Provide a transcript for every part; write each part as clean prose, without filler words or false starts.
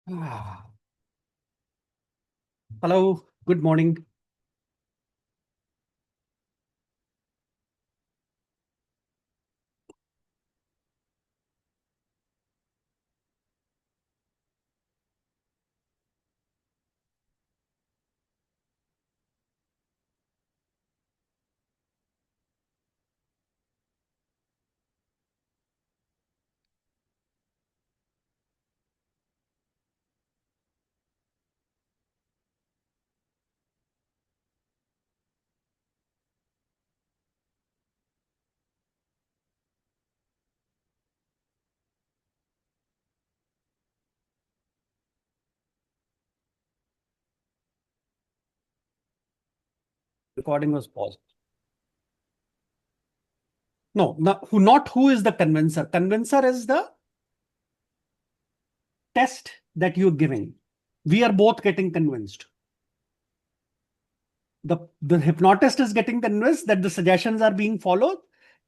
Ah. Hello, good morning. Recording was paused. No, not who is the convincer. Convincer is the test that you're giving. We are both getting convinced. The hypnotist is getting convinced that the suggestions are being followed,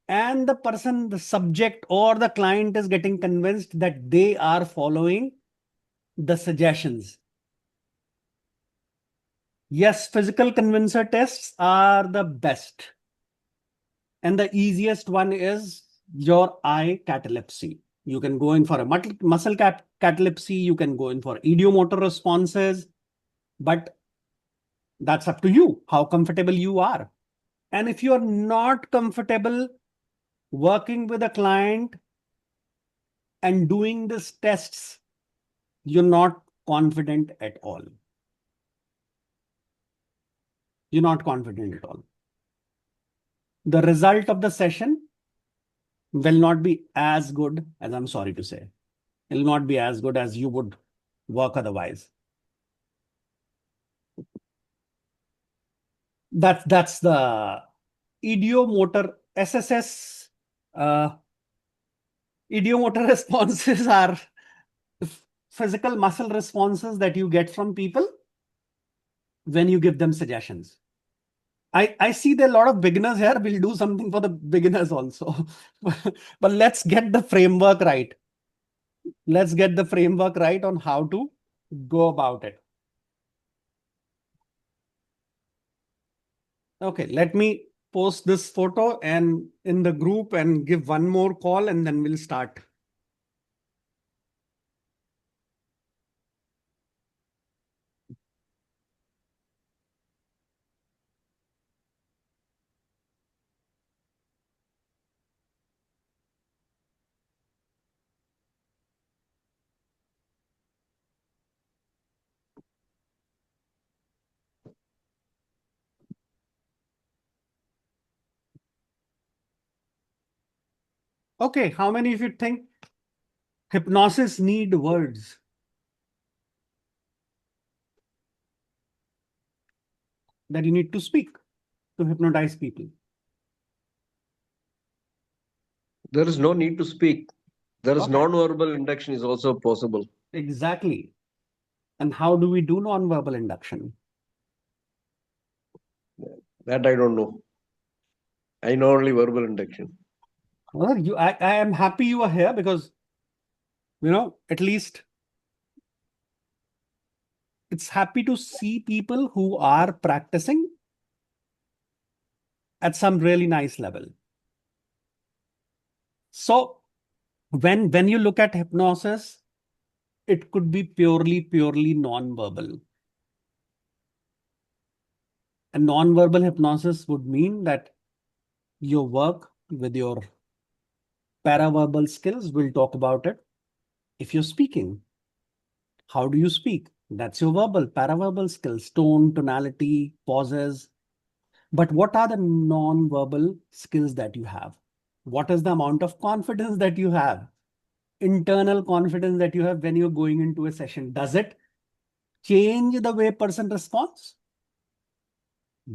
and the person, the subject or the client is getting convinced that they are following the suggestions. Yes, physical convincer tests are the best. And the easiest one is your eye catalepsy. You can go in for a muscle catalepsy. You can go in for idiomotor responses, but that's up to you, how comfortable you are. And if you're not comfortable working with a client and doing these tests, you're not confident at all. You're not confident at all. The result of the session will not be as good as, I'm sorry to say, it will not be as good as you would work otherwise. That's the idiomotor SSS. Idiomotor responses are physical muscle responses that you get from people when you give them suggestions. I see there are a lot of beginners here. We'll do something for the beginners also. But let's get the framework right. Let's get the framework right on how to go about it. Okay, let me post this photo and in the group and give one more call and then we'll start. Okay, how many of you think hypnosis need words? That you need to speak to hypnotize people? There is no need to speak. There is Okay. non-verbal induction is also possible. Exactly. And how do we do non-verbal induction? That I don't know. I know only verbal induction. Well, I am happy you are here because, at least it's happy to see people who are practicing at some really nice level. So when you look at hypnosis, it could be purely non-verbal. And non-verbal hypnosis would mean that you work with your paraverbal skills. We'll talk about it. If you're speaking, how do you speak? That's your paraverbal skills, tone, tonality, pauses. But what are the non-verbal skills that you have? What is the amount of confidence that you have? Internal confidence that you have when you're going into a session. Does it change the way person responds?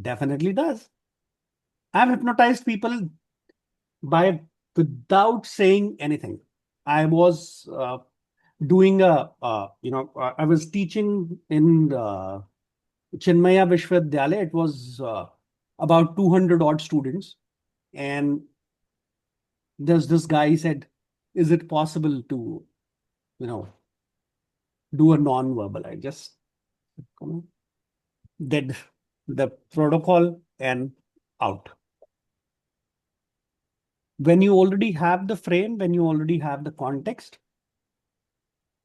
Definitely does. I've hypnotized people by without saying anything. I was doing I was teaching in Chinmaya Vishwavidyalaya. It was about 200 odd students. And there's this guy, he said, is it possible to, you know, do a non-verbal. I just did the protocol and out. When you already have the frame, when you already have the context,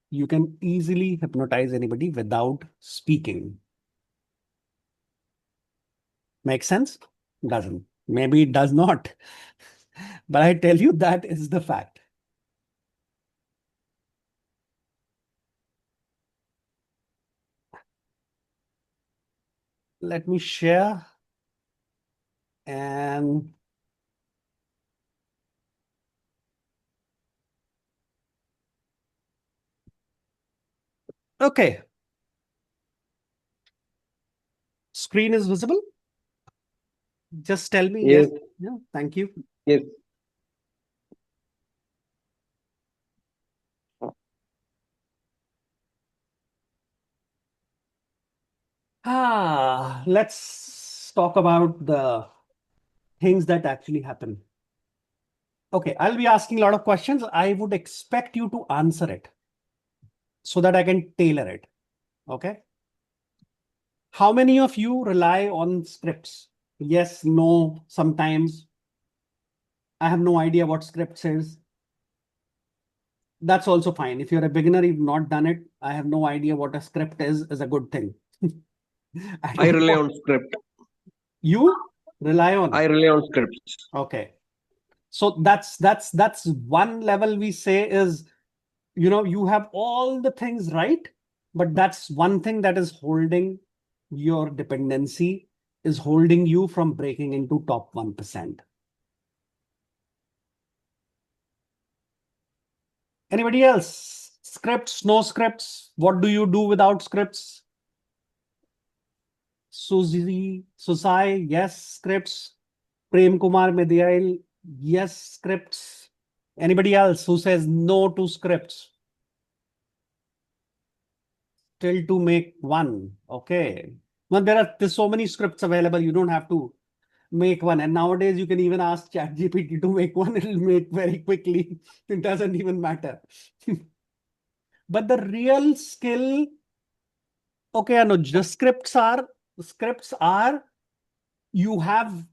you can easily hypnotize anybody without speaking. Make sense? Doesn't. Maybe it does not. But I tell you, that is the fact. Let me share. And okay. Screen is visible. Just tell me yes. Yes, Yeah, thank you. yes. Let's talk about the things that actually happen. Okay, I'll be asking a lot of questions. I would expect you to answer it so that I can tailor it. Okay. How many of you rely on scripts? Yes, no, sometimes. I have no idea what scripts is. That's also fine. If you're a beginner, you've not done it, I have no idea what a script is a good thing. I I don't rely know. on script. You rely on. I rely on scripts. Okay. So that's one level we say is, you have all the things right, but that's one thing that is holding your dependency, is holding you from breaking into top 1%. Anybody else? Scripts, no scripts? What do you do without scripts? Suzy, Susai, yes, scripts. Prem Kumar Mediail, yes, scripts. Anybody else who says no to scripts? Till to make one. Okay. Well, there's so many scripts available. You don't have to make one. And nowadays you can even ask ChatGPT to make one. It'll make very quickly. It doesn't even matter. But the real skill, okay, Anuj, the scripts are you have,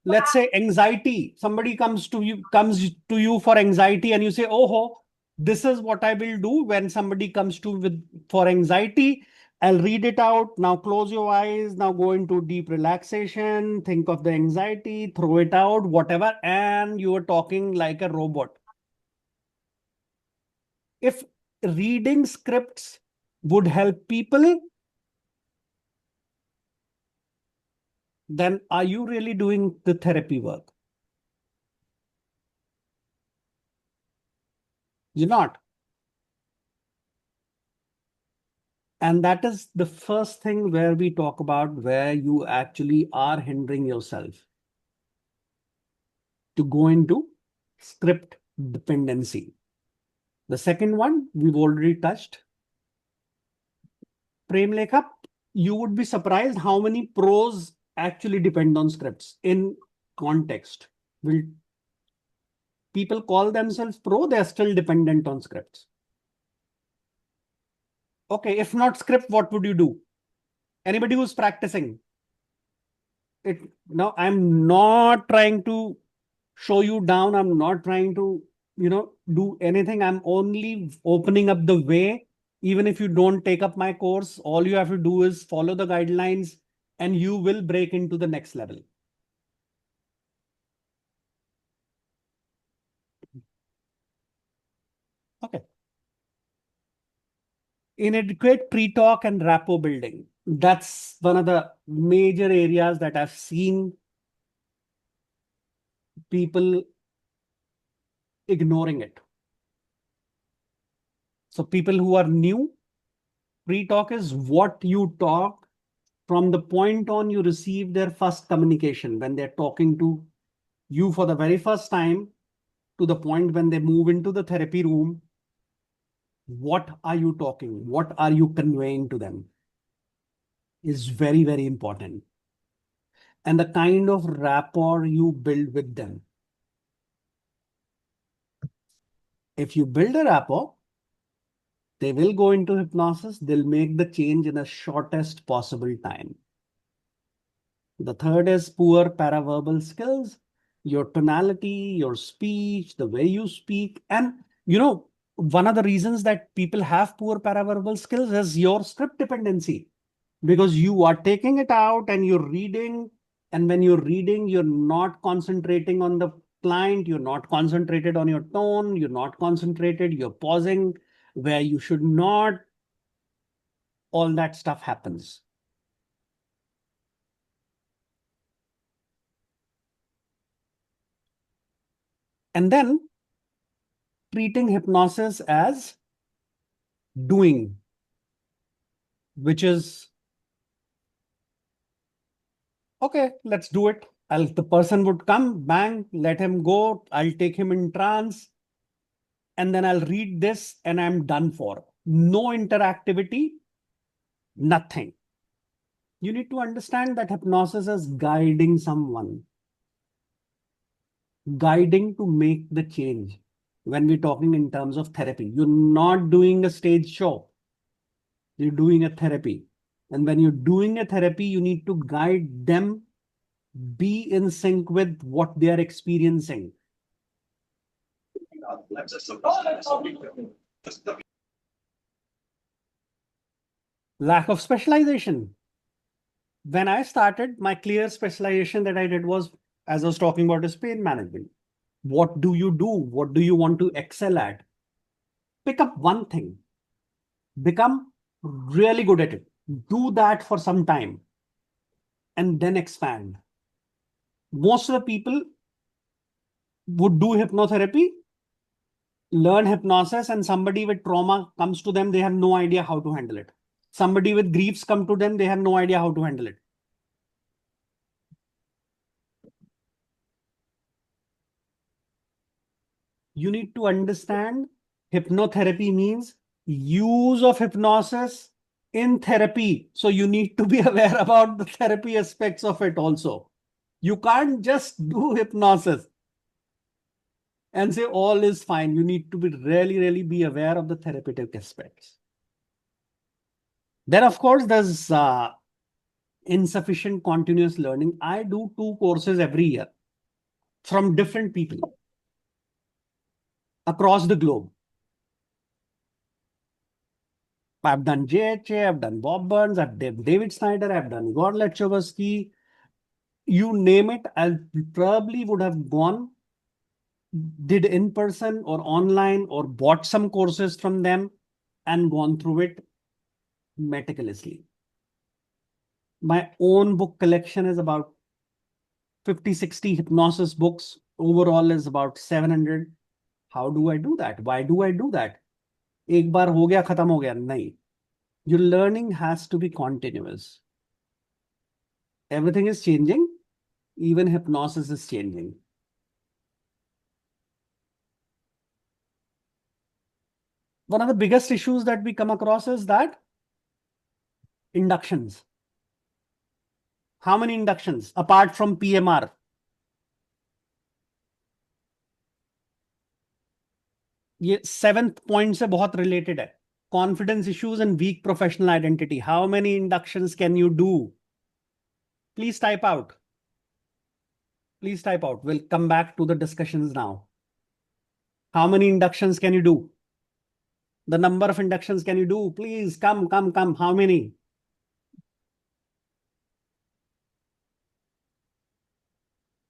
let's say, anxiety. Somebody comes to you for anxiety, and you say, oh, this is what I will do when somebody comes to with for anxiety. I'll read it out. Now close your eyes. Now go into deep relaxation. Think of the anxiety, throw it out, whatever. And you are talking like a robot. If reading scripts would help people, then are you really doing the therapy work? You're not. And that is the first thing where we talk about where you actually are hindering yourself to go into script dependency. The second one we've already touched. Prem Lekha, you would be surprised how many pros actually depend on scripts in context. Will people call themselves pro? They're still dependent on scripts. Okay, if not script, what would you do? Anybody who's practicing it now, I'm not trying to show you down. I'm not trying to, do anything. I'm only opening up the way. Even if you don't take up my course, all you have to do is follow the guidelines and you will break into the next level. Okay. Inadequate pre-talk and rapport building. That's one of the major areas that I've seen people ignoring it. So people who are new, pre-talk is what you talk from the point on you receive their first communication, when they're talking to you for the very first time, to the point when they move into the therapy room. What are you talking? What are you conveying to them is very, very important. And the kind of rapport you build with them. If you build a rapport, They will go into hypnosis. They'll make the change in the shortest possible time. The third is poor paraverbal skills, your tonality, your speech, the way you speak. And, one of the reasons that people have poor paraverbal skills is your script dependency, because you are taking it out and you're reading. And when you're reading, you're not concentrating on the client, you're not concentrated on your tone, you're not concentrated, you're pausing where you should not. All that stuff happens. And then treating hypnosis as doing, which is okay, let's do it. The person would come, bang, let him go. I'll take him in trance, and then I'll read this and I'm done for. No interactivity, nothing. You need to understand that hypnosis is guiding someone, guiding to make the change. When we're talking in terms of therapy, you're not doing a stage show, you're doing a therapy. And when you're doing a therapy, you need to guide them, be in sync with what they are experiencing. Lack of specialization. When I started, my clear specialization that I did was, as I was talking about, is pain management. What do you do? What do you want to excel at? Pick up one thing, become really good at it. Do that for some time and then expand. Most of the people would do hypnotherapy, learn hypnosis, and somebody with trauma comes to them, they have no idea how to handle it. Somebody with griefs come to them, they have no idea how to handle it. You need to understand hypnotherapy means use of hypnosis in therapy. So you need to be aware about the therapy aspects of it also. You can't just do hypnosis and say all is fine. You need to be really be aware of the therapeutic aspects. Then, of course, there's insufficient continuous learning. I do 2 courses every year from different people across the globe. I've done JHA, I've done Bob Burns, I've done David Snyder, I've done Igor Lechovsky. You name it, I probably would have gone, did in person or online, or bought some courses from them and gone through it meticulously. My own book collection is about 50, 60 hypnosis books. Overall is about 700. How do I do that? Why do I do that? एक बार हो गया खत्म हो गया नहीं. Your learning has to be continuous. Everything is changing. Even hypnosis is changing. One of the biggest issues that we come across is that inductions. How many inductions apart from PMR? ये 7th point से बहुत related है. Confidence issues and weak professional identity. How many inductions can you do? Please type out. Please type out. We'll come back to the discussions now. How many inductions can you do? The number of inductions can you do? Please come. How many?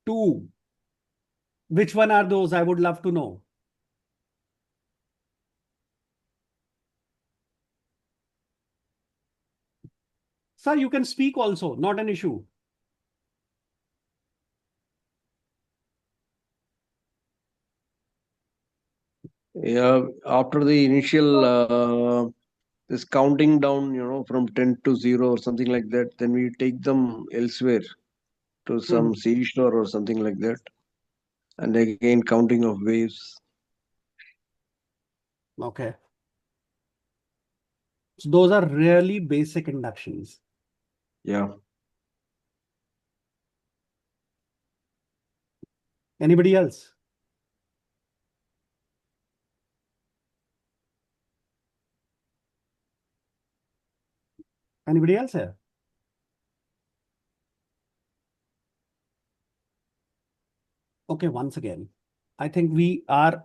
2. Which one are those? I would love to know. Sir, you can speak also, not an issue. Yeah, after the initial this counting down, from 10 to 0 or something like that, then we take them elsewhere to some seashore or something like that. And again, counting of waves. Okay. So those are really basic inductions. Yeah. Anybody else? Anybody else here? Okay, once again, I think we are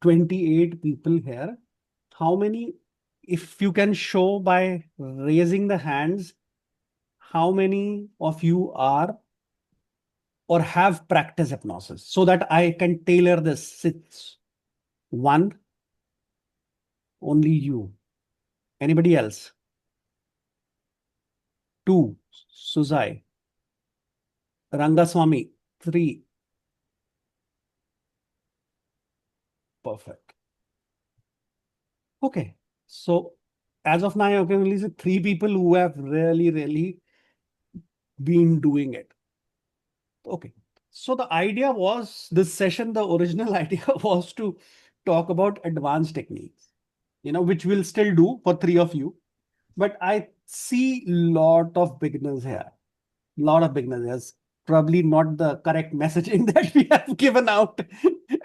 28 people here. How many, if you can show by raising the hands, how many of you are or have practiced hypnosis so that I can tailor this? It's one, only you. Anybody else? Two, Suzai. Rangaswamy, three. Perfect. Okay. So as of now, I can only see three people who have really, really been doing it. Okay. So the idea was this session, the original idea was to talk about advanced techniques, which we'll still do for three of you. But I see lot of beginners here. Lot of beginners. There's probably not the correct messaging that we have given out.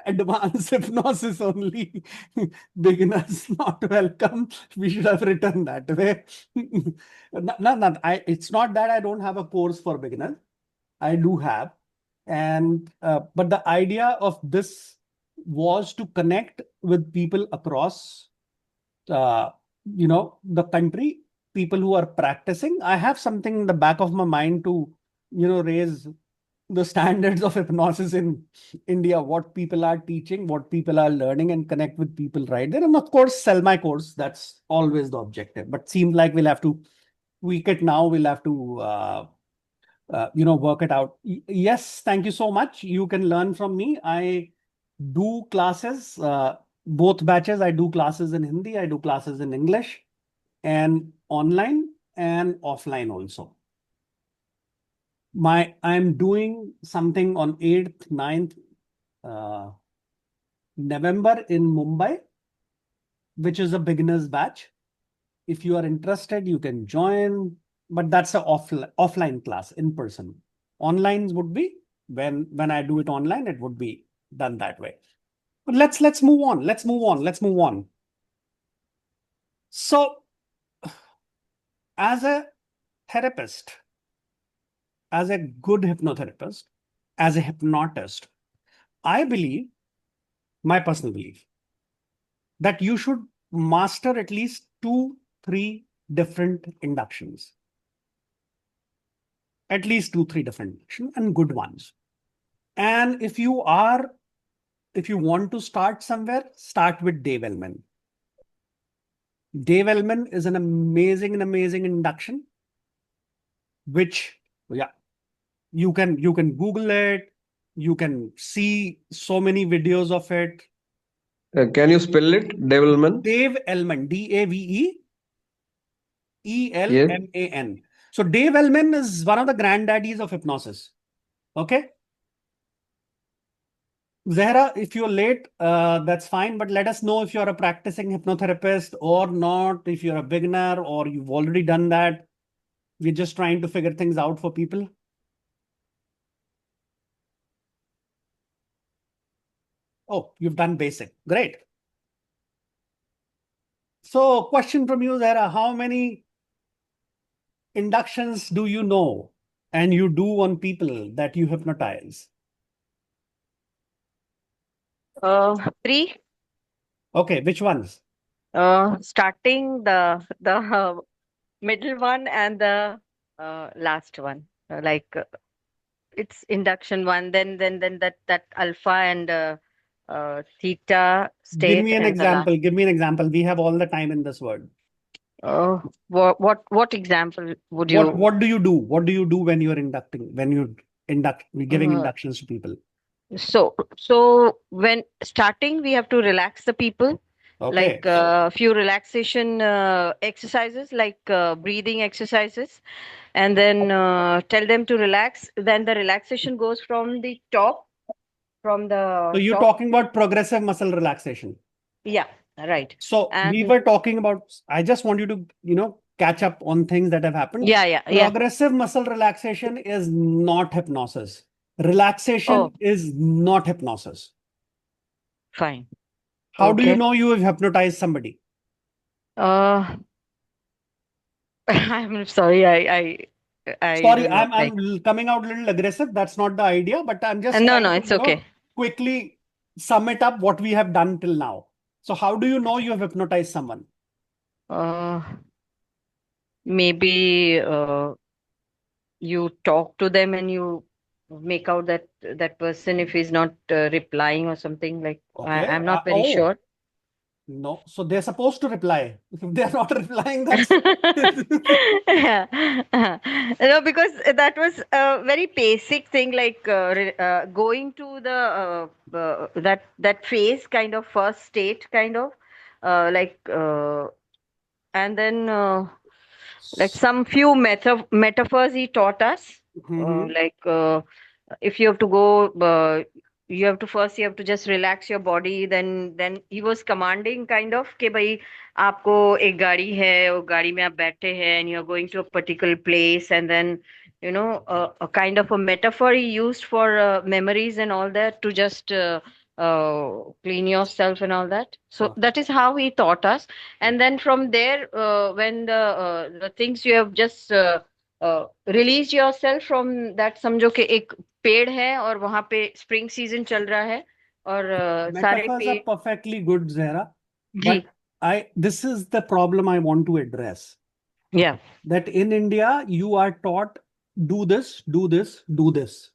Advanced hypnosis only. Beginners not welcome. We should have written that way. No, it's not that I don't have a course for beginners. I do have. And but the idea of this was to connect with people across uh, the country, people who are practicing. I have something in the back of my mind to raise the standards of hypnosis in India, what people are teaching, what people are learning, and connect with people right there, and of course sell my course. That's always the objective, but seems like we'll have to tweak it now. We'll have to work it out. Yes, thank you so much. You can learn from me. I do classes, both batches. I do classes in Hindi, I do classes in English, and online and offline also. I'm doing something on 8th, 9th uh, November in Mumbai, which is a beginner's batch. If you are interested, you can join, but that's an offline class in person. Online would be when I do it online, it would be done that way. But let's move on. Let's move on. Let's move on. So, as a therapist, as a good hypnotherapist, as a hypnotist, I believe, my personal belief, that you should master at least 2, 3 different inductions. At least 2, 3 different inductions and good ones. And if you want to start somewhere, start with Dave Ellman. Dave Ellman is an amazing induction, which, yeah, you can Google it. You can see so many videos of it. Can you spell it? Devilman? Dave Ellman, Yes. DAVEELMAN. So Dave Ellman is one of the granddaddies of hypnosis. Okay. Zahra, if you're late, that's fine, but let us know if you're a practicing hypnotherapist or not, if you're a beginner or you've already done that. We're just trying to figure things out for people. Oh, you've done basic. Great. So, question from you, Zahra, how many inductions do you know and you do on people that you hypnotize? Three. Okay, which ones? Starting the middle one and the last one. It's induction one, then that alpha and theta Give state, me an and the last. example. Give me an example. We have all the time in this word. What example would What you? what do you do? What do you do when you're giving Uh, inductions to people? so when starting, we have to relax the people, like Okay. a few relaxation exercises, like breathing exercises, and then tell them to relax. Then the relaxation goes from the top, from So the you're top. talking about progressive muscle relaxation. Yeah, right. So we And were talking about, I just want you to, catch up on things that have happened. yeah. Progressive muscle relaxation is not hypnosis. Relaxation Oh, is not hypnosis. fine. How do you Okay. know you have hypnotized somebody? Uh, I'm sorry, I Sorry, do not like. I'm coming out a little aggressive. That's not the idea, but I'm just No, trying no, to, it's okay. quickly sum it up what we have done till now. So how do you know you have hypnotized someone? Uh, maybe you talk to them and you make out that that person if he's not replying or something like. Okay. I'm not very Oh, sure. no. So they're supposed to reply. If they're not replying, that's Yeah. No, because that was a very basic thing, like going to the that phase kind of first state kind of like and then like some few metaphors he taught us Mhm. like if you have to go you have to first you have to just relax your body, then he was commanding kind of कि भाई आपको एक गाड़ी है, वो गाड़ी में आप बैठे हैं and you're going to a particular place, and then a kind of a metaphor he used for memories and all that to just clean yourself and all that. So Okay. that is how he taught us. And then from there when the things you have just release yourself from that, समझो कि एक पेड़ है और वहां पे spring season चल रहा है और सारे Metaphors are पेड़ perfectly good, Zehra, ji but this is the problem I want to address. या That in India, you are taught do this, do this, do this.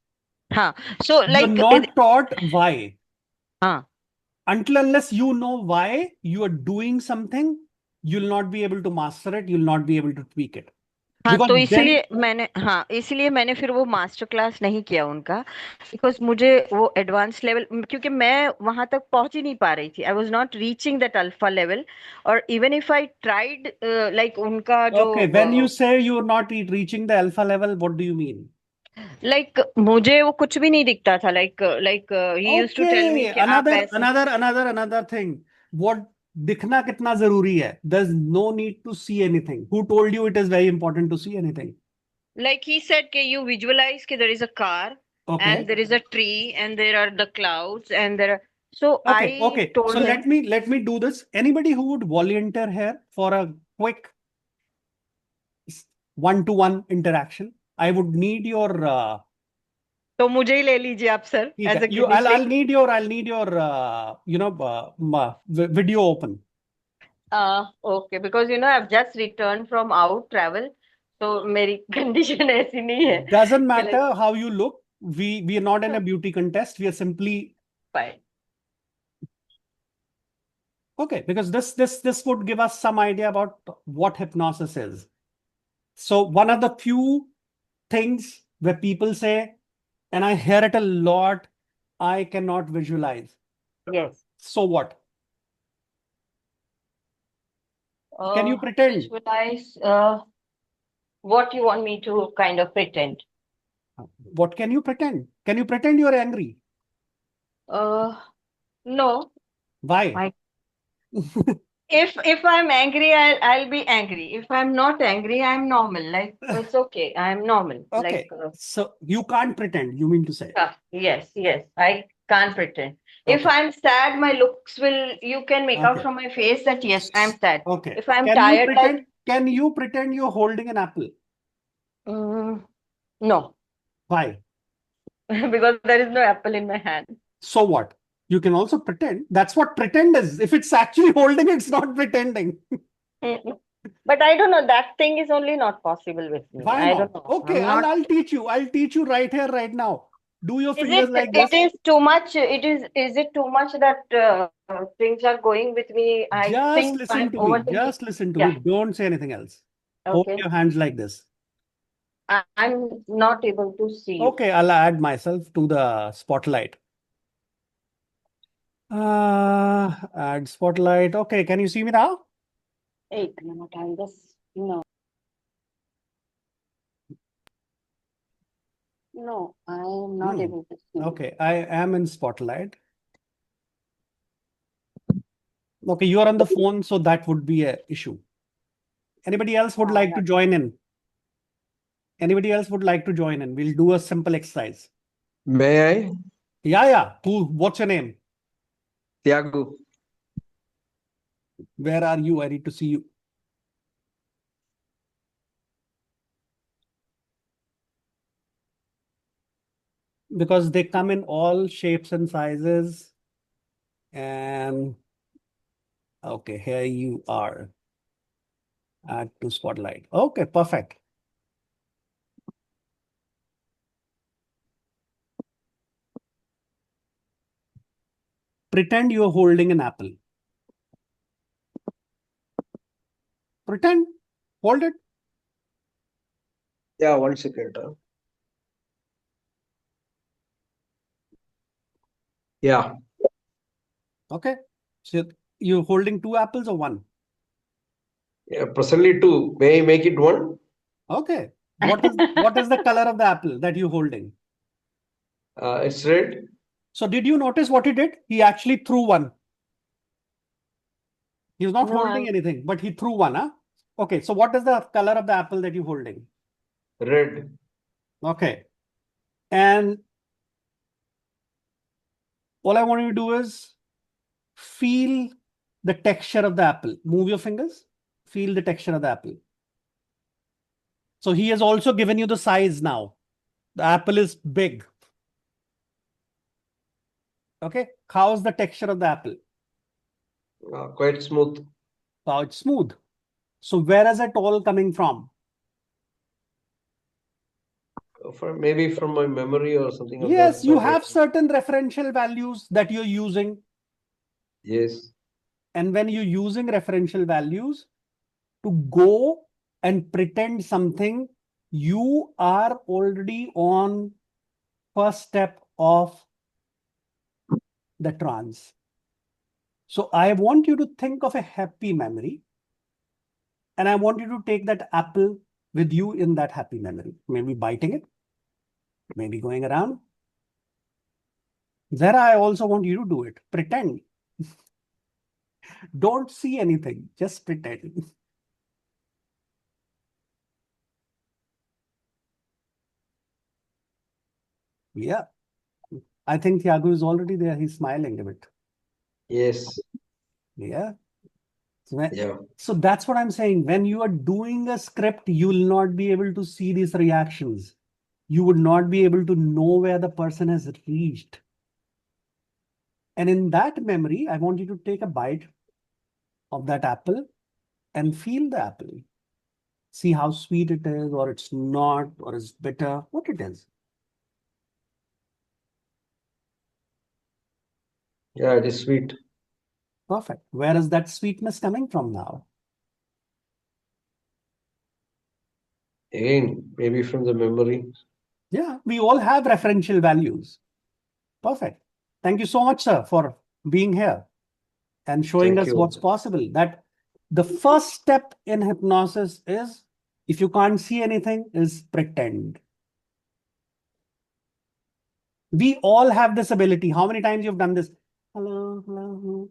हाँ so You're like not taught why. हाँ Until unless you know why you are doing something, you'll not be able to master it. You'll not be able to tweak it. हाँ Because तो then, इसीलिए मैंने फिर वो master class नहीं किया उनका, बिकॉज मुझे वो एडवांस लेवल, क्योंकि मैं वहां तक पहुंच ही नहीं पा रही थी, I was not reaching that alpha level, और even if I tried like उनका जो okay, when you say you're not reaching the alpha level, what do you mean? Like मुझे वो कुछ भी नहीं दिखता था, like he used to tell me Okay, कि आप ऐसे another thing. What दिखना कितना जरूरी है? There's no need to see anything. Who told you it is very important to see anything? like he said कि you visualize कि there is a car and Okay, there is a tree and there are the clouds and there are, so I okay. So told him. let me do this. Anybody who would volunteer here for a quick one-to-one interaction, I would need your तो मुझे ही ले लीजिए आप sir ठीक as है. अ You, guinea pig. I'll need your video open. Okay because I have just return from out travel, तो मेरी condition ऐसी नहीं है Doesn't कि like matter how you look. We are not in a beauty contest. We are simply fine. okay because this would give us some idea about what hypnosis is. So one of the few things where people say, and I hear it a lot, I cannot visualize. Yes So what? Can you pretend? Visualize what you want me to kind of pretend. What can you pretend? Can you pretend you're angry? No Why? I, if I'm angry, I'll be angry. If I'm not angry, I'm normal. Like it's okay. I'm normal. Like Okay. So you can't pretend, you mean to say. yes, yes. I can't pretend. If Okay. I'm sad, my looks will. You can make out Okay. from my face that yes, I'm sad. Okay. If I'm tired, like Can you pretend you're holding an apple? no, Why? because there is no apple in my hand. So what? You can also pretend. That's what pretend is. If it's actually holding, it's not pretending. Mm. But I don't know. That thing is only not possible with me. Why I don't not? know. Okay, I'm not. I'll teach you. I'll teach you right here, right now. Do your Is fingers it? like It this. is too much. Is it too much that things are going with me? I Just think listen I'm to me. overthinking. Just listen to me. Yeah. Don't say anything else. Hold Okay. your hands like this. I'm not able to see you. Okay, I'll add myself to the spotlight. Add spotlight. Okay, can you see me now? Eight minute. I'm just no. No, I am not Hmm. able to see you. Okay, I am in spotlight. Okay, you are on the phone, so that would be a issue. Anybody else would like to join in? Anybody else would like to join in? We'll do a simple exercise. May I? Yeah. What's your name? Tiago. Where are you? I need to see you. because they come in all shapes and sizes. And okay, here you are. Add to spotlight. Okay, perfect. Pretend you're holding an apple. Pretend. Hold it. Yeah, 1 second. Yeah. Okay. So you're holding 2 apples or 1? Yeah, presently 2. May I make it 1? Okay. What is the color of the apple that you're holding? It's red. So did you notice what he did? He actually threw one. He was not No, holding anything, but he threw one. Huh? Okay. So what is the color of the apple that you're holding? Red. Okay. And all I want you to do is feel the texture of the apple. Move your fingers. Feel the texture of the apple. So he has also given you the size now. The apple is big. Okay. How's the texture of the apple? Quite smooth. Wow, it's smooth. So where is it all coming from? Maybe from my memory or something of that Yes, you sort. have certain referential values that you're using. Yes. And when you're using referential values to go and pretend something, you are already on first step of the trance. So I want you to think of a happy memory. And I want you to take that apple with you in that happy memory. Maybe biting it, maybe going around. There, I also want you to do it. Pretend. Don't see anything, just pretend. Yeah. I think Thiago is already there. He's smiling a bit. Yes. Yeah. Yeah. So that's what I'm saying. When you are doing a script, you will not be able to see these reactions. You would not be able to know where the person has reached. And in that memory, I want you to take a bite of that apple and feel the apple. See how sweet it is, or it's not, or it's bitter, what it is. Yeah, it is sweet. Perfect. Where is that sweetness coming from now? Again, maybe from the memory. Yeah, we all have referential values. Perfect. Thank you so much, sir, for being here and showing Thank us you. what's possible. That the first step in hypnosis is, if you can't see anything, is pretend. We all have this ability. How many times you've done this? Hello, hello, hello.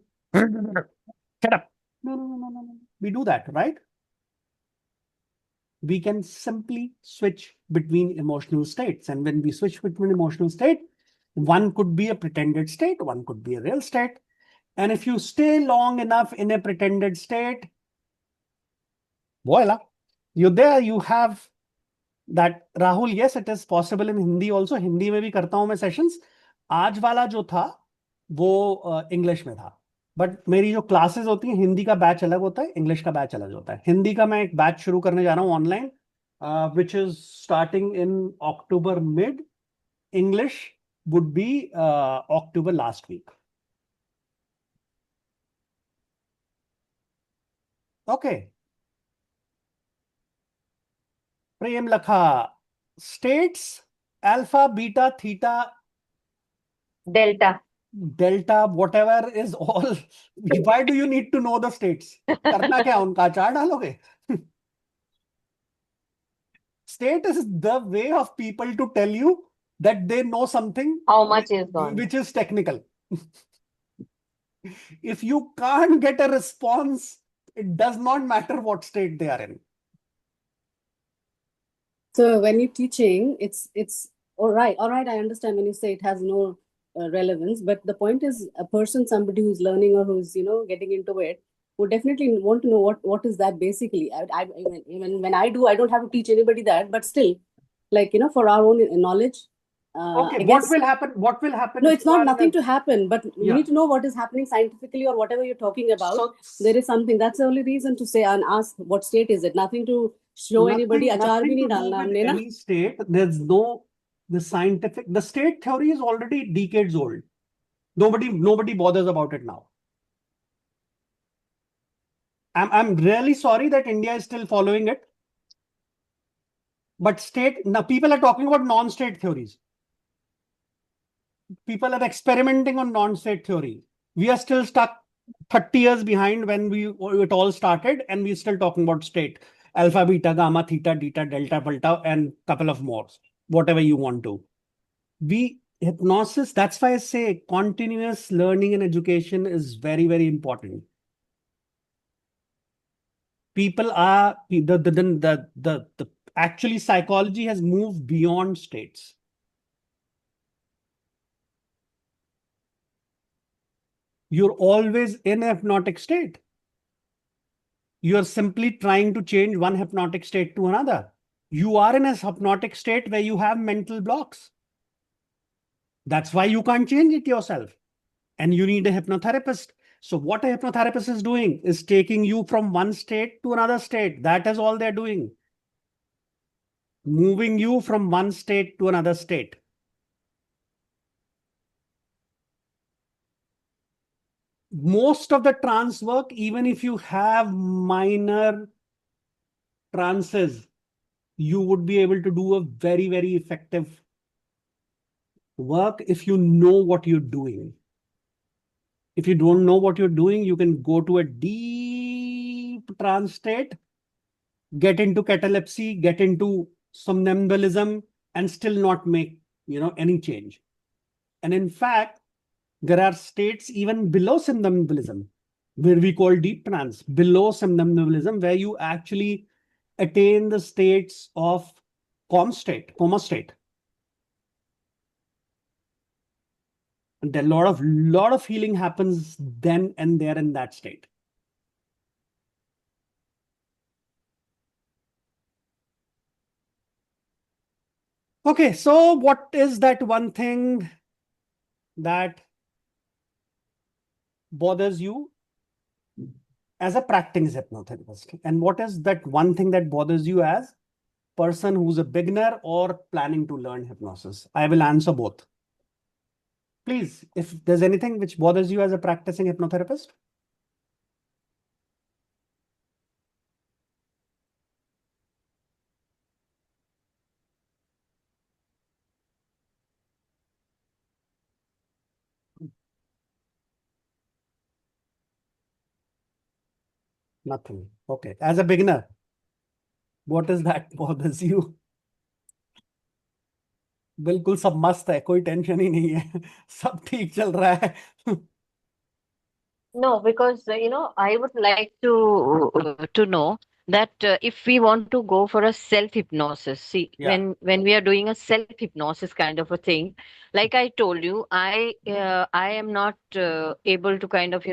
Shut up. No, no, no, no, no, no. We do that, right? We can simply switch between emotional states. And when we switch between emotional state, one could be a pretended state, one could be a real state. And if you stay long enough in a pretended state, voila, you're there, you have that. Rahul, yes, it is possible in Hindi also. Hindi में भी करता हूं मैं sessions. आज वाला जो था वो इंग्लिश में था. बट मेरी जो क्लासेस होती हैं, हिंदी का बैच अलग होता है, इंग्लिश का बैच अलग होता है. हिंदी का मैं एक बैच शुरू करने जा रहा हूँ online, which is starting in October mid. English would be October last week. Okay. Prem Lakha. States alpha, beta, theta, delta. delta, whatever is all. Why do you need to know the states? करना क्या उनका चार डालोगे? State is the way of people to tell you that they know something How much is gone? which is technical. If you can't get a response, it does not matter what state they are in. So when you're teaching, it's all right. All right, I understand when you say it has no relevance, but the point is, a person, somebody who's learning or who's getting into it, would definitely want to know what is that basically. Even when I do, I don't have to teach anybody that, but still, like for our own knowledge, Okay, I what guess will happen? What will happen no, if it's you not are in nothing a to happen, but you yeah? need to know what is happening scientifically or whatever you're talking about. So There is something. That's the only reason to say and ask what state is it. Nothing to show anybody. Achar bhi nothing nahi to do dalna with humne na. any state. There's no the state theory is already decades old. Nobody bothers about it now. I'm really sorry that India is still following it. But state now people are talking about non-state theories. People are experimenting on non-state theory. We are still stuck 30 years behind when it all started, and we're still talking about state. Alpha, beta, gamma, theta, delta, delta, and couple of more. Whatever you want to. Hypnosis, that's why I say continuous learning and education is very, very important. People are the actually psychology has moved beyond states. You're always in a hypnotic state. You're simply trying to change one hypnotic state to another. You are in a hypnotic state where you have mental blocks. That's why you can't change it yourself. And you need a hypnotherapist. So, what a hypnotherapist is doing is taking you from one state to another state. That is all they're doing. Moving you from one state to another state. Most of the trance work, even if you have minor trances, you would be able to do a very, very effective work if you know what you're doing. If you don't know what you're doing, you can go to a deep trance state, get into catalepsy, get into somnambulism, and still not make any change. And in fact, there are states even below somnambulism, where we call deep trance, below somnambulism, where you actually attain the states of coma state. And a lot of healing happens then and there in that state. Okay, so what is that one thing that bothers you as a practicing hypnotherapist? And what is that one thing that bothers you as person who's a beginner or planning to learn hypnosis? I will answer both. Please, if there's anything which bothers you as a practicing hypnotherapist. Nothing. Okay. As a beginner, what is that bothers you? बिल्कुल सब मस्त है, कोई tension ही नहीं है, सब ठीक चल रहा है. No, because I would like to know that if we want to go for a self hypnosis, see, Yeah. when we are doing a self hypnosis kind of a thing, like I told you, I am not able to kind of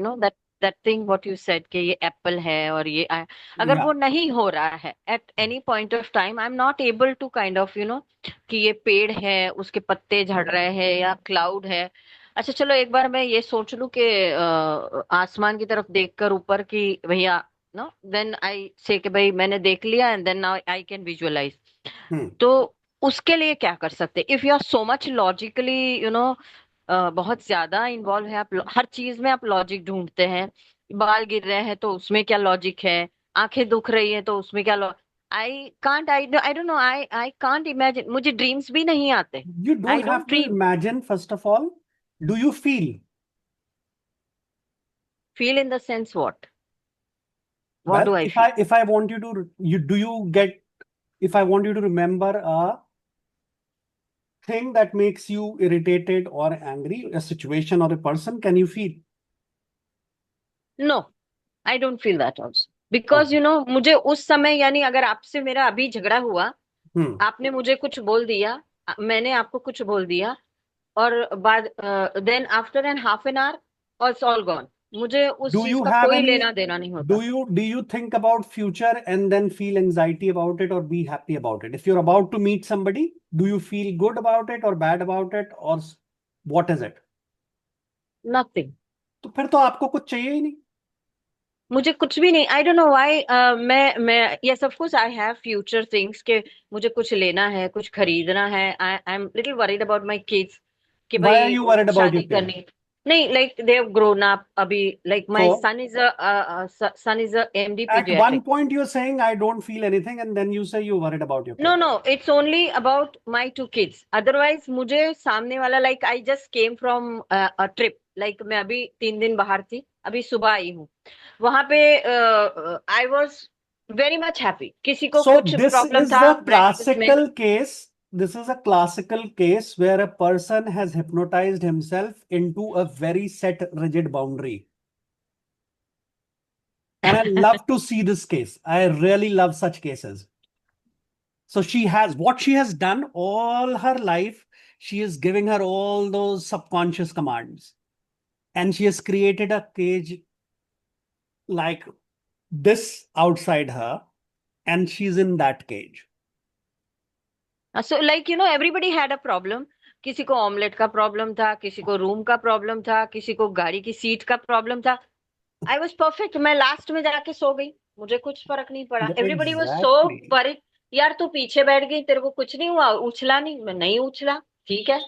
that thing what you said कि ये apple है और ये अगर Yeah. वो नहीं हो रहा है at any point of time, I'm not able to kind of कि ये पेड़ है उसके पत्ते झड़ रहे हैं या क्लाउड है. अच्छा चलो एक बार मैं ये सोच लूं कि आसमान की तरफ देखकर ऊपर कि भैया नो देन आई से कि भाई मैंने देख लिया and then now I can visualize. तो उसके लिए क्या कर सकते if you are so much logically बहुत ज्यादा इन्वॉल्व है, आप हर चीज में आप लॉजिक ढूंढते हैं. बाल गिर रहे हैं तो उसमें क्या लॉजिक है, आंखें दुख रही है तो उसमें क्या आई don't no, I can't imagine. मुझे ड्रीम्स भी नहीं आते. You I don't don't have to dream. imagine, first of all. Do you feel? Feel in the sense what? What Well, do I feel? if I want you to, do you get, if I want you to remember a thing that makes you irritated or angry, a situation or a person, can you feel? No, I don't feel that also. Because Okay. मुझे उस समय यानी अगर आपसे मेरा अभी झगड़ा हुआ, Hmm. आपने मुझे कुछ बोल दिया, मैंने आपको कुछ बोल दिया, और बाद then after an half an hour it's all gone. मुझे उस Do चीज you का have कोई any, लेना देना नहीं होता. do you think about future and then feel anxiety about it or be happy about it? If you're about to meet somebody, do you feel good about it or bad about it, or what is it? Nothing. तो फिर तो आपको कुछ चाहिए ही नहीं. मुझे कुछ भी नहीं. I don't know why. मैं yes of course I have future things के मुझे कुछ लेना है, कुछ खरीदना है. I am little worried about my kids कि Why are भाई you worried about your शादी kid? करनी. नहीं, like they have grown up अभी. Like my So son is a MD at one paediatric. point you're saying I don't feel anything, and then you say you're worried about your no kid. No, it's only about my two kids. Otherwise मुझे सामने वाला, like I just came from a trip. Like मैं अभी 3 दिन बाहर थी, अभी सुबह आई हूँ. वहां पे I was very much happy. किसी को So कुछ this प्रॉब्लम is था a ब्रेकफास्ट में. classical case. This is a classical case where a person has hypnotized himself into a very set, rigid boundary. And I love to see this case. I really love such cases. So she has, what she has done all her life, she is giving her all those subconscious commands. And she has created a cage like this outside her, and she's in that cage. So like you know everybody had a problem. किसी को omelette का problem था, किसी को room का problem था, किसी को गाड़ी की सीट का प्रॉब्लम था. I was perfect. मैं लास्ट में जाके सो गई, मुझे कुछ फर्क नहीं पड़ा. Everybody was so Exactly. Worried. यार तू पीछे बैठ गई, तेरे को कुछ नहीं हुआ, उछला नहीं. मैं नहीं उछला, ठीक है.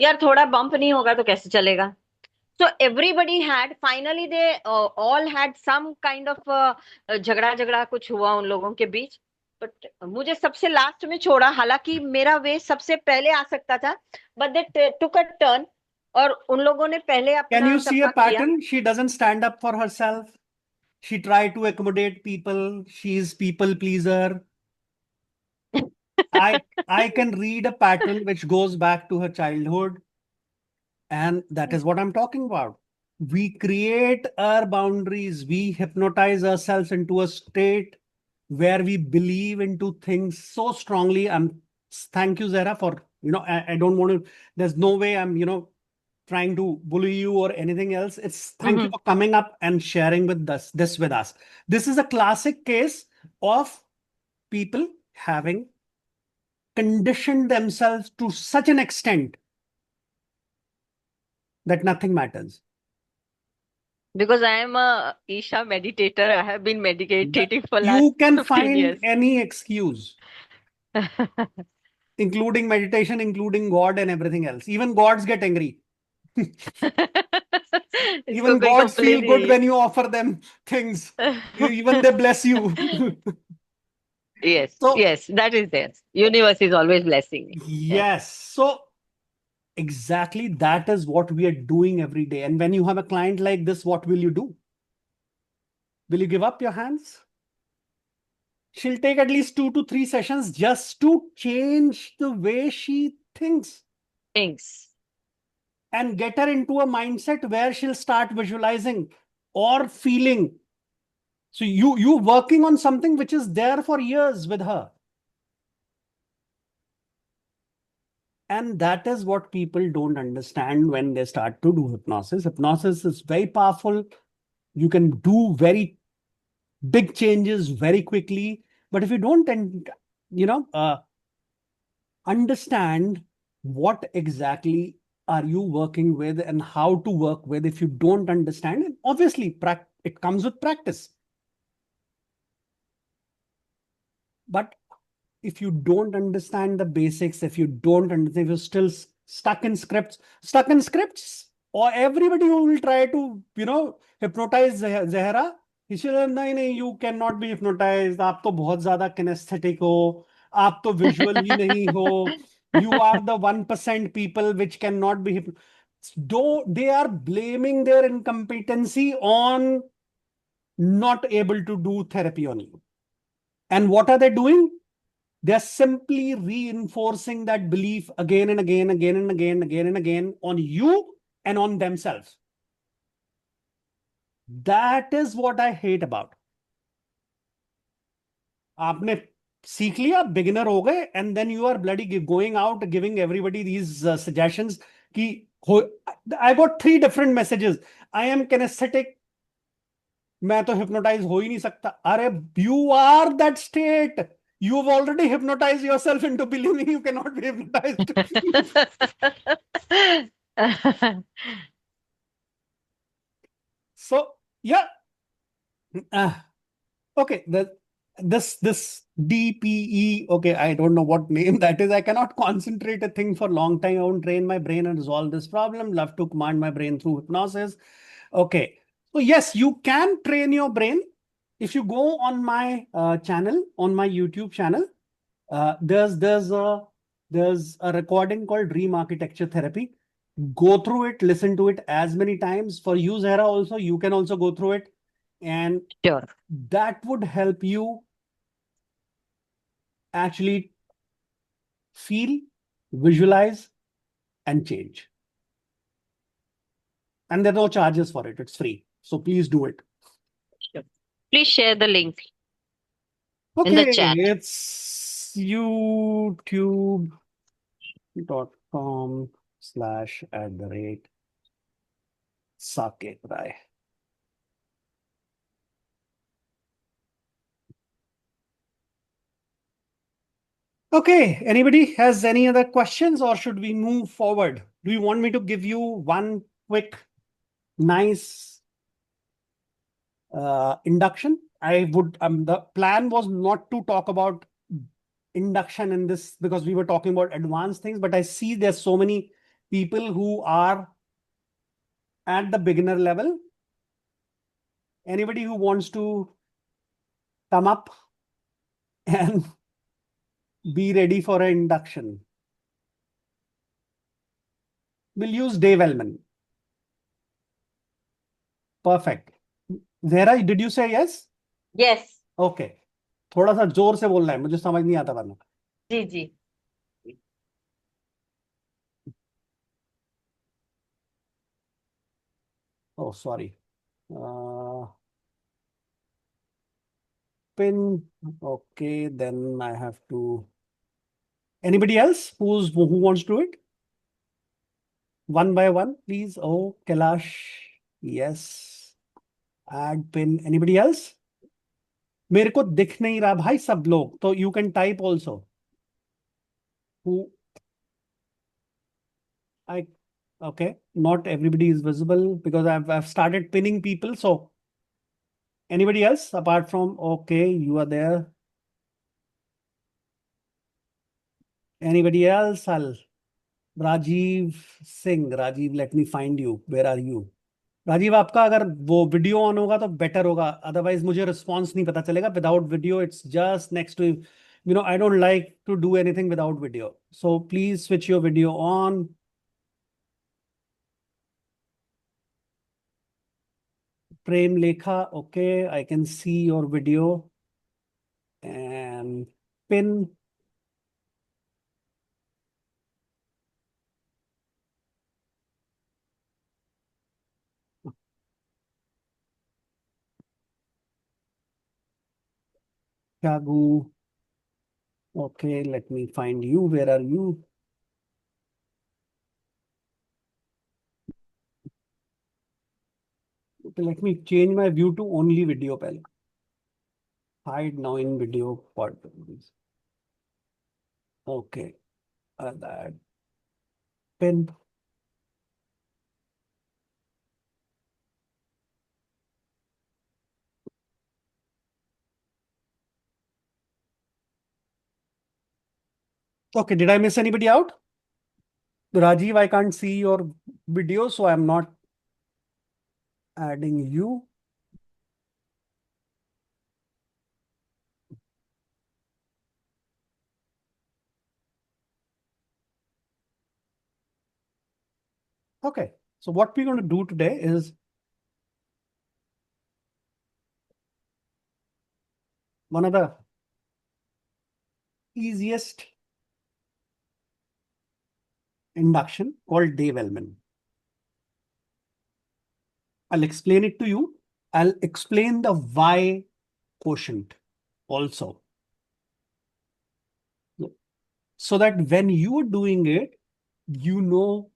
यार थोड़ा बम्प नहीं होगा तो कैसे चलेगा. So everybody had finally they all had some kind of झगड़ा झगड़ा कुछ हुआ उन लोगों के बीच. बट मुझे सबसे लास्ट में छोड़ा. हालांकि मेरा वे सबसे पहले आ सकता था, but they took a turn. और उन लोगों ने पहले Can अपना you see a सबका किया. pattern? She doesn't stand up for herself. She tried to accommodate people. She's people pleaser. I can read a pattern which goes back to her childhood. And that is what I'm talking about. We create our boundaries. We hypnotize ourselves into a state where we believe into things so strongly. Thank you, Zara, for, I don't want to, there's no way I'm, trying to bully you or anything else. It's thank you Mhm. for coming up and sharing with us this with us. This is a classic case of people having conditioned themselves to such an extent that nothing matters. Because I am a Isha meditator, I have been meditating for last You can 15 find years. any excuse, including meditation, including God and everything else. Even gods get angry. इसको Even कोई gods feel complain good नहीं when you offer them things. Even they bless you. Yes, So, yes, that is there. Universe is always blessing me. Yes. yes. So, exactly that is what we are doing every day. And when you have a client like this, what will you do? Will you give up your hands? She'll take at least 2 to 3 sessions just to change the way she thinks Thanks. and get her into a mindset where she'll start visualizing or feeling. So you working on something which is there for years with her. And that is what people don't understand when they start to do hypnosis. Hypnosis is very powerful. You can do very big changes very quickly. But if you don't, understand what exactly are you working with and how to work with, if you don't understand, and obviously it comes with practice. But if you don't understand the basics, if you don't understand, if you're still stuck in scripts, or everybody who will try to, hypnotize Zahra, he said, no, you cannot be hypnotized. आप तो बहुत ज़्यादा kinesthetic हो. आप तो visual ही नहीं हो. You are the 1% people which cannot be hypnotized. Though they are blaming their incompetency on not able to do therapy on you. And what are they doing? They're simply reinforcing that belief again and again, again and again, again and again on you and on themselves. That is what I hate about. आपने सीख लिया, beginner हो गए, and then you are bloody going out giving everybody these suggestions कि I got 3 different messages. I am kinesthetic. मैं तो hypnotize हो ही नहीं सकता. अरे, you are that state. You've already hypnotized yourself into believing you cannot be hypnotized. So, yeah. Okay, this DPE, okay, I don't know what name that is. I cannot concentrate a thing for a long time. I won't train my brain and resolve this problem. Love to command my brain through hypnosis. Okay, so yes, you can train your brain. If you go on my channel, on my YouTube channel, there's a recording called Dream Architecture Therapy. Go through it, listen to it as many times. For you, Zara, also, you can also go through it. And Sure. that would help you actually feel, visualize, and change. And there are no charges for it. It's free. So please do it. Sure. Please share the link in Okay, the chat. it's youtube.com/@Saket Rai. Okay, anybody has any other questions, or should we move forward? Do you want me to give you one quick, nice induction? The plan was not to talk about induction in this because we were talking about advanced things, but I see there's so many people who are at the beginner level. Anybody who wants to come up and be ready for an induction? We'll use Dave Ellman. Perfect. Zehra, did you say yes? Yes. Okay. थोड़ा सा जोर से बोलना है, मुझे समझ नहीं आता वरना. जी जी. Oh, sorry. Pin. Okay, then I have to. Anybody else who wants to do it? One by one, please. Oh, Kailash. Yes. Add pin. Anybody else? मेरे को दिख नहीं रहा भाई सब लोग, तो you can type also. Who I okay. Not everybody is visible because I've started pinning people. So anybody else apart from okay, you are there. Anybody else? Rajiv Singh. Rajiv, let me find you. Where are you? Rajiv, आपका अगर वो video on होगा तो better होगा, otherwise मुझे response नहीं पता चलेगा without video. It's just next to I don't like to do anything without video. So please switch your video on. Prem Lekha, okay, I can see your video. And pin. Shagu. Okay, let me find you. Where are you? Okay, let me change my view to only video पहले. Hide now in video part. Okay, that pin. Okay, did I miss anybody out? Rajiv, I can't see your video, so I'm not adding you. Okay, so what we're going to do today is one of the easiest induction called Dave Ellman. I'll explain it to you. I'll explain the why quotient also. So that when you're doing it, you know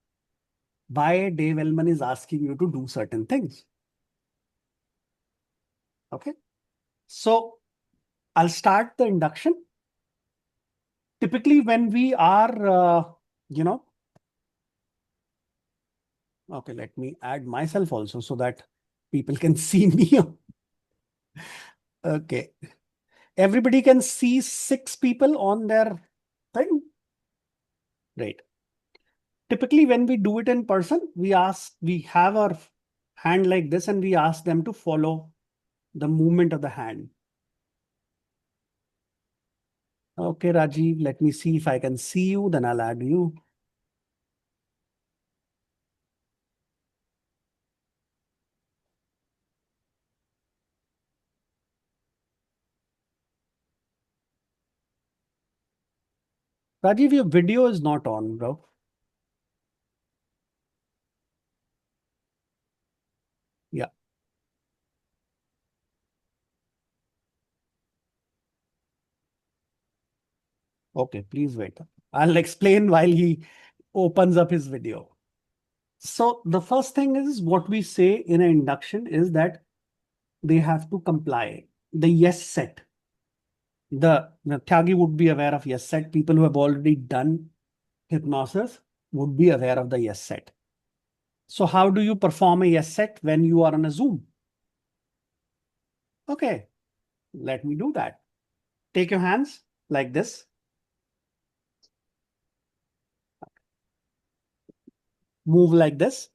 why Dave Ellman is asking you to do certain things. Okay. So I'll start the induction. Typically, when we are, okay, let me add myself also so that people can see me. Okay. Everybody can see 6 people on their thing. Great. Typically, when we do it in person, we have our hand like this and we ask them to follow the movement of the hand. Okay, Rajiv, let me see if I can see you, then I'll add you. Rajiv, your video is not on, bro. Yeah. Okay, please wait. I'll explain while he opens up his video. So the first thing is what we say in an induction is that they have to comply. The yes set. The Tyagi would be aware of yes set. People who have already done hypnosis would be aware of the yes set. So how do you perform a yes set when you are on a Zoom? Okay, let me do that. Take your hands like this. Move like this.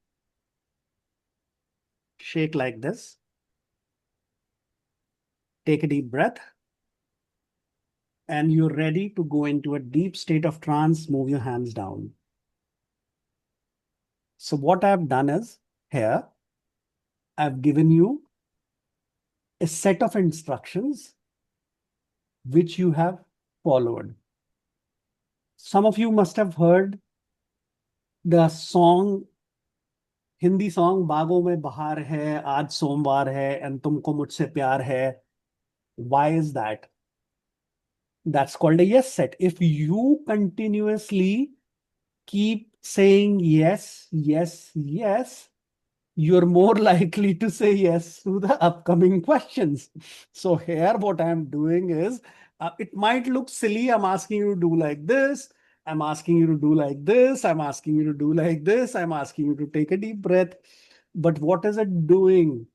Shake like this. Take a deep breath. And you're ready to go into a deep state of trance. Move your hands down. So what I've done is here, I've given you a set of instructions which you have followed. Some of you must have heard the song, Hindi song, बागों में बहार है, आज सोमवार है, and तुमको मुझसे प्यार है. Why is that? That's called a yes set. If you continuously keep saying yes, yes, yes, you're more likely to say yes to the upcoming questions. So here what I'm doing is, it might look silly. I'm asking you to do like this. I'm asking you to do like this. I'm asking you to do like this. I'm asking you to take a deep breath. But what is it doing?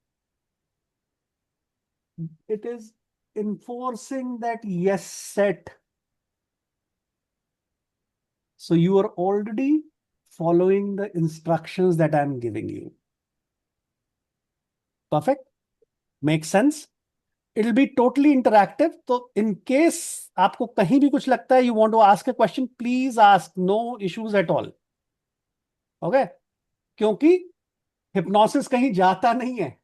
It is enforcing that yes set. So you are already following the instructions that I'm giving you. Perfect? Makes sense? It'll be totally interactive. So in case आपको कहीं भी कुछ लगता है, you want to ask a question, please ask. No issues at all. Okay? क्योंकि hypnosis कहीं जाता नहीं है.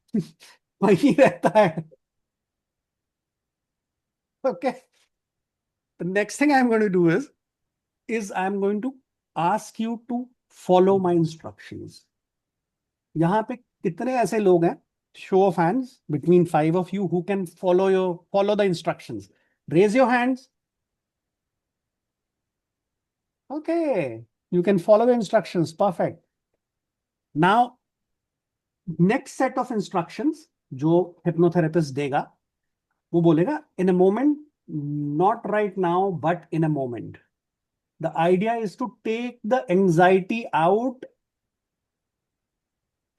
वहीं रहता है. Okay? The next thing I'm going to do is I'm going to ask you to follow my instructions. यहाँ पे कितने ऐसे लोग हैं? Show of hands between 5 of you who can follow the instructions. Raise your hands. Okay, you can follow the instructions. Perfect. Now, next set of instructions जो hypnotherapist देगा, वो बोलेगा in a moment, not right now, but in a moment. The idea is to take the anxiety out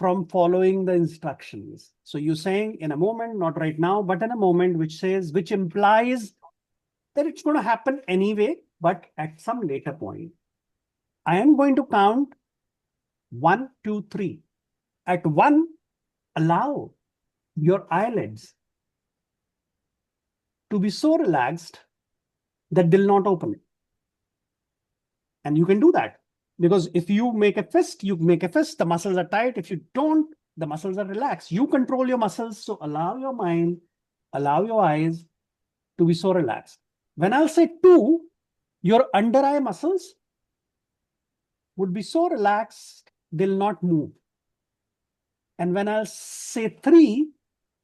from following the instructions. So you're saying in a moment, not right now, but in a moment, which implies that it's going to happen anyway, but at some later point. I am going to count 1, 2, 3. At 1, allow your eyelids to be so relaxed that they'll not open. And you can do that because if you make a fist, the muscles are tight. If you don't, the muscles are relaxed. You control your muscles. So allow your mind, allow your eyes to be so relaxed. When I'll say 2, your under eye muscles would be so relaxed, they'll not move. And when I'll say 3,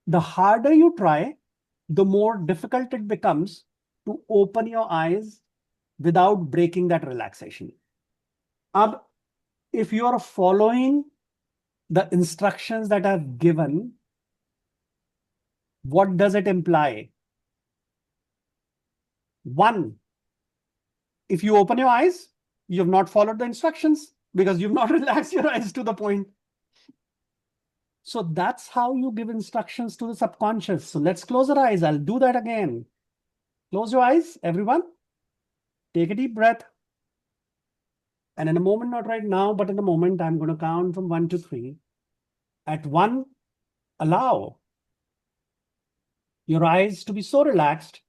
the harder you try, the more difficult it becomes to open your eyes without breaking that relaxation. If you are following the instructions that I've given, What does it imply? One, if you open your eyes, you have not followed the instructions because you've not relaxed your eyes to the point. So that's how you give instructions to the subconscious. So let's close our eyes. I'll do that again. Close your eyes, everyone. Take a deep breath. And in a moment, not right now, but in a moment, I'm going to count from 1 to 3. At 1, allow your eyes to be so relaxed,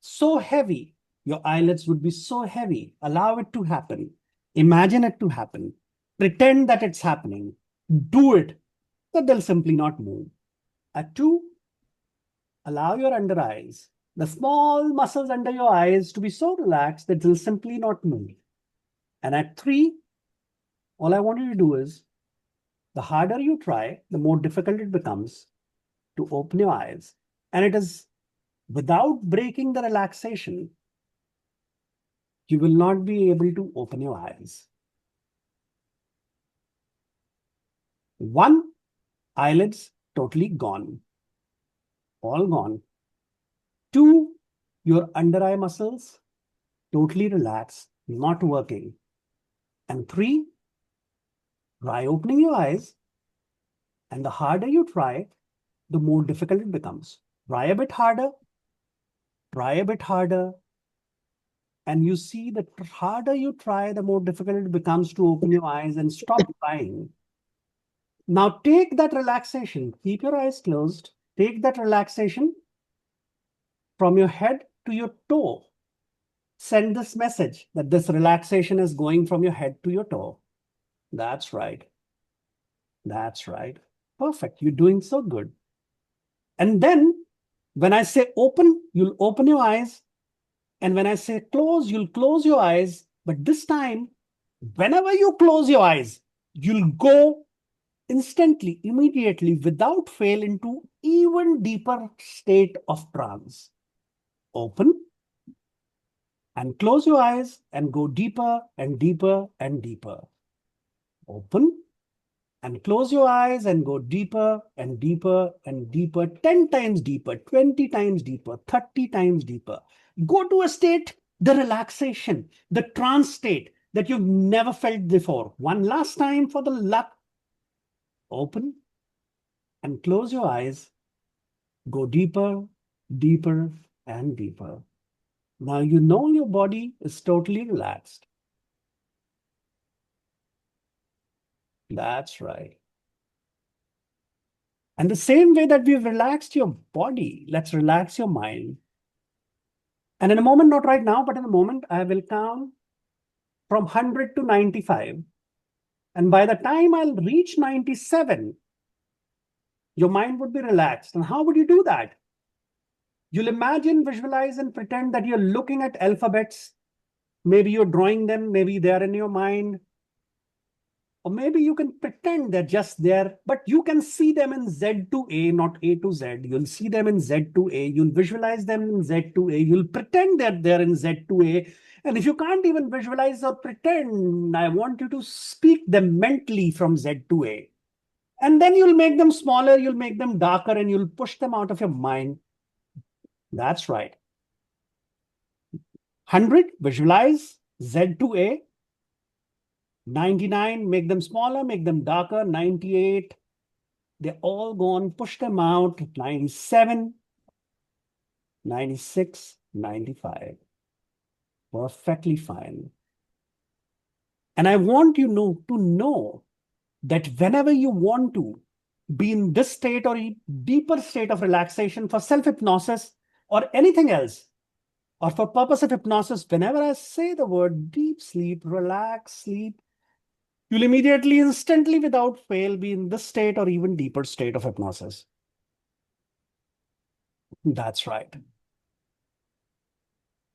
so heavy. Your eyelids would be so heavy. Allow it to happen. Imagine it to happen. Pretend that it's happening. Do it, that they'll simply not move. At 2, allow your under eyes, the small muscles under your eyes, to be so relaxed that they'll simply not move. And at 3, all I want you to do is, the harder you try, the more difficult it becomes to open your eyes. And it is without breaking the relaxation, you will not be able to open your eyes. 1, eyelids totally gone, all gone. 2, your under eye muscles totally relaxed, not working. And 3, try opening your eyes, and the harder you try, the more difficult it becomes. Try a bit harder, try a bit harder, and you see that the harder you try, the more difficult it becomes to open your eyes, and stop trying. Now take that relaxation, keep your eyes closed, take that relaxation from your head to your toe. Send this message that this relaxation is going from your head to your toe. That's right. That's right. Perfect. You're doing so good. And then when I say open, you'll open your eyes. And when I say close, you'll close your eyes. But this time, whenever you close your eyes, you'll go instantly, immediately, without fail, into even deeper state of trance. Open and close your eyes and go deeper and deeper and deeper. Open and close your eyes and go deeper and deeper and deeper, 10 times deeper, 20 times deeper, 30 times deeper. Go to a state, the relaxation, the trance state that you've never felt before. One last time for the luck. Open and close your eyes. Go deeper, deeper, and deeper. Now you know your body is totally relaxed. That's right. And the same way that we've relaxed your body, let's relax your mind. And in a moment, not right now, but in a moment, I will count from 100 to 95. And by the time I'll reach 97, your mind would be relaxed. And how would you do that? You'll imagine, visualize, and pretend that you're looking at alphabets. Maybe you're drawing them, maybe they're in your mind. Or maybe you can pretend they're just there, but you can see them in Z to A, not A to Z. You'll see them in Z to A. You'll visualize them in Z to A. You'll pretend that they're in Z to A. And if you can't even visualize or pretend, I want you to speak them mentally from Z to A. And then you'll make them smaller, you'll make them darker, and you'll push them out of your mind. That's right. 100, visualize Z to A. 99, make them smaller, make them darker. 98, they're all gone, push them out. 97, 96, 95. Perfectly fine. And I want you to know that whenever you want to be in this state or a deeper state of relaxation for self-hypnosis or anything else, or for purpose of hypnosis, whenever I say the word deep sleep, relax, sleep, you'll immediately, instantly, without fail, be in this state or even deeper state of hypnosis. That's right.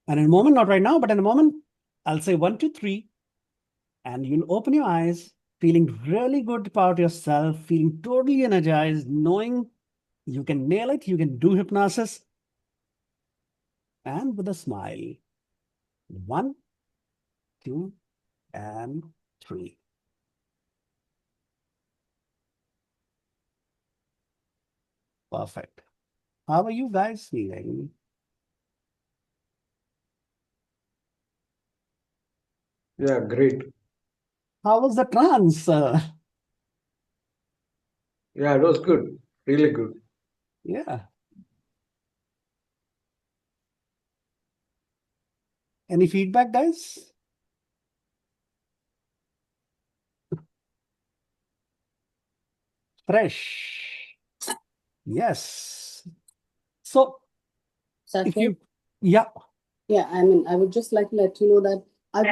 And in a moment, not right now, but in a moment, I'll say 1, 2, 3, and you'll open your eyes, feeling really good about yourself, feeling totally energized, knowing you can nail it, you can do hypnosis, and with a smile. 1, 2, and 3. Perfect. How are you guys feeling? Yeah, great. How was the trance? Yeah, it was good. Really good. Yeah. Any feedback, guys? Fresh. Yes. So if Saket? you, yeah, Yeah, I mean, I would just like to let you know that I've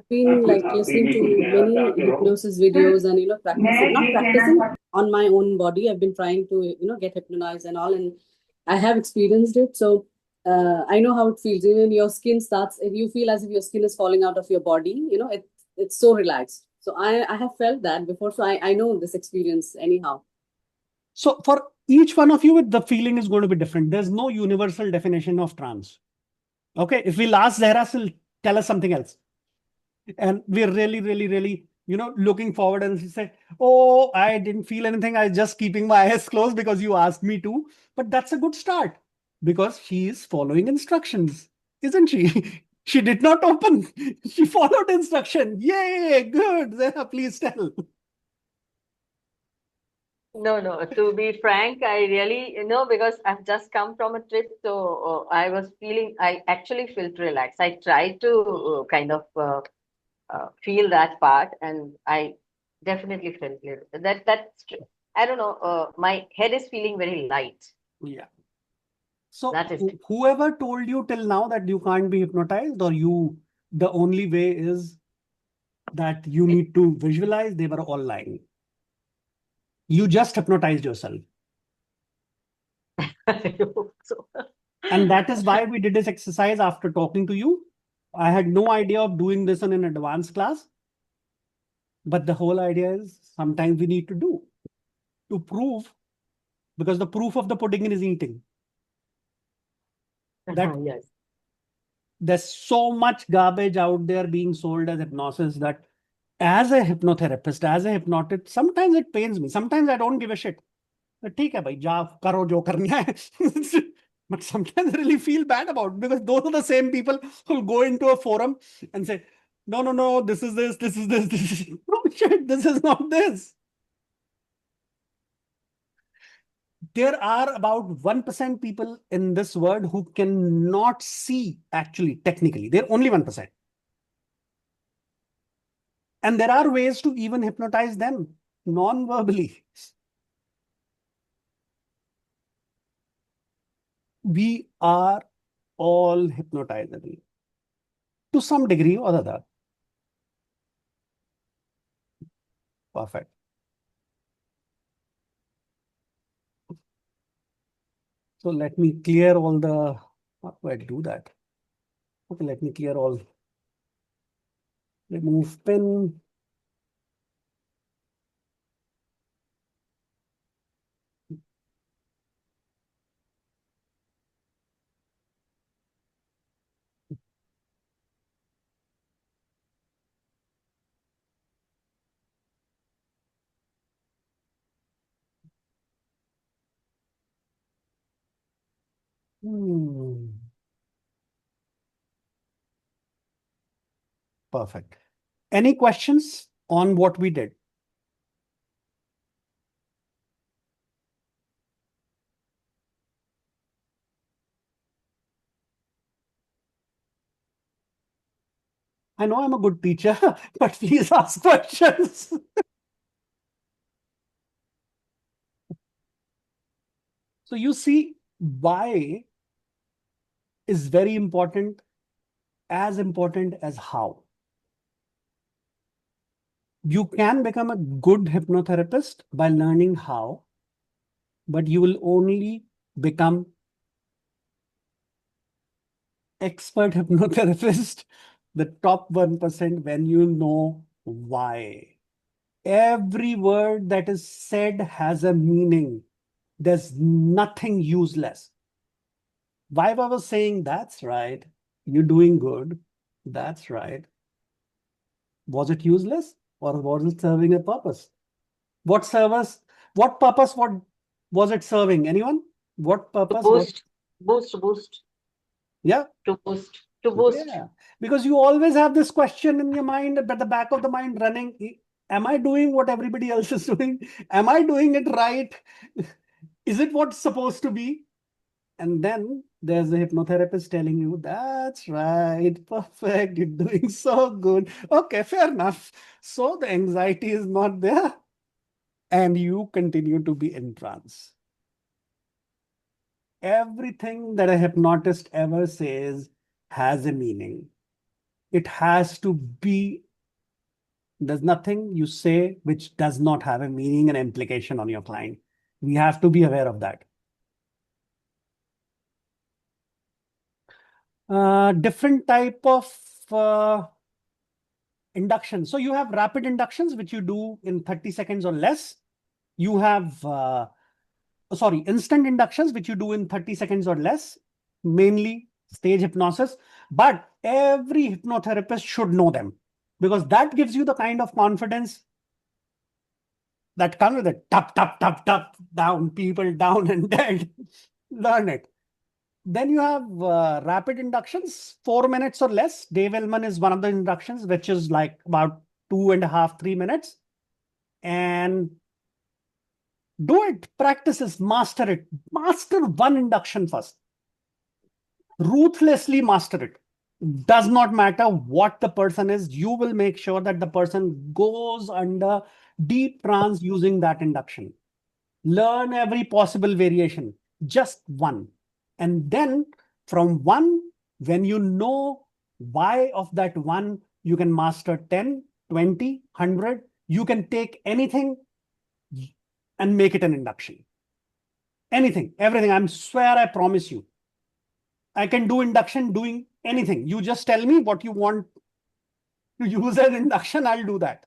been like listening to many hypnosis videos and practicing, not practicing on my own body. I've been trying to get hypnotized and all, and I have experienced it. So I know how it feels. Even your skin starts, if you feel as if your skin is falling out of your body, it's so relaxed. So I have felt that before, so I know this experience anyhow. so for each one of you, the feeling is going to be different. There's no universal definition of trance. Okay. If we'll ask Zahra, she'll tell us something else. And we're really, really, really, looking forward, and she said, oh, I didn't feel anything. I was just keeping my eyes closed because you asked me to. But that's a good start because she is following instructions, isn't she? She did not open. She followed instruction. Yay, good. Zahra, please tell. No. To be frank, I really, because I've just come from a trip, so I actually felt relaxed. I tried to kind of feel that part, and I definitely felt it. I don't know. My head is feeling very light. Yeah. So That is it. whoever told you till now that you can't be hypnotized, or the only way is that you need to visualize, they were all lying. You just hypnotized yourself. I hope so. And that is why we did this exercise after talking to you. I had no idea of doing this in an advanced class. But the whole idea is sometimes we need to do to prove, because the proof of the pudding is eating. That Yes. there's so much garbage out there being sold as hypnosis that as a hypnotherapist, as a hypnotist, sometimes it pains me. Sometimes I don't give a shit. ठीक है भाई जा करो जो करना है. But sometimes I really feel bad about it because those are the same people who'll go into a forum and say, no, this is this, this is this, this is no shit, this is not this. There are about 1% people in this world who cannot see actually, technically. They're only 1%. And there are ways to even hypnotize them non-verbally. We are all hypnotizable to some degree or other. Perfect. So let me clear all the, how do I do that? Okay, let me clear all, remove pin. Perfect. Any questions on what we did? I know I'm a good teacher, but please ask questions. So you see, why is very important as how. You can become a good hypnotherapist by learning how, but you will only become expert hypnotherapist, the top 1%, when you know why. Every word that is said has a meaning. There's nothing useless. Viva was saying, that's right, you're doing good. That's right. Was it useless or was it serving a purpose? What service, what purpose, what was it serving? Anyone? What To purpose was? boost. Yeah. To boost. Yeah, because you always have this question in your mind, at the back of the mind running, am I doing what everybody else is doing? Am I doing it right? Is it what's supposed to be? And then there's the hypnotherapist telling you, that's right, perfect, you're doing so good. Okay, fair enough. So the anxiety is not there, and you continue to be in trance. Everything that a hypnotist ever says has a meaning. It has to be, there's nothing you say which does not have a meaning and implication on your client. We have to be aware of that. Different type of induction. So you have rapid inductions, which you do in 30 seconds or less. You have, instant inductions, which you do in 30 seconds or less, mainly stage hypnosis. But every hypnotherapist should know them, because that gives you the kind of confidence that comes with it. Tap, tap, tap, tap, down, people down and dead. Learn it. Then you have rapid inductions, 4 minutes or less. Dave Elman is one of the inductions, which is like about 2.5, 3 minutes. And do it, practice it, master it. Master one induction first. Ruthlessly master it. Does not matter what the person is, you will make sure that the person goes under deep trance using that induction. Learn every possible variation, just one. And then from one, when you know why of that one, you can master 10, 20, 100. You can take anything and make it an induction. Anything, everything. I swear, I promise you. I can do induction doing anything. You just tell me what you want to use as induction, I'll do that.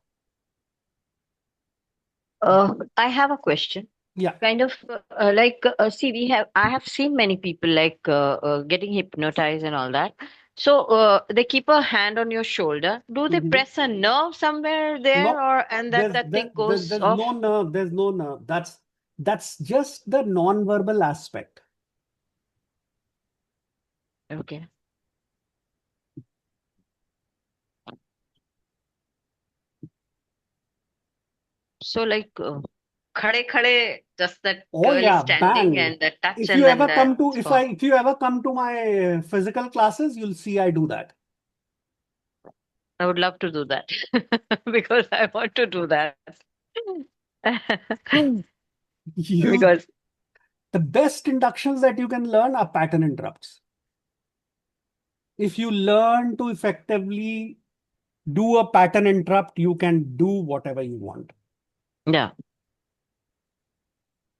I have a question. Yeah. Kind of see, I have seen many people getting hypnotized and all that. So they keep a hand on your shoulder. Do they press a nerve somewhere there, No, or and that thing goes there's off? no nerve. There's no nerve. That's just the non-verbal aspect. Okay. So khade, just that Oh girl is yeah, standing bang. and the touch, If and you then ever that's come to gone. if you ever come to my physical classes, you'll see I do that. I would love to do that because I want to do that. You Because the best inductions that you can learn are pattern interrupts. If you learn to effectively do a pattern interrupt, you can do whatever you want. yeah,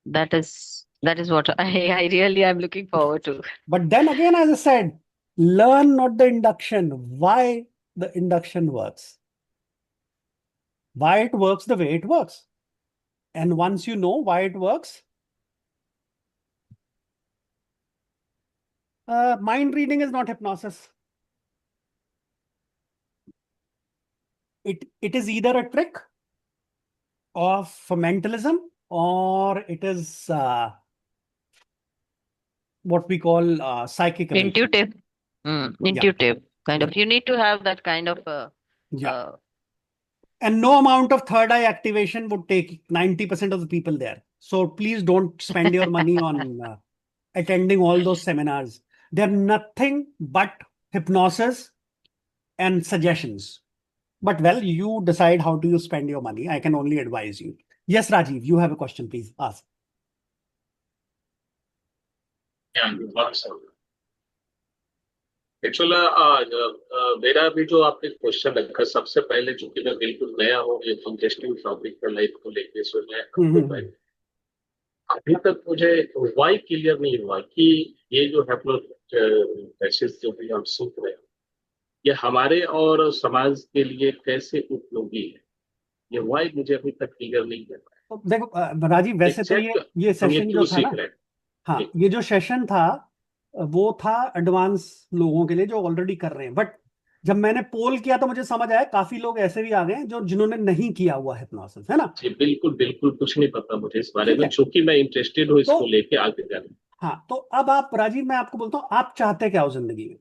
that is what I really am looking forward to. But then again, as I said, learn not the induction, why the induction works. Why it works the way it works. And once you know why it works, mind reading is not hypnosis. It is either a trick of mentalism, or it is what we call psychic ability. Intuitive. Intuitive kind Yeah. of. You need to have that kind of Yeah. And no amount of third eye activation would take 90% of the people there. So please don't spend your money on attending all those seminars. They're nothing but hypnosis and suggestions. But well, you decide how do you spend your money. I can only advise you. Yes, Rajiv, you have a question, please ask. Yeah, one second. Actually मेरा भी जो आपने question रखा सबसे पहले, चूंकि मैं बिल्कुल नया हूँ ये इंटरेस्टिंग टॉपिक पर लाइफ को लेके, सो मैं अभी तक मुझे वाई क्लियर नहीं हुआ कि ये जो हैप्नोथेरेपिस्ट जो भी हम सीख रहे हैं, ये हमारे और समाज के लिए कैसे उपयोगी है, ये वाई मुझे अभी तक क्लियर नहीं है। देखो राजीव, वैसे तो ये सेशन जो था ना, हाँ, ये जो सेशन था वो था एडवांस लोगों के लिए जो ऑलरेडी कर रहे हैं। बट जब मैंने पोल किया तो मुझे समझ आया काफी लोग ऐसे भी आ गए हैं जो जिन्होंने नहीं किया हुआ हिप्नोसिस, है ना। जी बिल्कुल बिल्कुल, कुछ नहीं पता मुझे इस बारे ठीक में, है। चूंकि मैं इंटरेस्टेड हूँ तो इसको लेके आगे जाने। हाँ, तो अब आप राजीव, मैं आपको बोलता हूँ, आप चाहते क्या हो जिंदगी में?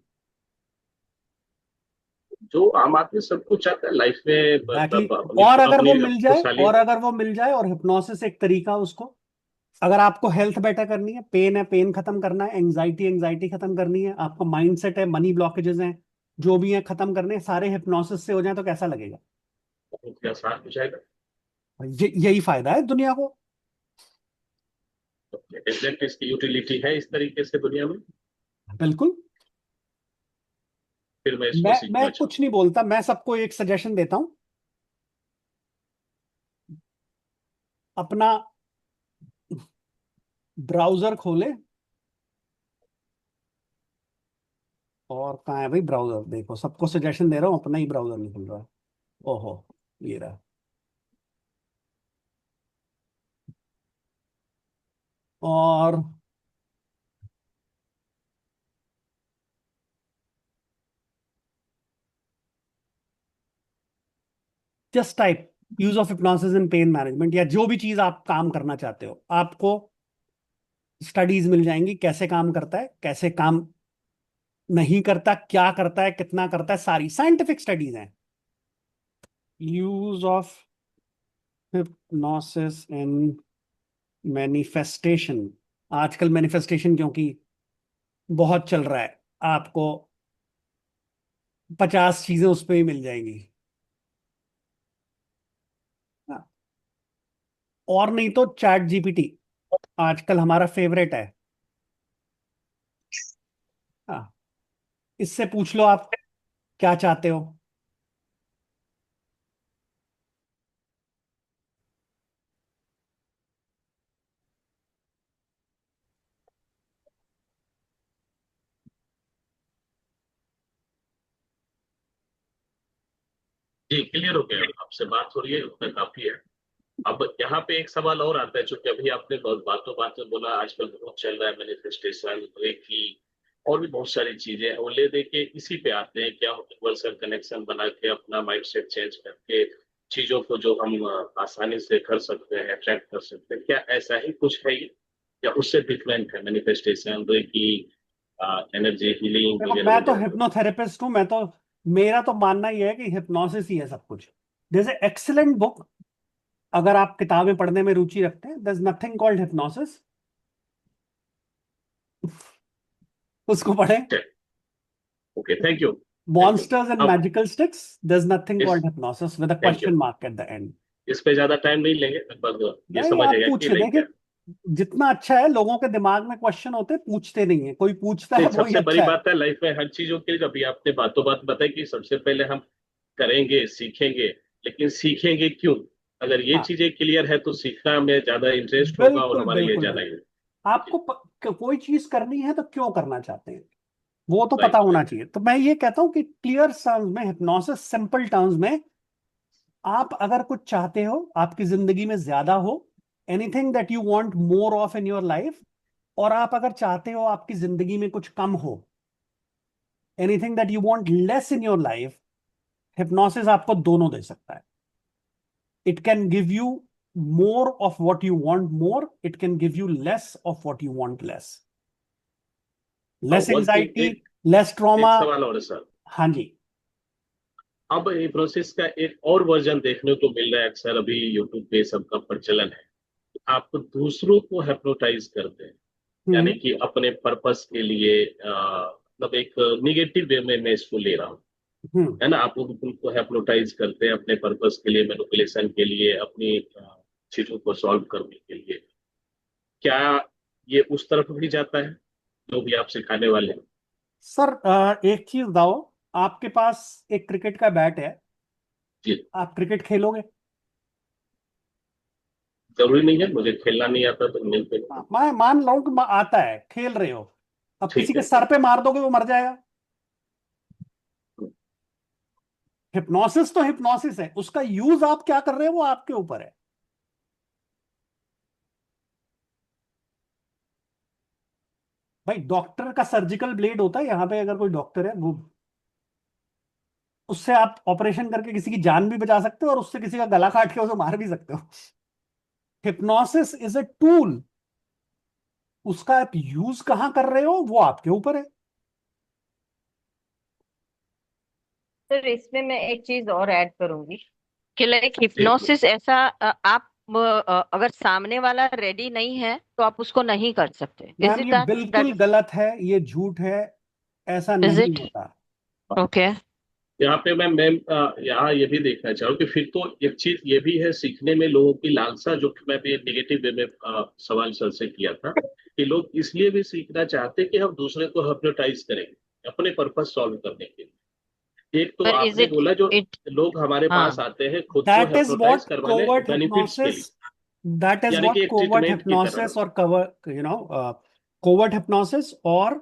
जो आम आदमी सब कुछ चाहता है लाइफ में, एग्जैक्टली। मतलब अपनी और अगर वो अपनी मिल जाए, खुशहाली। और अगर वो मिल जाए, और हिप्नोसिस एक तरीका उसको, अगर आपको हेल्थ बेटर करनी है, पेन है पेन खत्म करना है, एंजाइटी एंजाइटी खत्म करनी है, आपका माइंडसेट है, मनी ब्लॉकेजेस हैं जो भी है खत्म करने हैं, सारे हिप्नोसिस से हो जाए तो कैसा लगेगा? बहुत आसान हो जाएगा। यही फायदा है दुनिया को। डेफिनेटली इसकी यूटिलिटी है इस तरीके से दुनिया में, बिल्कुल। फिर मैं इसको मैं सीखना कुछ चाहूँ। नहीं बोलता, मैं सबको एक सजेशन देता हूं। अपना ब्राउजर खोले, और कहाँ है भाई ब्राउजर? देखो, सबको सजेशन दे रहा हूँ, अपना ही ब्राउजर नहीं खुल रहा है। ओहो, ये रहा। और just type use of hypnosis in pain management, या जो भी चीज आप काम करना चाहते हो, आपको स्टडीज मिल जाएंगी कैसे काम करता है, कैसे काम नहीं करता, क्या करता है, कितना करता है, सारी साइंटिफिक स्टडीज हैं। Use of hypnosis in manifestation. आजकल मैनिफेस्टेशन क्योंकि बहुत चल रहा है, आपको 50 चीजें उस पर ही मिल जाएंगी। हाँ, और नहीं तो चैट जीपीटी आजकल हमारा फेवरेट है। हाँ, इससे पूछ लो आप क्या चाहते हो। जी क्लियर हो गया, आपसे बात हो रही है उतना काफी है। अब यहाँ पे एक सवाल और आता है, चूंकि अभी आपने बहुत बातों बात में बोला आजकल बहुत चल रहा है मैनिफेस्टेशन, रेकी और भी बहुत सारी चीजें हैं, वो ले दे के इसी पे आते हैं, क्या यूनिवर्सल कनेक्शन बना के अपना माइंड सेट चेंज करके चीजों को जो हम आसानी से कर सकते हैं, अट्रैक्ट कर सकते हैं, क्या ऐसा ही कुछ है ये? या उससे डिफरेंट है मैनिफेस्टेशन, रेकी, एनर्जी हीलिंग देखो, वगैरह मैं तो वगैरह? हिप्नोथेरेपिस्ट हूं, मैं तो, मेरा तो मानना यह है कि हिप्नोसिस ही है सब कुछ। जैसे एक्सीलेंट बुक, अगर आप किताबें पढ़ने में रुचि रखते हैं, there is nothing called hypnosis, उसको पढ़ें। Okay, thank you. Thank you. Monsters and अब magical sticks, there is nothing is called hypnosis with a thank you, question mark at the end. इस पे ज्यादा टाइम नहीं लेंगे, लगभग ये नहीं, समझ आप आएगा कि पूछे नहीं क्या। देखिए, जितना अच्छा है, लोगों के दिमाग में क्वेश्चन होते हैं, पूछते नहीं है, कोई पूछता नहीं, है वो ही सबसे बड़ी अच्छा है। बात है लाइफ में हर चीजों के लिए, अभी आपने बातों बात बताई कि सबसे पहले हम करेंगे सीखेंगे, लेकिन सीखेंगे क्यों? अगर ये हाँ, चीजें क्लियर है तो सीखना में ज्यादा इंटरेस्ट होगा और बिल्कुल हमारे लिए बिल्कुल ज्यादा ही। बिल्कुल। आपको कोई चीज करनी है तो क्यों करना चाहते हैं, वो तो पता राइट होना राइट। चाहिए। तो मैं ये कहता हूं कि क्लियर टर्म्स में हिप्नोसिस, सिंपल टर्म्स में, आप अगर कुछ चाहते हो आपकी जिंदगी में ज्यादा हो, anything that you want more of in your life, और आप अगर चाहते हो आपकी जिंदगी में कुछ कम हो, anything that you want less in your life, hypnosis आपको दोनों दे सकता है। It can give you more of what you want more, it can give you less of what you want less, less one thing, anxiety, एक less trauma। एक सवाल और है sir. हाँ जी। अब ये प्रोसेस का एक और वर्जन देखने को मिल रहा है अक्सर, अभी यूट्यूब पे सबका प्रचलन है, आप दूसरों को हिप्नोटाइज करते हैं, यानी हम्म कि अपने पर्पस के लिए, मतलब एक निगेटिव वे में मैं इसको ले रहा हूँ, हम्म है ना, आप उनको हिप्नोटाइज करते हैं अपने पर्पस के लिए, मैनिपुलेशन के लिए, अपनी चीजों को सॉल्व करने के लिए, क्या ये उस तरफ भी जाता है जो भी आप सिखाने वाले हैं? सर, एक चीज बताओ, आपके पास एक क्रिकेट का बैट है, जी। आप क्रिकेट खेलोगे? जरूरी नहीं है, मुझे खेलना नहीं आता तो नहीं खेलूंगा। मैं मान लो कि आता है, खेल रहे हो, अब किसी ठीक के है। सर पे मार दोगे वो मर जाएगा। हिप्नोसिस तो हिप्नोसिस है, उसका यूज आप क्या कर रहे हो वो आपके ऊपर है। भाई, डॉक्टर का सर्जिकल ब्लेड होता है, यहाँ पे अगर कोई डॉक्टर है वो, उससे आप ऑपरेशन करके किसी की जान भी बचा सकते हो और उससे किसी का गला काट के उसे मार भी सकते हो। हिप्नोसिस इज अ टूल, उसका आप यूज कहां कर रहे हो वो आपके ऊपर है। सर इसमें मैं एक चीज और ऐड करूंगी कि लाइक जी हिप्नोसिस ऐसा आप अगर सामने वाला रेडी नहीं है तो आप उसको नहीं कर सकते। इज मैम इट ये दैट बिल्कुल दैट गलत है, ये झूठ है, ऐसा इज नहीं इट? होता। ओके। यहाँ पे मैं यहाँ ये भी देखना चाहूँ कि फिर तो एक चीज ये भी है सीखने में लोगों की लालसा, जो कि मैं भी नेगेटिव वे में सवाल सर से किया था कि लोग इसलिए भी सीखना चाहते हैं कि हम दूसरे को हिप्नोटाइज करेंगे अपने पर्पस सॉल्व करने के लिए। एक तो पर इज आपने इट बोला जो इट? लोग हमारे पास हाँ। आते हैं खुद को दैट इज हिप्नोटाइज वॉट करवाने कोवर्ट बेनिफिट्स के हिप्नोसिस, लिए, दैट इज यानी वॉट कि एक कोवर्ट ट्रीटमेंट की तरह। हिप्नोसिस और कवर कोवर्ट हिप्नोसिस और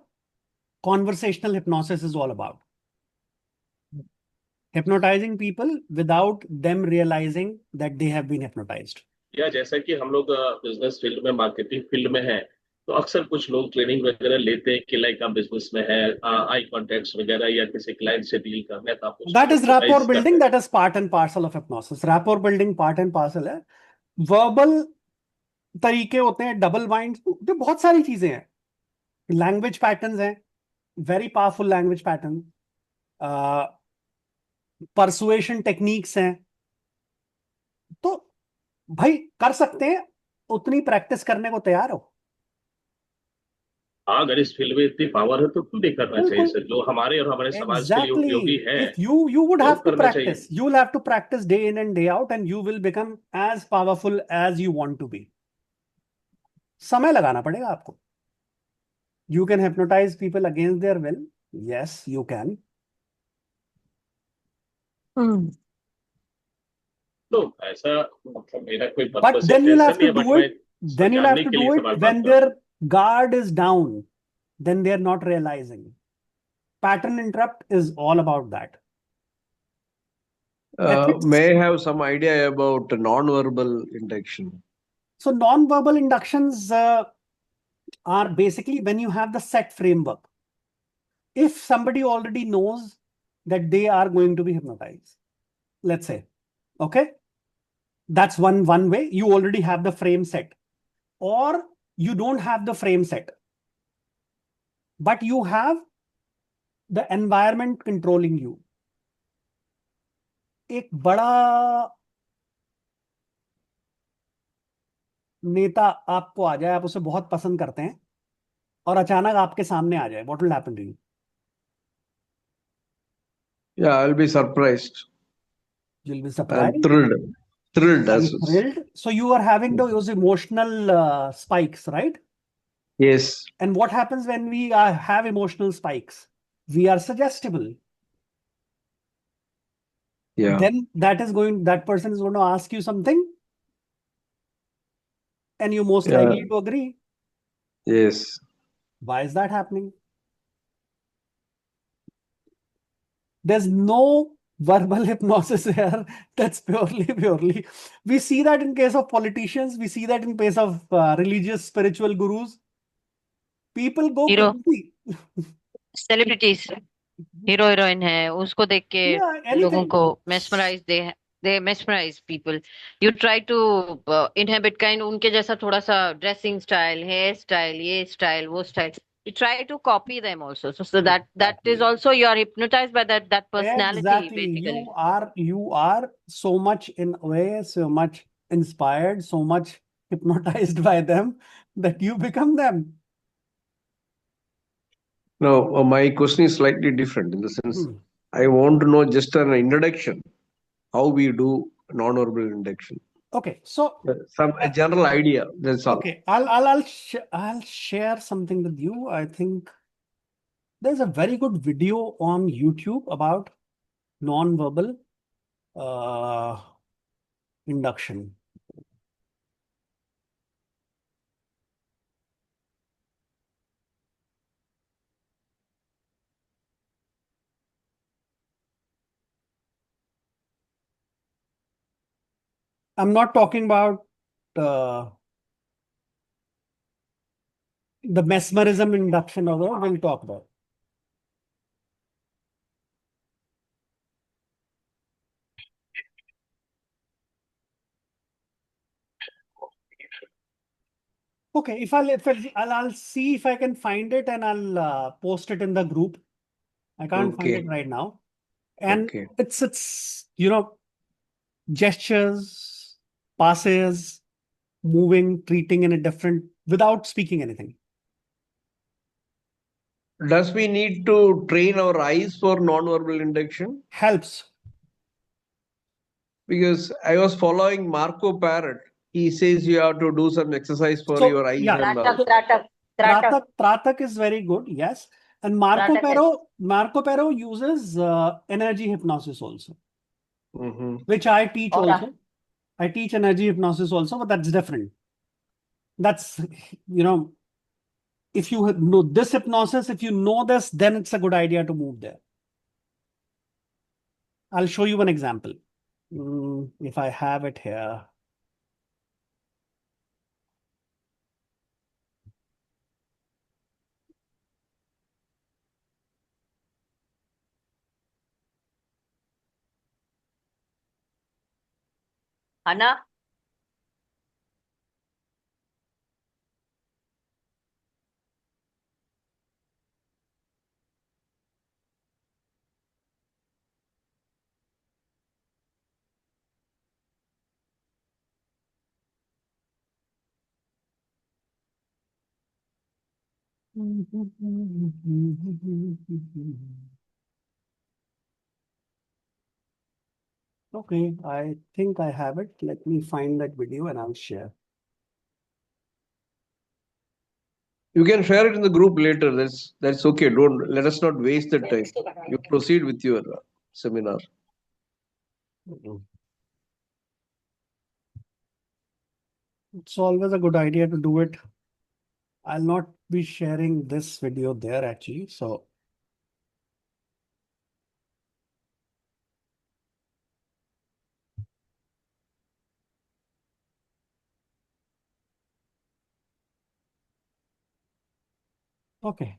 conversational hypnosis is all about. Hypnotizing people without them realizing that they have been hypnotized. या जैसा कि हम लोग बिजनेस फील्ड में मार्केटिंग फील्ड में है, तो अक्सर कुछ लोग ट्रेनिंग वगैरह लेते हैं कि लाइक आप बिजनेस में है, आई कॉन्टेक्ट्स वगैरह या किसी क्लाइंट से डील करना है तो आप उसको That is rapport हिप्नोटाइज कर building. रहे हैं। That is part and parcel of hypnosis. Rapport building part and parcel है। Verbal तरीके होते हैं, डबल माइंड, तो बहुत सारी चीजें हैं। लैंग्वेज पैटर्न्स हैं, very powerful language pattern. Persuasion techniques हैं। तो भाई कर सकते हैं, उतनी प्रैक्टिस करने को तैयार हो। हाँ, अगर इस फील्ड में इतनी पावर है तो क्यों नहीं करना चाहिए बिल्कुल। सर, जो हमारे और हमारे समाज के लिए उपयोगी Exactly. है If you would जरूर have to करना चाहिए। practice, you'll have to practice day in and day out, and you will become as powerful as you want to be. समय लगाना पड़ेगा आपको। You can hypnotize people against their will. Yes, you can. हम्म। तो ऐसा मतलब मेरा कोई But purpose then एक you'll ऐसा have नहीं to है, बट do मैं it. इसको Then you'll have जानने to के लिए do it सवाल बात when कर रहा हूँ। their guard is down. Then they're not realizing. Pattern interrupt is all about that. Ethics. May I have some idea about non-verbal induction? So non-verbal inductions are basically when you have the set framework. If somebody already knows that they are going to be hypnotized, let's say, okay, that's one way. You already have the frame set, or you don't have the frame set, but you have the environment controlling you. एक बड़ा नेता आपको आ जाए, आप उसे बहुत पसंद करते हैं, और अचानक आपके सामने आ जाए, what will happen to you? Yeah, I'll be surprised You'll be and surprised thrilled as and well. thrilled. So you are having those emotional spikes, right? Yes. And what happens when we have emotional spikes? We are suggestible. Yeah. Then that person is going to ask you something, and you most Yeah. likely to agree. Yes. Why is that happening? There's no verbal hypnosis here. That's purely. We see that in case of politicians. We see that in case of religious, spiritual gurus. People go hero, crazy. Celebrities, hero heroine है, उसको देख के Yeah, लोगों anything. को mesmerize they mesmerize people. You try to inhabit kind उनके जैसा थोड़ा सा ड्रेसिंग स्टाइल, हेयर स्टाइल, ये स्टाइल, वो style. You try to copy them also. So that is Exactly. also you are hypnotized by that personality Exactly. basically. You are so much in a way, so much inspired, so much hypnotized by them that you become them. Now, my question is slightly different in the sense Hmm. I want to know just an introduction how we do non-verbal induction. Okay, so A general idea. That's all. okay, I'll share something with you. I think there's a very good video on YouTube about non-verbal uh, induction. I'm not talking about uh, the mesmerism induction, although we'll talk about. Okay, I'll see if I can find it and I'll post it in the group. I can't find it Okay. right now. And Okay. it's gestures, passes, moving, treating in a different without speaking anything. Does we need to train our eyes for non-verbal induction? Helps. Because I was following Marco Parrot. He says you have to do some exercise for So, your eyes yeah. and all. Tratak is very good, yes. And Marco Pero uses energy hypnosis also, which I teach also. I teach energy hypnosis also, but that's different. That's, if you know this hypnosis, if you know this, then it's a good idea to move there. I'll show you one example. If I have it here. Hana? Okay, I think I have it. Let me find that video and I'll share. You can share it in the group later. That's okay. Don't let us not waste the time. You proceed with your seminar. It's always a good idea to do it. I'll not be sharing this video there actually. So okay.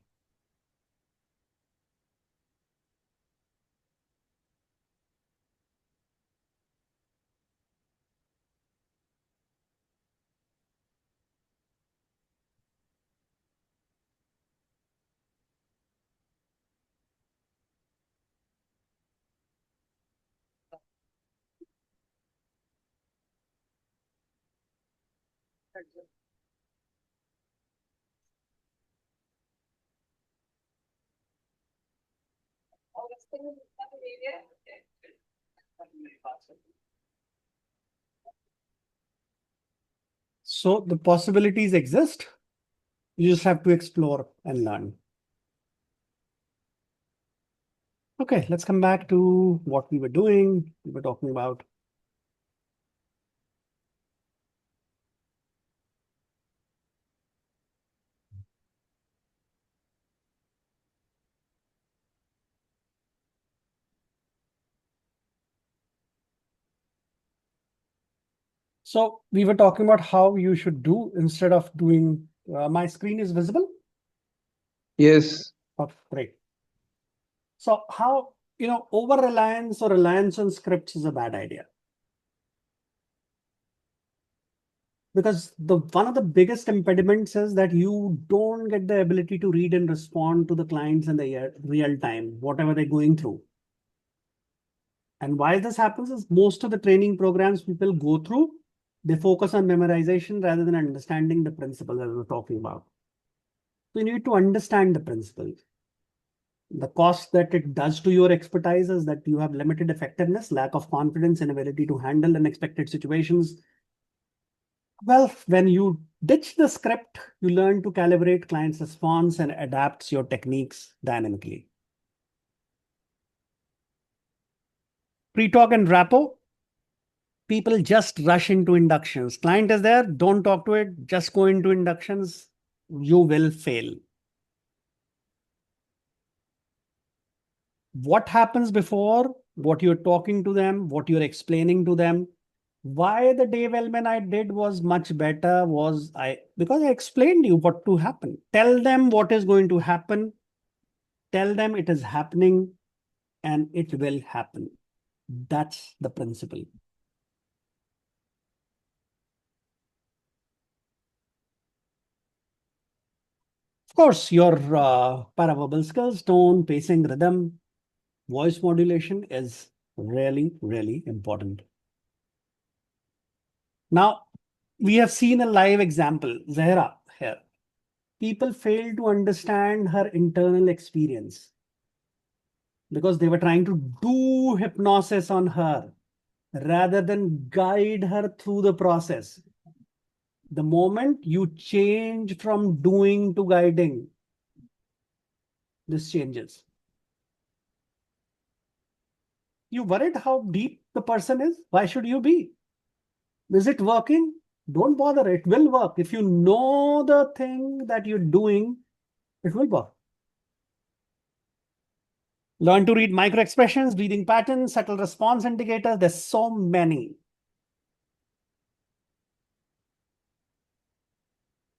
So the possibilities exist. You just have to explore and learn. Okay, let's come back to what we were doing. We were talking about. So we were talking about how you should do instead of doing. My screen is visible? Yes. Oh, great. So how, over-reliance or reliance on scripts is a bad idea. Because one of the biggest impediments is that you don't get the ability to read and respond to the clients in the real time, whatever they're going through. And why this happens is most of the training programs people go through, they focus on memorization rather than understanding the principles that we're talking about. So you need to understand the principles. The cost that it does to your expertise is that you have limited effectiveness, lack of confidence, and ability to handle unexpected situations. Well, when you ditch the script, you learn to calibrate client's response and adapts your techniques dynamically. Pre-talk and rapport. People just rush into inductions. Client is there, don't talk to it, just go into inductions. You will fail. What happens before, what you're talking to them, what you're explaining to them. Why the day Wellman I did was much better because I explained you what to happen. Tell them what is going to happen. Tell them it is happening and it will happen. That's the principle. Of course, your paraverbal skills, tone, pacing, rhythm, voice modulation is really, really important. Now, we have seen a live example, Zahra here. People fail to understand her internal experience because they were trying to do hypnosis on her rather than guide her through the process. The moment you change from doing to guiding, this changes. You worried how deep the person is? Why should you be? Is it working? Don't bother. It will work. If you know the thing that you're doing, it will work. Learn to read micro expressions, breathing patterns, subtle response indicators. There's so many.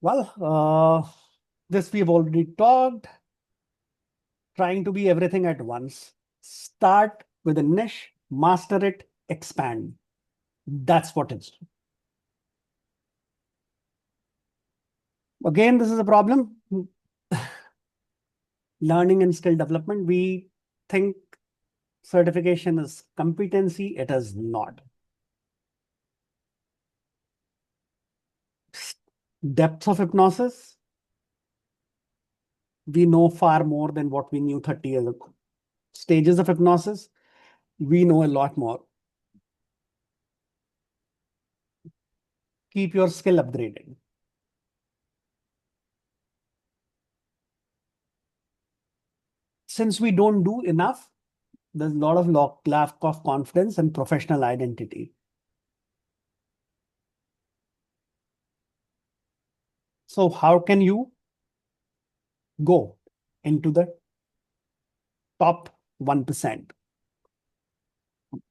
Well, this we've already talked. Trying to be everything at once. Start with a niche, master it, expand. That's what it's. Again, this is a problem. Learning and skill development. We think certification is competency. It is not. Depth of hypnosis. We know far more than what we knew 30 years ago. Stages of hypnosis. We know a lot more. Keep your skill upgrading. Since we don't do enough, there's a lot of lack of confidence and professional identity. So how can you go into the top 1%?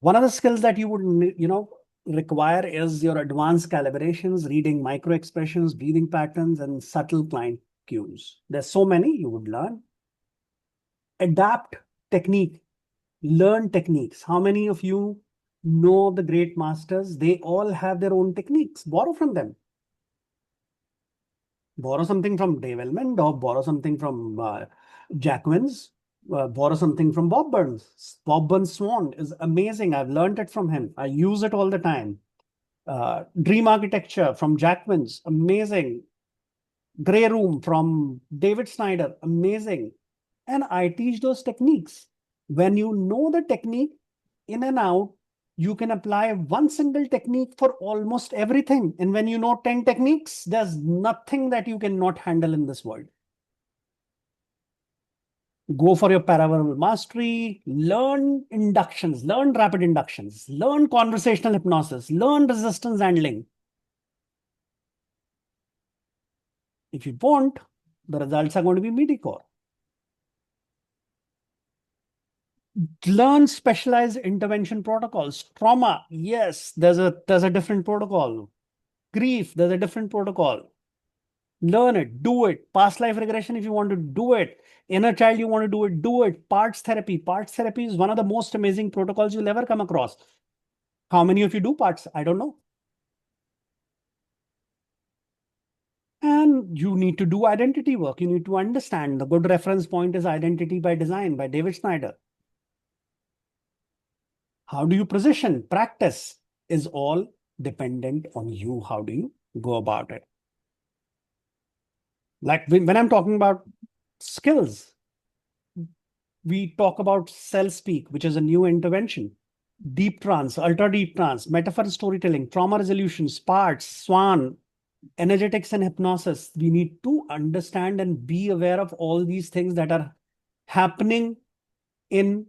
One of the skills that you would, require is your advanced calibrations, reading micro expressions, breathing patterns, and subtle client cues. There's so many you would learn. Adapt technique, learn techniques. How many of you know the great masters? They all have their own techniques. Borrow from them. Borrow something from Dave Elmond or borrow something from Javanese. Borrow something from Bob Burns. Bob Burns Swan is amazing. I've learned it from him. I use it all the time. Dream Architecture from Jackman's, amazing. Grey Room from David Snyder, amazing. And I teach those techniques. When you know the technique in and out, you can apply one single technique for almost everything. And when you know 10 techniques, there's nothing that you cannot handle in this world. Go for your paraverbal mastery, learn inductions, learn rapid inductions, learn conversational hypnosis, learn resistance handling. If you won't, the results are going to be mediocre. Learn specialized intervention protocols. Trauma, yes, there's a different protocol. Grief, there's a different protocol. Learn it, do it. Past life regression, if you want to do it. Inner child, you want to do it, do it. Parts therapy. Parts therapy is one of the most amazing protocols you'll ever come across. How many of you do parts? I don't know. And you need to do identity work. You need to understand. The good reference point is Identity by Design by David Snyder. How do you position? Practice is all dependent on you. How do you go about it? Like when I'm talking about skills, we talk about cell speak, which is a new intervention. Deep trance, ultra deep trance, metaphor storytelling, trauma resolution, parts, swan, energetics and hypnosis. We need to understand and be aware of all these things that are happening in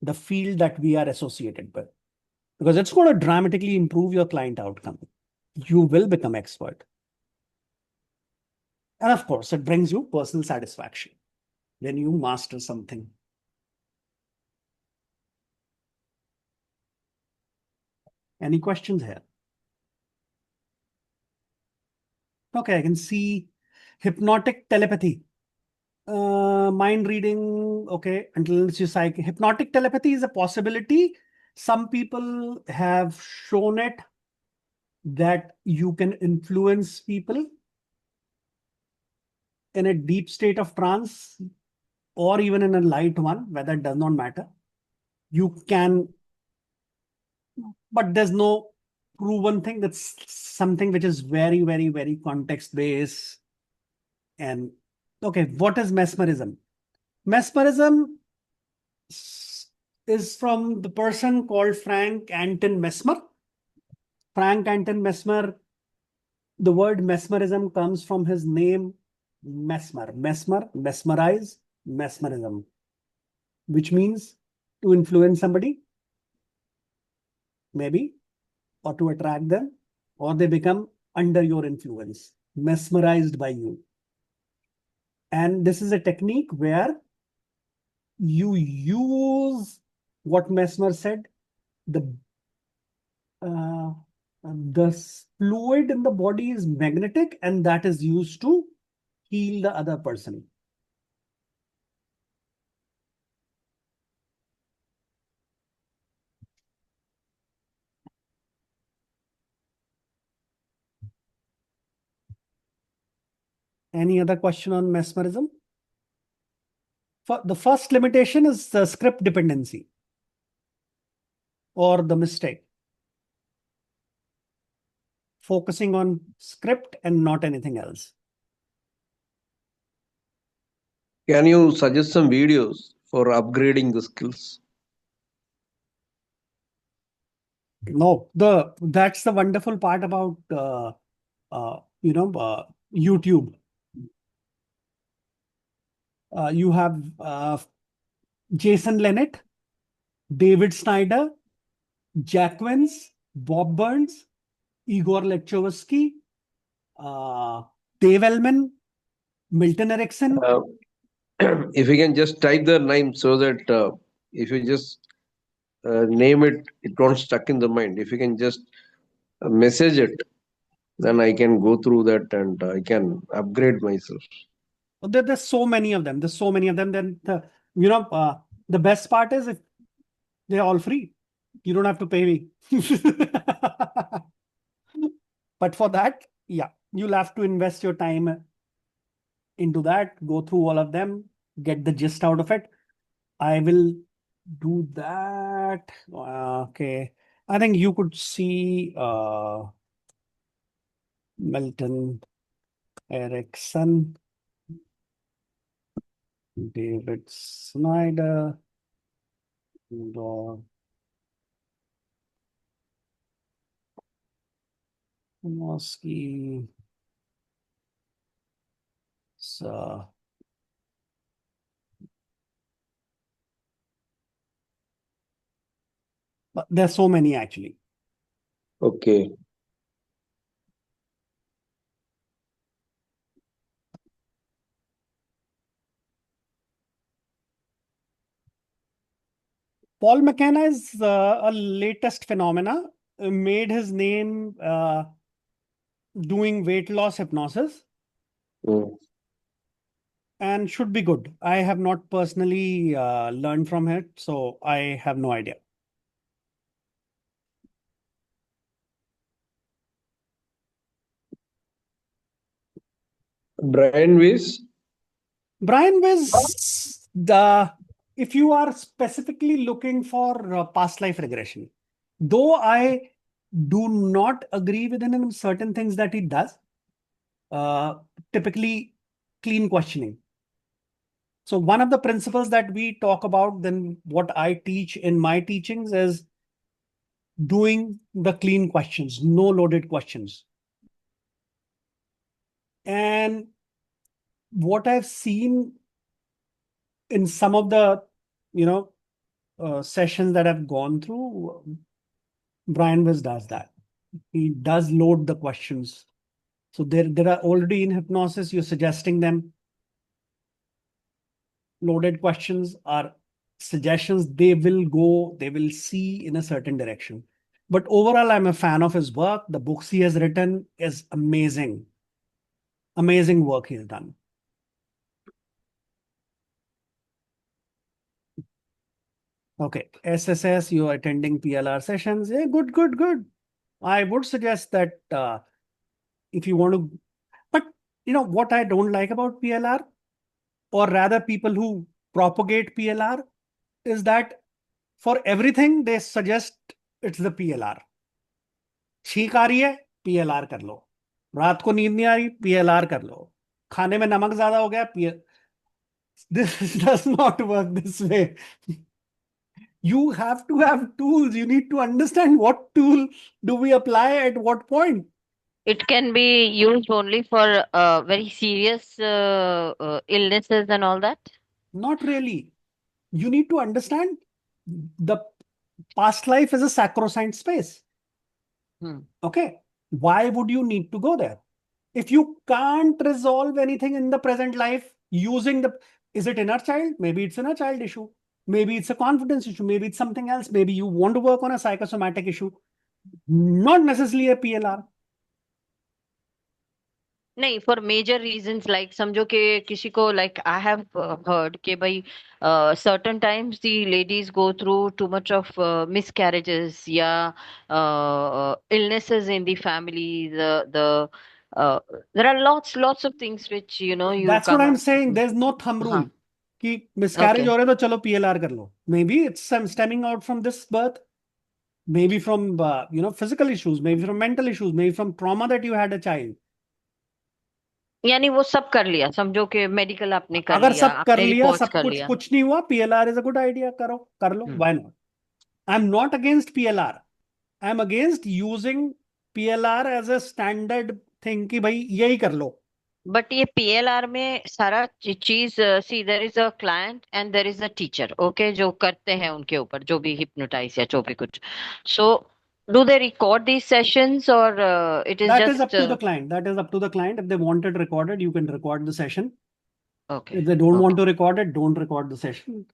the field that we are associated with, because it's going to dramatically improve your client outcome. You will become expert. And of course, it brings you personal satisfaction when you master something. Any questions here? Okay, I can see hypnotic telepathy. Mind reading, okay, until it's your psychic. Hypnotic telepathy is a possibility. Some people have shown it that you can influence people in a deep state of trance or even in a light one, whether it does not matter. You can, but there's no proven thing. That's something which is very, very, very context based. And okay, what is mesmerism? Mesmerism is from the person called Frank Anton Mesmer. Frank Anton Mesmer, the word mesmerism comes from his name, Mesmer. Mesmer, mesmerize, mesmerism, which means to influence somebody, maybe, or to attract them, or they become under your influence, mesmerized by you. And this is a technique where you use what Mesmer said, the fluid in the body is magnetic, and that is used to heal the other person. Any other question on mesmerism? The first limitation is the script dependency or the mistake. Focusing on script and not anything else. Can you suggest some videos for upgrading the skills? No, that's the wonderful part about YouTube. You have Jason Lennett, David Snyder, Jack Vance, Bob Burns, Igor Lechovsky, Dave Ellman, Milton Erickson. If you can just type their name so that if you just name it, it won't stuck in the mind. If you can just message it, then I can go through that and I can upgrade myself. There's so many of them. There's so many of them. Then the best part is if they're all free. You don't have to pay me. But for that, yeah, you'll have to invest your time into that, go through all of them, get the gist out of it. I will do that. Okay. I think you could see Milton Erickson, David Snyder, Mosky. So but there's so many actually. Okay. Paul McKenna is a latest phenomena. Made his name doing weight loss hypnosis. And should be good. I have not personally learned from it, so I have no idea. Brian Weiss? Brian Weiss, if you are specifically looking for past life regression, though I do not agree with him in certain things that he does, typically clean questioning. So one of the principles that we talk about, then what I teach in my teachings is doing the clean questions, no loaded questions. And what I've seen in some of the, sessions that I've gone through, Brian Weiss does that. He does load the questions. So there are already in hypnosis, you're suggesting them. Loaded questions are suggestions. They will see in a certain direction. But overall, I'm a fan of his work. The books he has written is amazing. Amazing work he's done. Okay, SSS, you're attending PLR sessions. Yeah, good. I would suggest that if you want to, but what I don't like about PLR, or rather people who propagate PLR, is that for everything they suggest it's the PLR. छींक आ रही है, PLR कर लो. रात को नींद नहीं आ रही, PLR कर लो. खाने में नमक ज्यादा हो गया, this does not work this way. You have to have tools. You need to understand what tool do we apply at what point. It can be used only for very serious illnesses and all that. Not really. You need to understand the past life is a sacrosanct space. Okay. Why would you need to go there? If you can't resolve anything in the present life using is it inner child? Maybe it's inner child issue. Maybe it's a confidence issue. Maybe it's something else. Maybe you want to work on a psychosomatic issue. Not necessarily a PLR. नहीं, for major reasons like समझो कि किसी को like I have heard कि भाई certain times the ladies go through too much of miscarriages या illnesses in the family, the there are lots of things which you That's what come I'm up. saying. There's no thumb rule. हाँ. कि miscarriage Okay. हो रहा है तो चलो PLR कर लो. Maybe it's stemming out from this birth. Maybe from physical issues. Maybe from mental issues. Maybe from trauma that you had a child. यानी वो सब कर लिया, समझो कि मेडिकल आपने कर अगर लिया, सब कर आपने लिया, रिपोर्ट्स सब कर कुछ लिया. कुछ नहीं हुआ, PLR is a good idea. करो, कर लो. Why not? I'm not against PLR. I'm against using PLR as a standard thing कि भाई यही कर लो. बट ये पीएलआर में सारा चीज, see there is a client and there is a teacher, okay, जो करते हैं उनके ऊपर जो भी हिप्नोटाइज या जो भी कुछ. So do they record these sessions और it is That is up just to the client. That is up to the client. If they want it recorded, you can record the session. Okay If they don't want okay. to record it, don't record the session.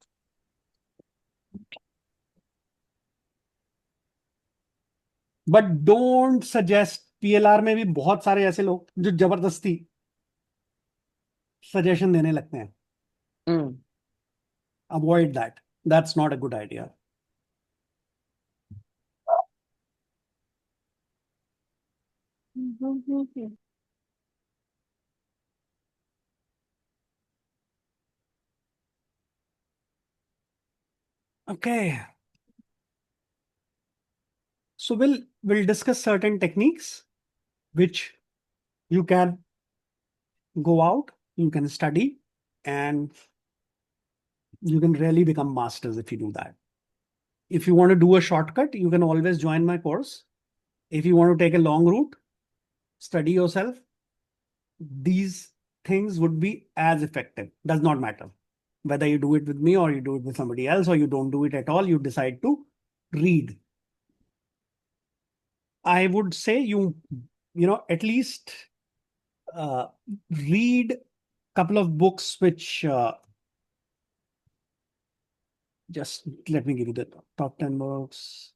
But don't suggest. PLR में भी बहुत सारे ऐसे लोग जो जबरदस्ती suggestion देने लगते हैं. Avoid that. That's not a good idea. Okay. So we'll discuss certain techniques which you can go out, you can study, and you can really become masters if you do that. If you want to do a shortcut, you can always join my course. If you want to take a long route, study yourself. These things would be as effective. Does not matter whether you do it with me or you do it with somebody else or you don't do it at all. You decide to read. I would say at least read a couple of books which just let me give you the top 10 books.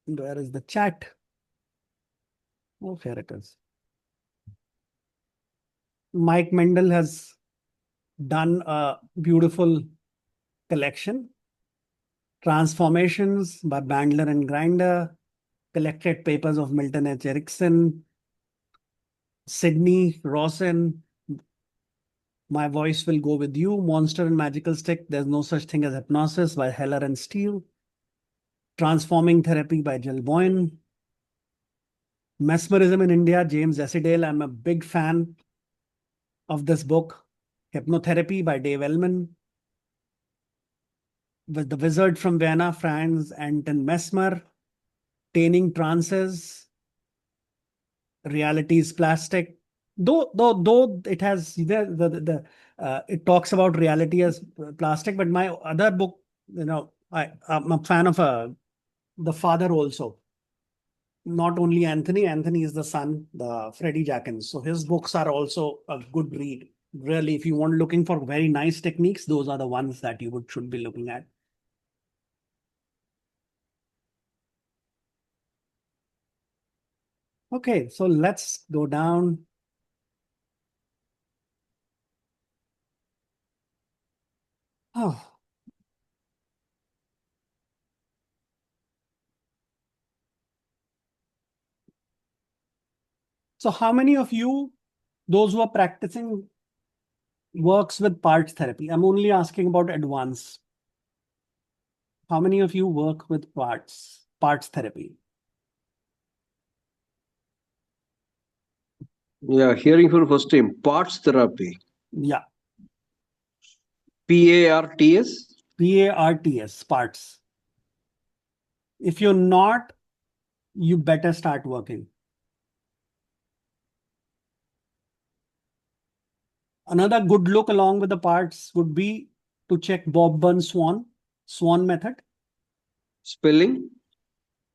Where is the chat? Oh, here it is. Mike Mendel has done a beautiful collection. Transformations by Bandler and Grinder. Collected papers of Milton H. Erickson. Sidney Rawson. My Voice Will Go With You. Monster and Magical Stick. There's No Such Thing as Hypnosis by Heller and Steele. Transforming Therapy by Jill Boyne. Mesmerism in India, James Essidale. I'm a big fan of this book. Hypnotherapy by Dave Ellman. With The Wizard from Vienna, Franz Anton Mesmer. Taming Trances. Reality is Plastic. Though it has it talks about reality as plastic, but my other book, I'm a fan of the father also. Not only Anthony is the son, the Freddie Jackins. So his books are also a good read. Really, if you want looking for very nice techniques, those are the ones that you should be looking at. Okay, so let's go down. Oh. So how many of you, those who are practicing, works with parts therapy? I'm only asking about advanced. How many of you work with parts therapy? Yeah, hearing for the first time. Parts therapy. Yeah, PARTS. PARTS, parts. If you're not, you better start working. Another good look along with the parts would be to check Bob Burns Swan method. Spelling.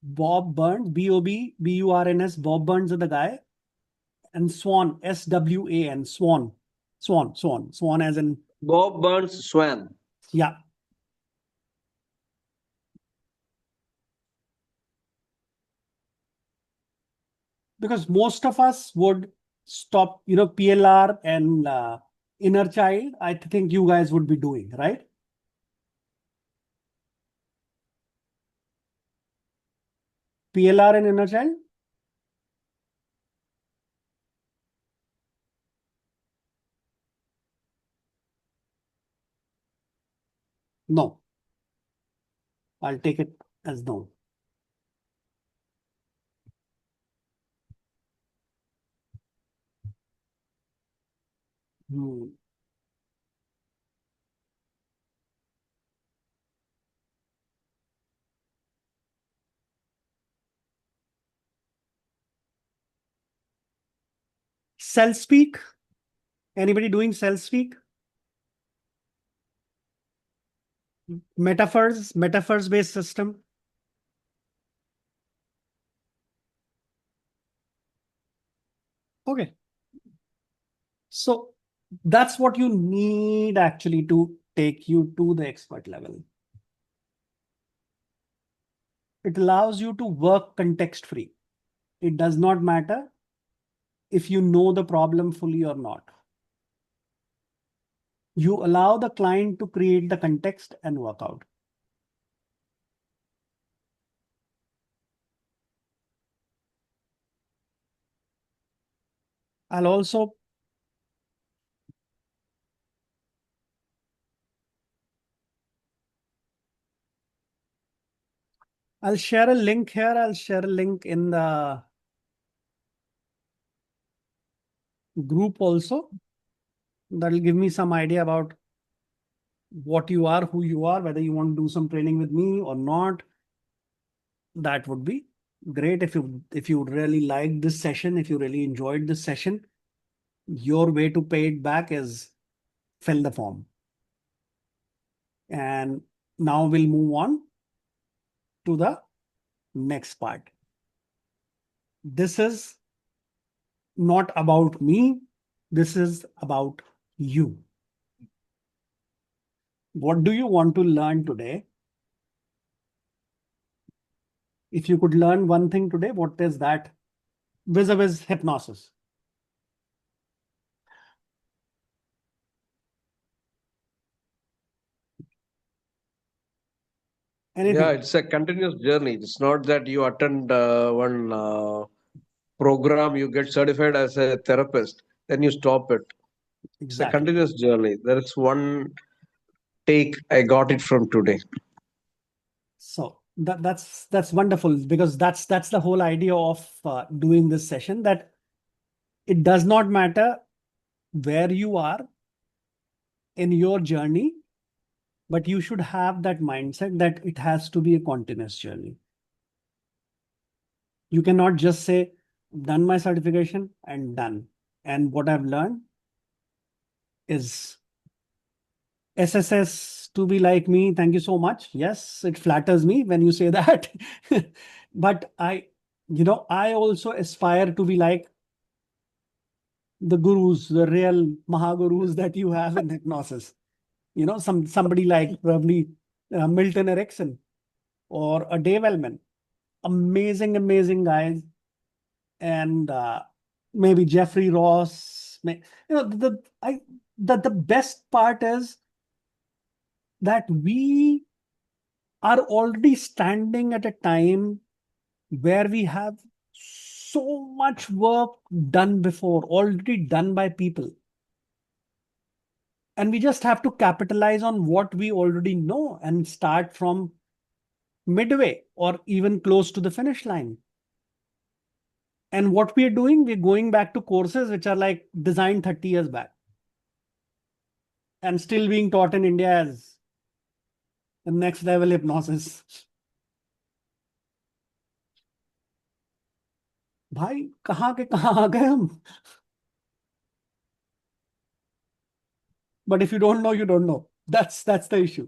Bob Burns, Burns, Bob Burns is the guy. And Swan, SWAN, Swan as in, Bob Burns Swan. yeah. Because most of us would stop, PLR and inner child, I think you guys would be doing, right? PLR and inner child? No. I'll take it as no. Hmm. Self speak? Anybody doing self speak? Metaphors based system? Okay. So that's what you need actually to take you to the expert level. It allows you to work context free. It does not matter if you know the problem fully or not. You allow the client to create the context and work out. I'll share a link here. I'll share a link in the group also. That'll give me some idea about what you are, who you are, whether you want to do some training with me or not. That would be great if you really liked this session, if you really enjoyed this session. Your way to pay it back is fill the form. And now we'll move on to the next part. This is not about me. This is about you. What do you want to learn today? If you could learn one thing today, what is that? Vis-a-vis hypnosis. Anything? Yeah, it's a continuous journey. It's not that you attend one program, you get certified as a therapist, then you stop it. It's a Exactly. continuous journey. There is one take I got it from today. So that's wonderful, because that's the whole idea of doing this session, that it does not matter where you are in your journey, but you should have that mindset that it has to be a continuous journey. You cannot just say, done my certification and done. And what I've learned is SSS to be like me. Thank you so much. Yes, it flatters me when you say that. But I also aspire to be like the gurus, the real Mahagurus that you have in hypnosis. You know, somebody like probably Milton Erickson or a Dave Wellman. Amazing, amazing guys. And maybe Jeffrey Ross. The best part is that we are already standing at a time where we have so much work done before, already done by people. And we just have to capitalize on what we already know and start from midway or even close to the finish line. And what we're doing, we're going back to courses which are like designed 30 years back and still being taught in India as the next level hypnosis. भाई कहाँ के कहाँ आ गए हम? But if you don't know, you don't know. That's the issue.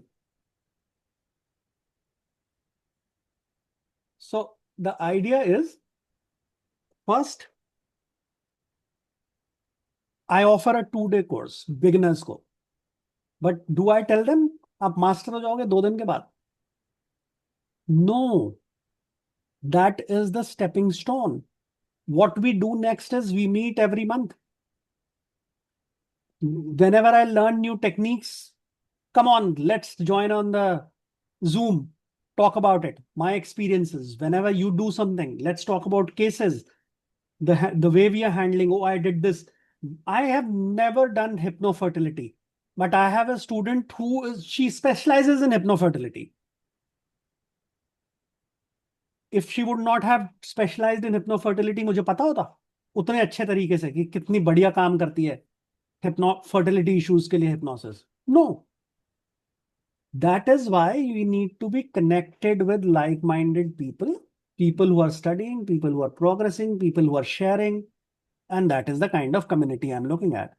So the idea is, first, I offer a 2-day course, beginners को. But do I tell them आप master हो जाओगे 2 दिन के बाद? No, that is the stepping stone. What we do next is we meet every month. Whenever I learn new techniques, come on, let's join on the Zoom, talk about it, my experiences. Whenever you do something, let's talk about cases, the way we are handling. Oh, I did this. I have never done hypnofertility, but I have a student she specializes in hypnofertility. If she would not have specialized in hypnofertility, मुझे पता होता उतने अच्छे तरीके से कि कितनी बढ़िया काम करती है fertility issues के लिए hypnosis. No. That is why we need to be connected with like-minded people, people who are studying, people who are progressing, people who are sharing. And that is the kind of community I'm looking at.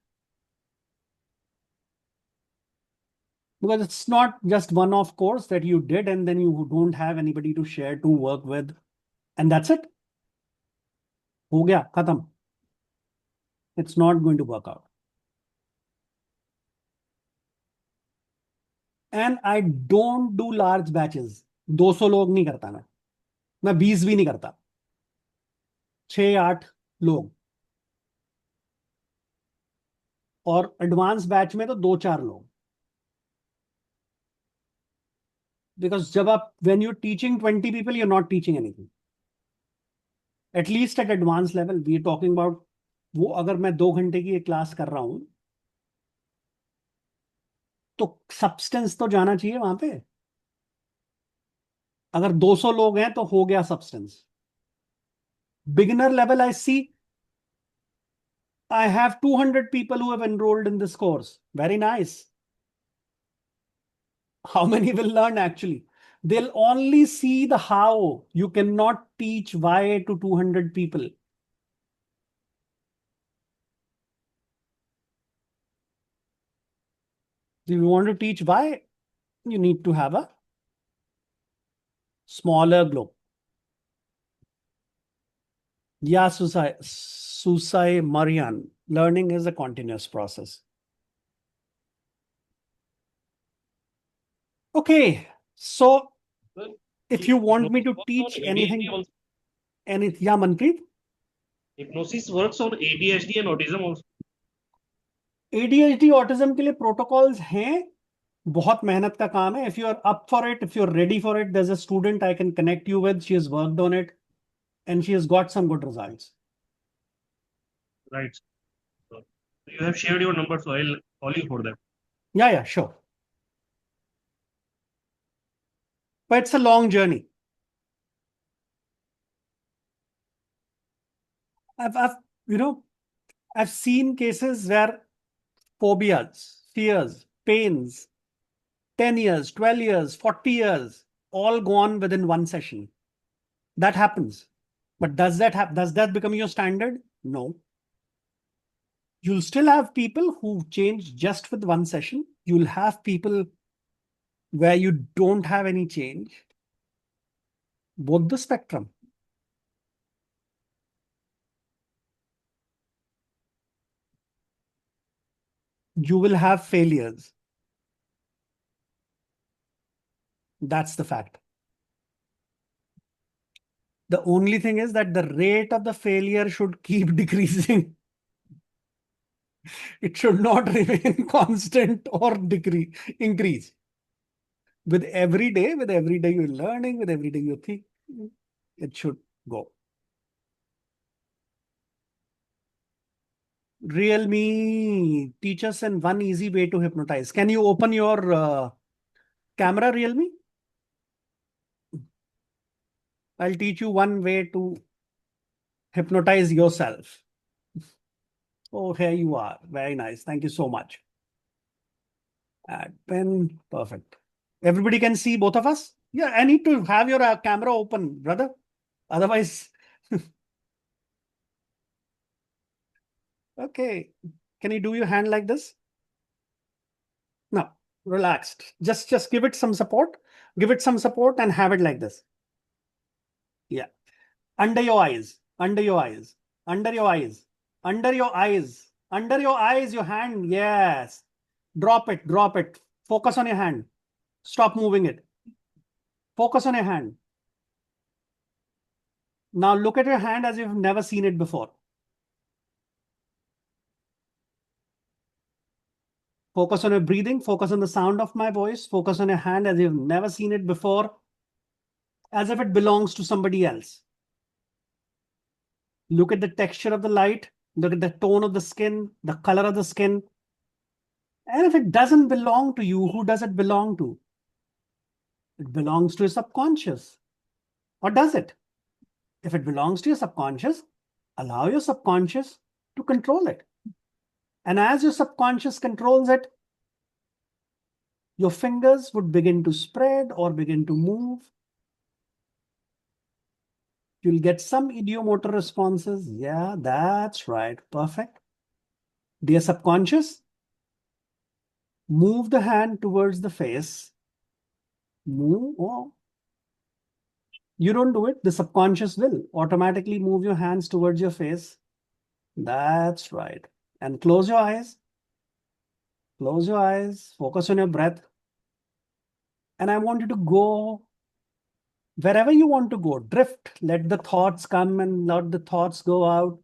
Because it's not just one-off course that you did and then you don't have anybody to share, to work with. And that's it. हो गया, खत्म. It's not going to work out. And I don't do large batches. 200 लोग नहीं करता मैं 20 भी नहीं करता. 6-8 लोग. और एडवांस बैच में तो 2-4 लोग. Because जब आप when you're teaching 20 people, you're not teaching anything. At least at advanced level, we are talking about वो अगर मैं 2 घंटे की एक क्लास कर रहा हूं तो सब्सटेंस तो जाना चाहिए वहां पे. अगर 200 लोग हैं तो हो गया substance. Beginner level, I see I have 200 people who have enrolled in this course. Very nice. How many will learn actually? They'll only see the how. You cannot teach why to 200 people. If you want to teach why, you need to have a smaller globe. Yeah, Susai Marian. Learning is a continuous process. Okay, so if you want me to teach anything, yeah, Manpreet? Hypnosis works on ADHD and autism also. ADHD autism के लिए protocols हैं. बहुत मेहनत का काम है. If you are up for it, if you're ready for it, there's a student I can connect you with. She has worked on it and she has got some good results. Right. So you have shared your number, so I'll call you for that. Yeah, sure. But it's a long journey. I've seen cases where phobias, fears, pains, 10 years, 12 years, 40 years, all gone within one session. That happens. But does that become your standard? No. You'll still have people who change just with one session. You'll have people where you don't have any change. Both the spectrum. You will have failures. That's the fact. The only thing is that the rate of the failure should keep decreasing. It should not remain constant or increase. With every day you're learning, with every day you think, it should go. Realme, teach us in one easy way to hypnotize. Can you open your camera, Realme? I'll teach you one way to hypnotize yourself. Oh, here you are. Very nice. Thank you so much. Add pen. Perfect. Everybody can see both of us? Yeah, I need to have your camera open, brother. Otherwise, okay. Can you do your hand like this? No, relaxed. Just give it some support. Give it some support and have it like this. Yeah. Under your eyes. Under your eyes. Under your eyes. Under your eyes. Under your eyes, your hand. Yes. Drop it. Drop it. Focus on your hand. Stop moving it. Focus on your hand. Now look at your hand as if you've never seen it before. Focus on your breathing. Focus on the sound of my voice. Focus on your hand as you've never seen it before, as if it belongs to somebody else. Look at the texture of the light. Look at the tone of the skin, the color of the skin. And if it doesn't belong to you, who does it belong to? It belongs to your subconscious. Or does it? If it belongs to your subconscious, allow your subconscious to control it. And as your subconscious controls it, your fingers would begin to spread or begin to move. You'll get some ideomotor responses. Yeah, that's right. Perfect. Dear subconscious, move the hand towards the face. Move. Oh. You don't do it. The subconscious will automatically move your hands towards your face. That's right. And close your eyes. Close your eyes. Focus on your breath. And I want you to go wherever you want to go. Drift. Let the thoughts come and let the thoughts go out.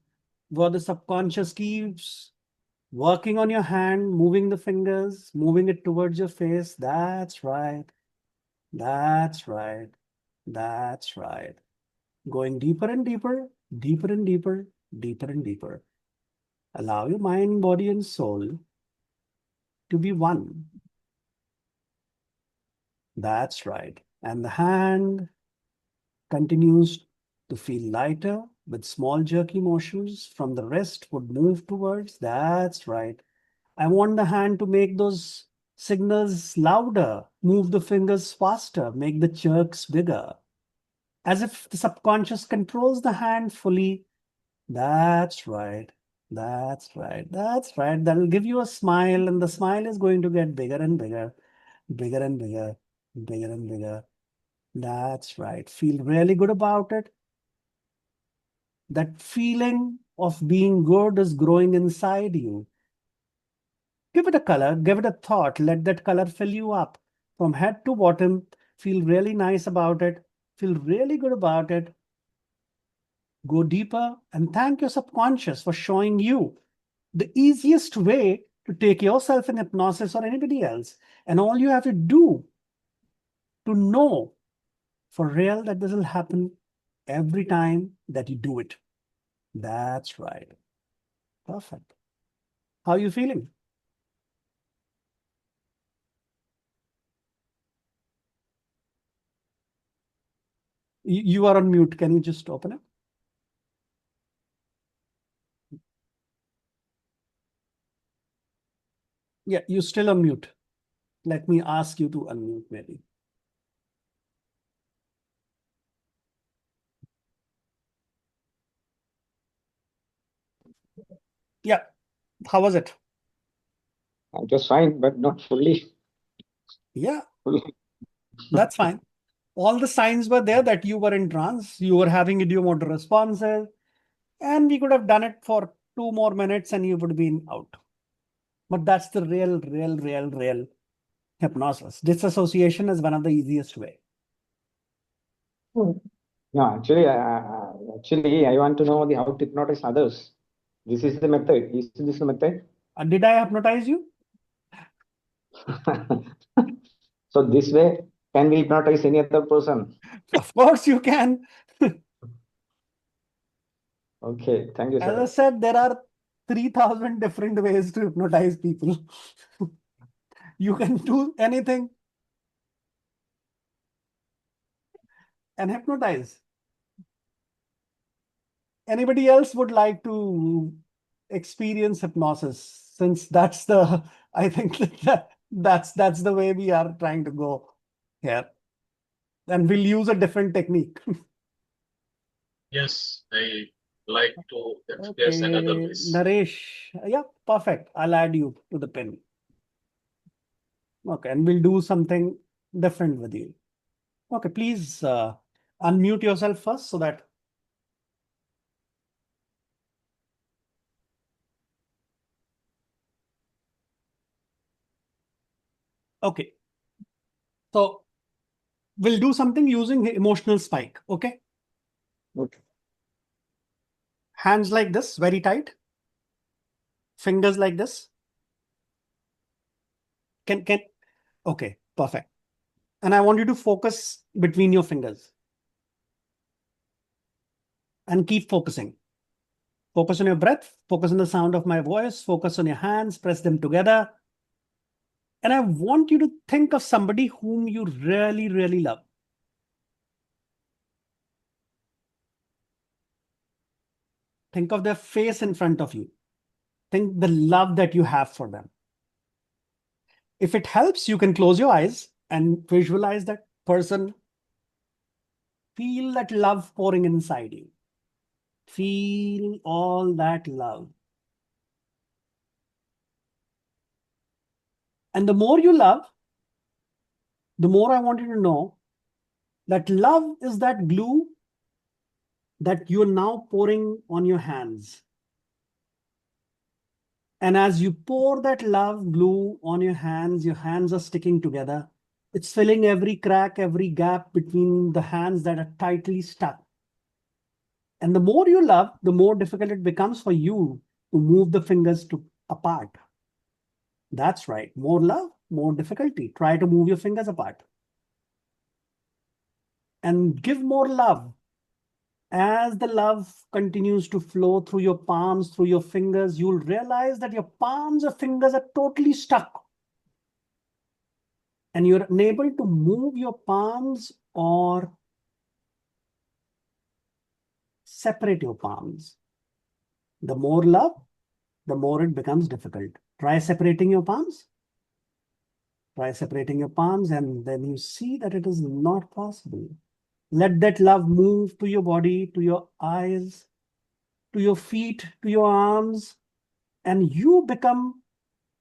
Where the subconscious keeps working on your hand, moving the fingers, moving it towards your face. That's right. That's right. That's right. Going deeper and deeper, deeper and deeper, deeper and deeper. Allow your mind, body, and soul to be one. That's right. And the hand continues to feel lighter with small jerky motions from the wrist would move towards. That's right. I want the hand to make those signals louder, move the fingers faster, make the jerks bigger. As if the subconscious controls the hand fully. That's right. That's right. That's right. That'll give you a smile, and the smile is going to get bigger and bigger, bigger and bigger, bigger and bigger. That's right. Feel really good about it. That feeling of being good is growing inside you. Give it a color, give it a thought. Let that color fill you up from head to bottom. Feel really nice about it. Feel really good about it. Go deeper and thank your subconscious for showing you the easiest way to take yourself in hypnosis or anybody else. And all you have to do to know for real that this will happen every time that you do it. That's right. Perfect. How are you feeling? You are on mute. Can you just open it? Yeah, you're still on mute. Let me ask you to unmute maybe. Yeah. How was it? Just fine, but not fully. Yeah, that's fine. All the signs were there that you were in trance, you were having idiomotor responses, and we could have done it for 2 more minutes and you would have been out. But that's the real hypnosis. Disassociation is one of the easiest way. No, actually, I want to know how to hypnotize others. This is the method. Is this the method? Did I hypnotize you? So this way, can we hypnotize any other person? Of course you can. Okay, thank you, As I sir. said, there are 3,000 different ways to hypnotize people. You can do anything and hypnotize. Anybody else would like to experience hypnosis? Since that's the, I think that's the way we are trying to go here. And we'll use a different technique. Yes, I like to express another Okay, ways. Naresh. Yeah, perfect. I'll add you to the pin. Okay, and we'll do something different with you. Okay, please unmute yourself first so that. Okay. So we'll do something using the emotional spike. Okay. Okay. Hands like this, very tight. Fingers like this. Okay, perfect. And I want you to focus between your fingers. And keep focusing. Focus on your breath, focus on the sound of my voice, focus on your hands, press them together. And I want you to think of somebody whom you really love. Think of their face in front of you. Think the love that you have for them. If it helps, you can close your eyes and visualize that person. Feel that love pouring inside you. Feel all that love. And the more you love, the more I want you to know that love is that glue that you're now pouring on your hands. And as you pour that love glue on your hands are sticking together. It's filling every crack, every gap between the hands that are tightly stuck. And the more you love, the more difficult it becomes for you to move the fingers apart. That's right. More love, more difficulty. Try to move your fingers apart. And give more love. As the love continues to flow through your palms, through your fingers, you'll realize that your palms or fingers are totally stuck. And you're unable to move your palms or separate your palms. The more love, the more it becomes difficult. Try separating your palms. Try separating your palms, and then you see that it is not possible. Let that love move to your body, to your eyes, to your feet, to your arms, and you become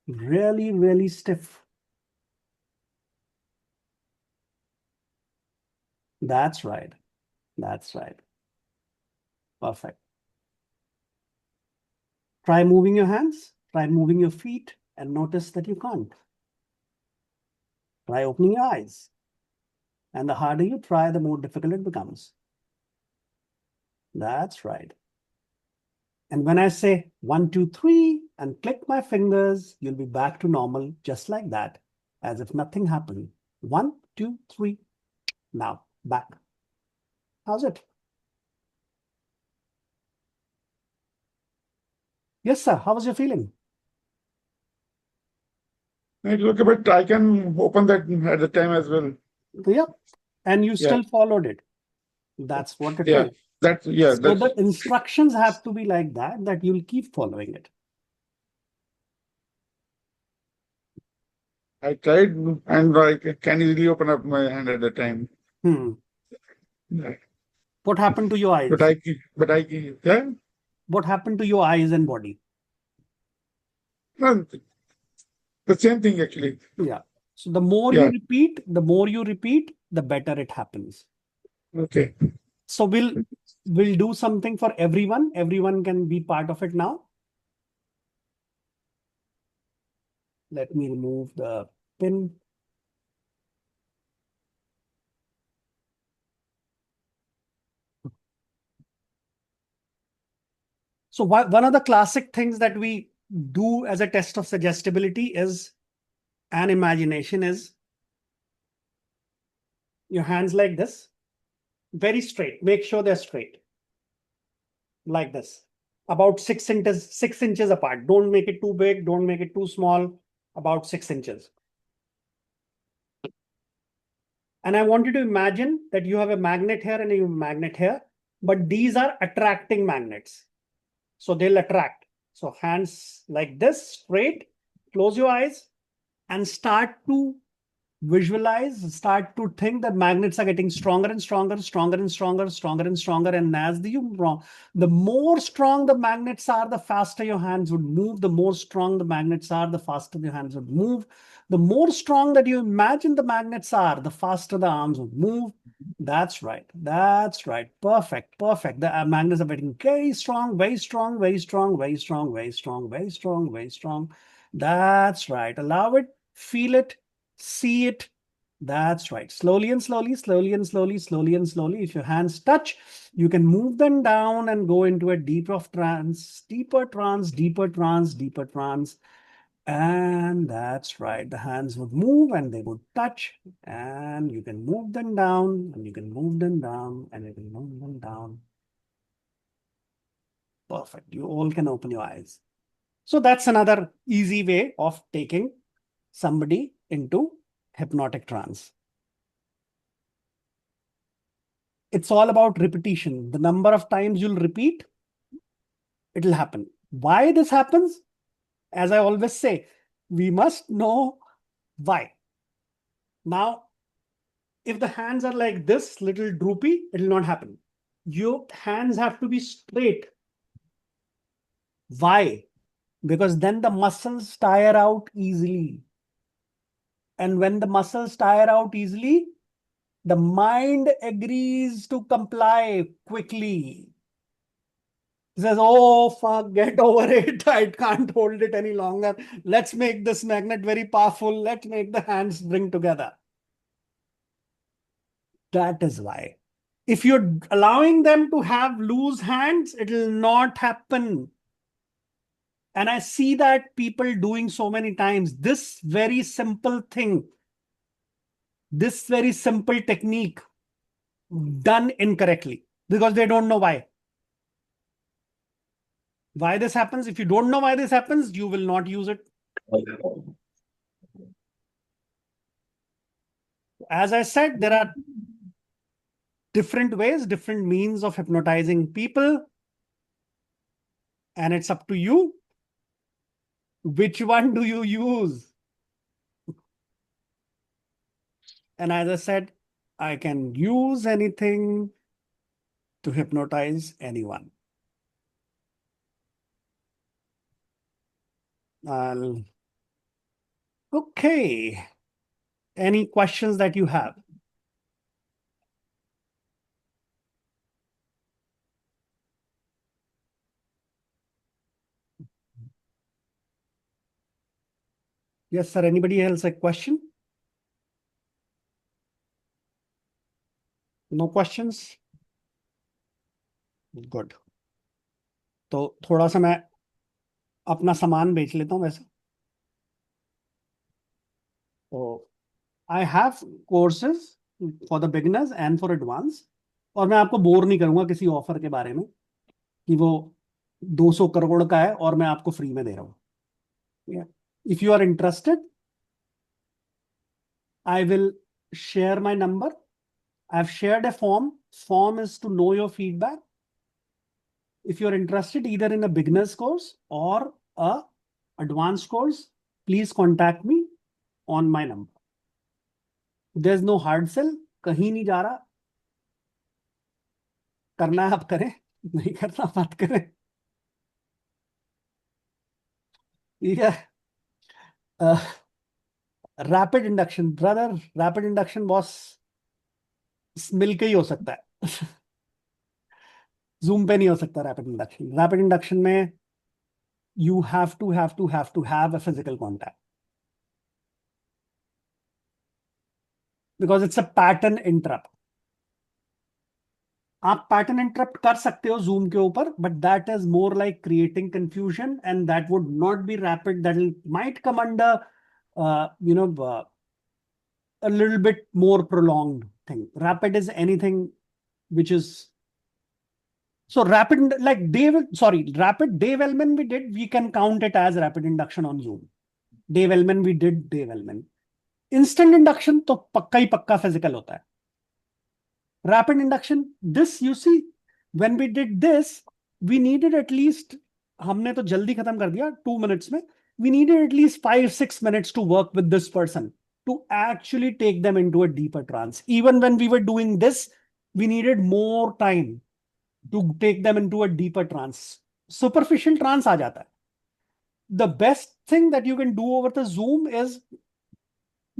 really stiff. That's right. That's right. Perfect. Try moving your hands, try moving your feet, and notice that you can't. Try opening your eyes. And the harder you try, the more difficult it becomes. That's right. And when I say 1, 2, 3 and click my fingers, you'll be back to normal just like that, as if nothing happened. 1, 2, 3. Now back. How's it? Yes, sir. How was your feeling? It's okay, but I can open that at the time as well. Yep. And you Yeah. still followed it. That's what it Yeah. is. So So the instructions have to be like that you'll keep following it. I tried and I can easily open up my hand at the time. Yeah. What happened to your eyes? Yeah. What happened to your eyes and body? No, the same thing actually. Yeah. So the more you repeat, the better it happens. Okay. So we'll do something for everyone. Everyone can be part of it now. Let me remove the pin. So one of the classic things that we do as a test of suggestibility is an imagination is your hands like this, very straight. Make sure they're straight, like this, about 6 inches apart. Don't make it too big. Don't make it too small. About 6 inches. And I want you to imagine that you have a magnet here and a magnet here, but these are attracting magnets. So they'll attract. So hands like this, straight, close your eyes and start to visualize, start to think that magnets are getting stronger and stronger, stronger and stronger, stronger and stronger. And as the more strong the magnets are, the faster your hands would move. The more strong the magnets are, the faster your hands would move. The more strong that you imagine the magnets are, the faster the arms would move. That's right. That's right. Perfect. Perfect. The magnets are getting very strong, very strong, very strong, very strong, very strong, very strong, very strong. That's right. Allow it, feel it, see it. That's right. Slowly and slowly, slowly and slowly, slowly and slowly. If your hands touch, you can move them down and go into a deeper trance, deeper trance, deeper trance, deeper trance. And that's right. The hands would move and they would touch, and you can move them down and you can move them down and you can move them down. Perfect. You all can open your eyes. So that's another easy way of taking somebody into hypnotic trance. It's all about repetition. The number of times you'll repeat, it'll happen. Why this happens? As I always say, we must know why. Now, if the hands are like this, little droopy, it'll not happen. Your hands have to be straight. Why? Because then the muscles tire out easily. And when the muscles tire out easily, the mind agrees to comply quickly. It says, oh, fuck, get over it. I can't hold it any longer. Let's make this magnet very powerful. Let's make the hands bring together. That is why. If you're allowing them to have loose hands, it will not happen. And I see that people doing so many times. This very simple thing, this very simple technique done incorrectly because they don't know why. Why this happens? If you don't know why this happens, you will not use it. As I said, there are different ways, different means of hypnotizing people. And it's up to you. Which one do you use? And as I said, I can use anything to hypnotize anyone. Okay. Any questions that you have? Yes, sir. Anybody else a question? No questions? Good. तो थोड़ा सा मैं अपना सामान बेच लेता हूँ वैसे. तो I have courses for the beginners and for advanced. और मैं आपको बोर नहीं करूंगा किसी ऑफर के बारे में कि वो 200 करोड़ का है और मैं आपको फ्री में दे रहा हूँ. If you are interested, I will share my number. I've shared a form. Form is to know your feedback. If you're interested either in a beginner's course or a advanced course, please contact me on my number. There's no hard sell. कहीं नहीं जा रहा. करना है आप करें, नहीं करना मत करें. ठीक है. Rapid induction brother, rapid induction boss मिलके ही हो सकता है. जूम पे नहीं हो सकता रैपिड इंडक्शन. रैपिड इंडक्शन में you have to have a physical contact. because it's a pattern interrupt. आप pattern interrupt कर सकते हो Zoom के ऊपर, but that is more like creating confusion, and that would not be rapid. That might come under, a little bit more prolonged thing. Rapid is anything which is so rapid, like rapid Dave Wellman we can count it as rapid induction on Zoom. Dave Wellman we did Dave Wellman. Instant induction तो पक्का ही पक्का physical होता है. Rapid induction, this you see, when we did this, we needed at least, हमने तो जल्दी खत्म कर दिया 2 minutes में. We needed at least 5-6 minutes to work with this person to actually take them into a deeper trance. Even when we were doing this, we needed more time to take them into a deeper trance. Superficial trance आ जाता है. The best thing that you can do over the Zoom is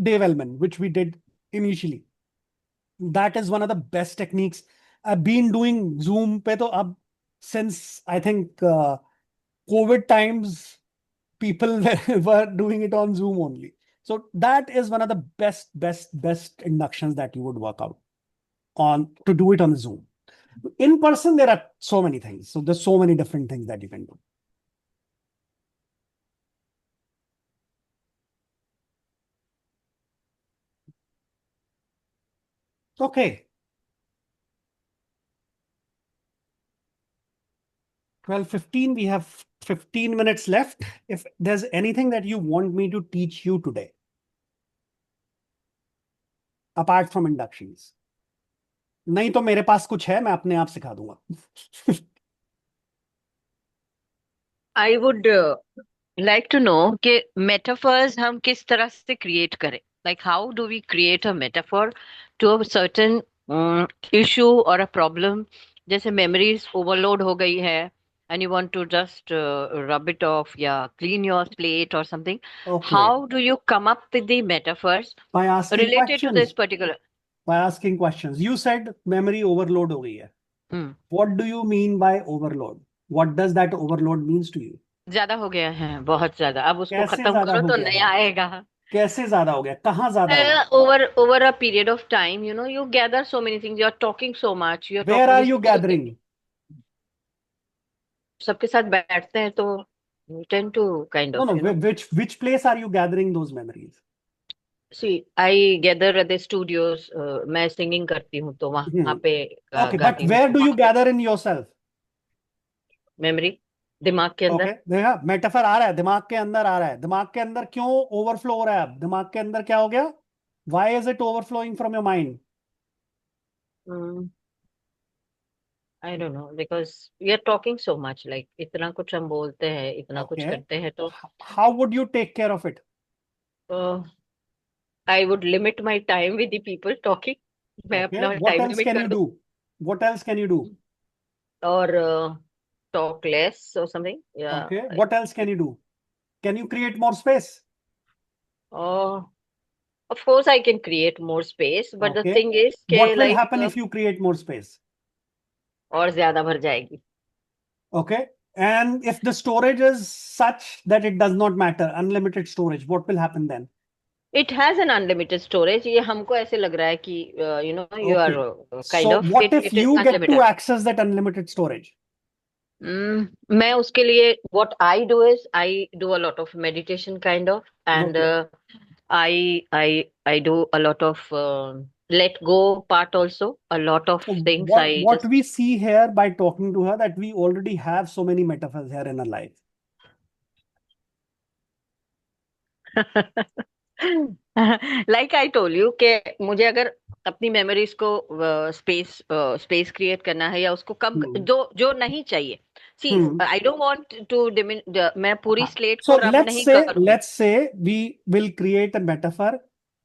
Dave Wellman, which we did initially. That is one of the best techniques. I've been doing Zoom pe to ab, since I think COVID times, people were doing it on Zoom only. So that is one of the best inductions that you would work out on to do it on Zoom. In person, there are so many things. So there's so many different things that you can do. Okay. 12:15, we have 15 minutes left. If there's anything that you want me to teach you today, apart from inductions, नहीं तो मेरे पास कुछ है, मैं अपने आप सिखा दूंगा. I would like to know कि metaphors हम किस तरह से create करें. Like how do we create a metaphor to a certain issue or a problem? जैसे memories overload हो गई है and you want to just rub it off, clean your slate or something. Okay. How do you come up with the metaphors By asking related questions. to this particular? By asking questions. You said memory overload हो गई है. What do you mean by overload? What does that overload means to you? ज्यादा हो गया है, बहुत ज्यादा. अब उसको कैसे खत्म ज्यादा करो हो तो गया नया है? आएगा. कैसे ज्यादा हो गया? कहाँ ज्यादा हो गया? Over a period of time, you gather so many things. You're talking so much. You're Where talking are this you gathering? सबके साथ बैठते हैं तो you tend to kind No, of, no. Which place are you gathering those memories? See, I gather at the studios. मैं singing करती हूँ तो वहाँ पे Okay, but गाती हूँ. where do you gather in yourself? Memory, दिमाग के अंदर. Okay, देखा मेटाफर आ रहा है, दिमाग के अंदर आ रहा है. दिमाग के अंदर क्यों ओवरफ्लो हो रहा है? अब दिमाग के अंदर क्या हो गया? Why is it overflowing from your mind? I don't know, because we are talking so much. Like इतना कुछ हम बोलते हैं, इतना कुछ Okay. करते हैं तो How would you take care of it? I would limit my time with the people talking. मैं Okay. अपना What time else limit can कर you दूँ. do? What else can you do? Or talk less or something. Yeah. Okay. What else can you do? Can you create more space? Of course, I can create more space, but the Okay. thing is What कि will like happen if you create more space? और ज्यादा भर जाएगी. Okay. And if the storage is such that it does not matter, unlimited storage, what will happen then? It has an unlimited storage. ये हमको ऐसे लग रहा है कि you Okay. are kind So of what if it is you get to unlimited. access that unlimited storage? मैं उसके लिए what I do is I do a lot of meditation kind of, and I do a lot of let go part also. A lot of So things what we see here by talking to her, that we already have so many metaphors here in our life. Like I told you कि मुझे अगर अपनी memories को space create करना है या उसको कम जो नहीं चाहिए. See, I don't want to मैं पूरी स्लेट को रब नहीं करूंगी. Let's say we will create a metaphor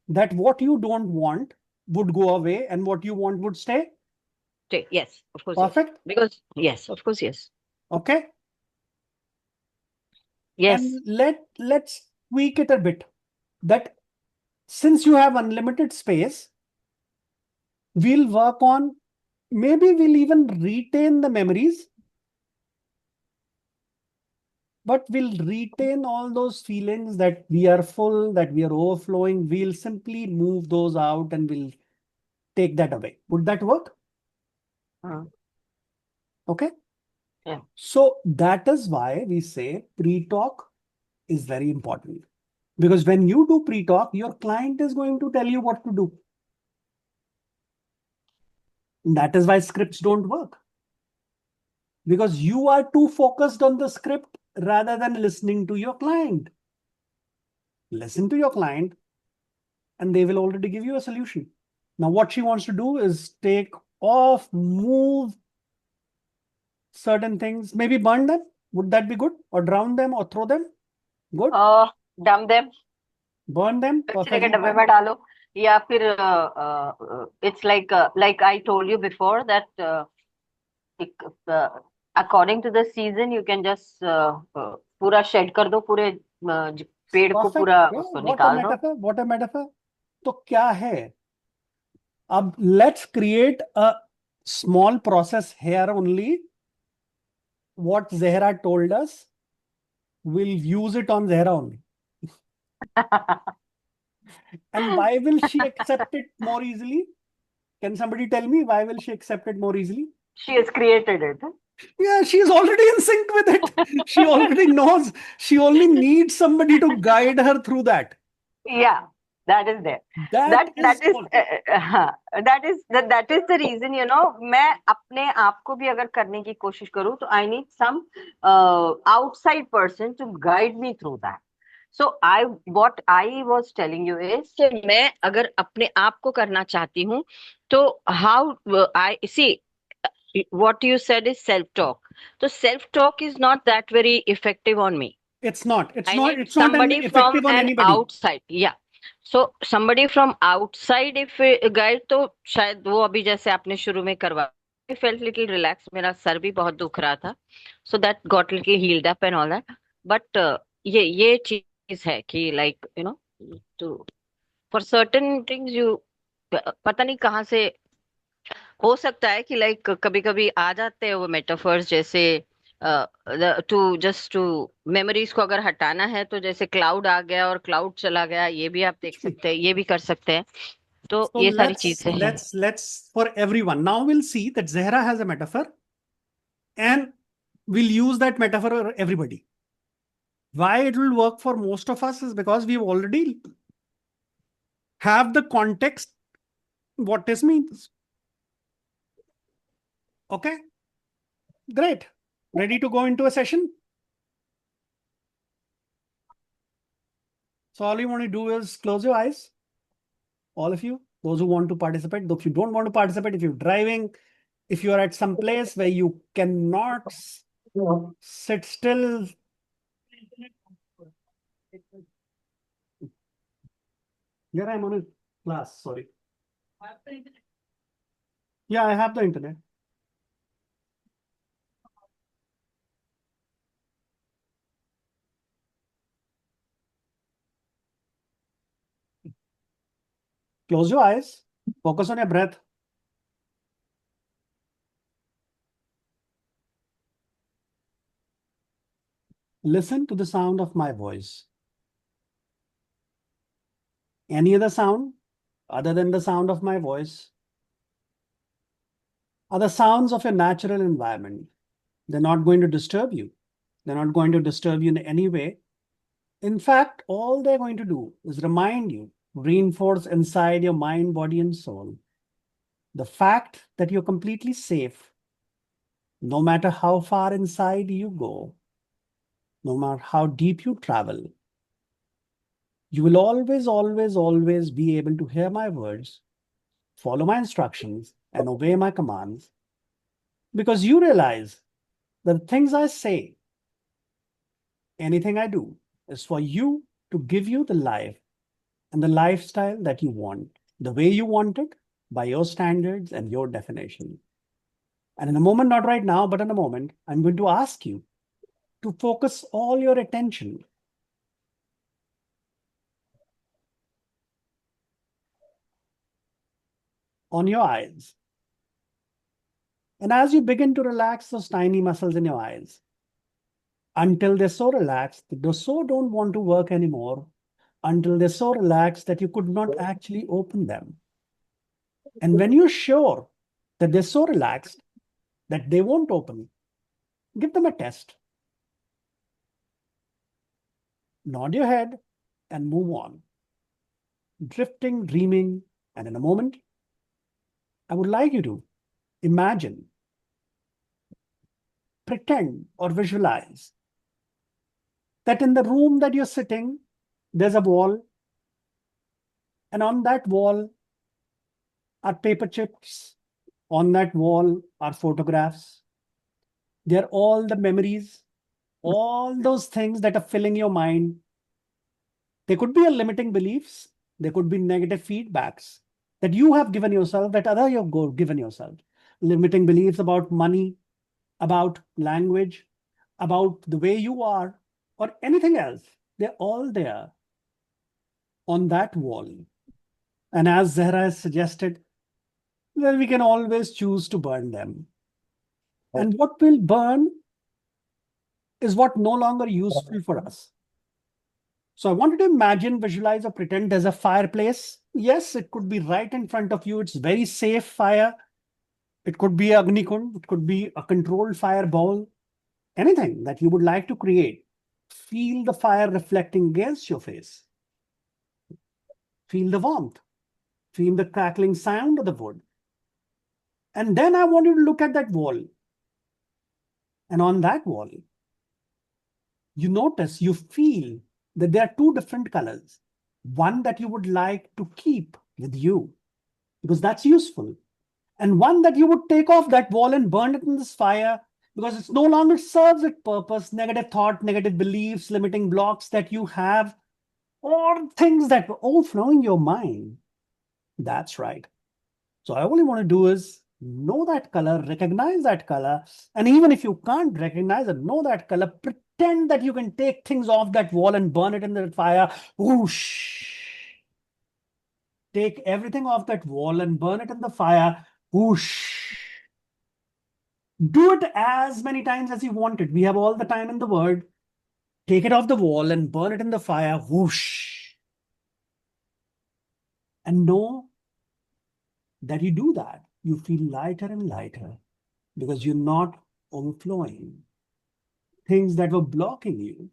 that what you don't want would go away and what you want would stay. Yes, of course. Perfect. Yes. Because yes, of course, yes. Okay. Yes. And let's tweak it a bit. That since you have unlimited space, we'll work on, maybe we'll even retain the memories, but we'll retain all those feelings that we are full, that we are overflowing. We'll simply move those out and we'll take that away. Would that work? Okay. Yeah. So that is why we say pre-talk is very important. Because when you do pre-talk, your client is going to tell you what to do. And that is why scripts don't work. Because you are too focused on the script rather than listening to your client. Listen to your client and they will already give you a solution. Now, what she wants to do is take off, move certain things, maybe burn them. Would that be good? Or drown them or throw them? Good. Dump them. Burn them. कचरे के Perfectly डब्बे fine. में डालो या फिर it's like I told you before that according to the season you can just पूरा shed कर दो पूरे पेड़ को Perfect. पूरा Yeah, उसको what a निकाल दो. metaphor. What a metaphor. तो क्या है? अब let's create a small process here only. What Zehra told us, we'll use it on Zehra only. And why will she accept it more easily? Can somebody tell me why will she accept it more easily? She has created it. Yeah, she is already in sync with it. She already knows. She only needs somebody to guide her through that. Yeah, that is there. That is the reason, you know, मैं अपने आप को भी अगर करने की कोशिश करूँ तो I need some outside person to guide me through that. So what I was telling you is कि मैं अगर अपने आप को करना चाहती हूँ तो how I see what you said is self-talk. So self-talk is not that very effective on me. It's not. It's I not. need It's not somebody effective from on an anybody. outside. Yeah. So somebody from outside if guide तो शायद वो अभी जैसे आपने शुरू में करवा. I felt little relaxed. मेरा सर भी बहुत दुख रहा था. So that got little healed up and all that. But ये चीज है कि like you know to for certain things you पता नहीं कहाँ से हो सकता है कि लाइक कभी कभी आ जाते हैं वो मेटाफर्स जैसे टू मेमोरीज को अगर हटाना है तो जैसे क्लाउड आ गया और क्लाउड चला गया ये भी आप देख सकते हैं ये भी कर सकते हैं तो So ये सारी चीजें हैं. let's for everyone. Now we'll see that Zehra has a metaphor and we'll use that metaphor for everybody. Why it will work for most of us is because we've already have the context what this means. Okay, great. Ready to go into a session? So all you want to do is close your eyes. All of you, those who want to participate. If you don't want to participate, if you're driving, if you are at some place where you cannot sit still. Yeah, I'm on a class, sorry. Yeah, I have the internet. Close your eyes. Focus on your breath. Listen to the sound of my voice. Any other sound other than the sound of my voice are the sounds of your natural environment. They're not going to disturb you. They're not going to disturb you in any way. In fact, all they're going to do is remind you, reinforce inside your mind, body, and soul the fact that you're completely safe, no matter how far inside you go, no matter how deep you travel. You will always, always, always be able to hear my words, follow my instructions, and obey my commands because you realize that the things I say, anything I do, is for you to give you the life and the lifestyle that you want, the way you want it, by your standards and your definition. And in a moment, not right now, but in a moment, I'm going to ask you to focus all your attention on your eyes. And as you begin to relax those tiny muscles in your eyes, until they're so relaxed, they so don't want to work anymore, until they're so relaxed that you could not actually open them. And when you're sure that they're so relaxed that they won't open, give them a test. Nod your head and move on. Drifting, dreaming, and in a moment, I would like you to imagine, pretend, or visualize that in the room that you're sitting, there's a wall, and on that wall are paper chips. On that wall are photographs. They're all the memories, all those things that are filling your mind. They could be a limiting beliefs. They could be negative feedbacks that you have given yourself, that other you have given yourself. Limiting beliefs about money, about language, about the way you are, or anything else. They're all there on that wall. And as Zahra has suggested, well, we can always choose to burn them. And what will burn is what no longer useful for us. So I wanted to imagine, visualize, or pretend there's a fireplace. Yes, it could be right in front of you. It's very safe fire. It could be Agni Kund. It could be a controlled fireball. Anything that you would like to create. Feel the fire reflecting against your face. Feel the warmth. Feel the crackling sound of the wood. And then I want you to look at that wall. And on that wall, you notice, you feel that there are two different colors. One that you would like to keep with you, because that's useful. And one that you would take off that wall and burn it in this fire, because it no longer serves its purpose. Negative thought, negative beliefs, limiting blocks that you have, or things that were overflowing your mind. That's right. So all you want to do is know that color, recognize that color. And even if you can't recognize and know that color, pretend that you can take things off that wall and burn it in the fire. Whoosh. Take everything off that wall and burn it in the fire. Whoosh. Do it as many times as you want it. We have all the time in the world. Take it off the wall and burn it in the fire. Whoosh. And know that you do that, you feel lighter and lighter because you're not overflowing. Things that were blocking you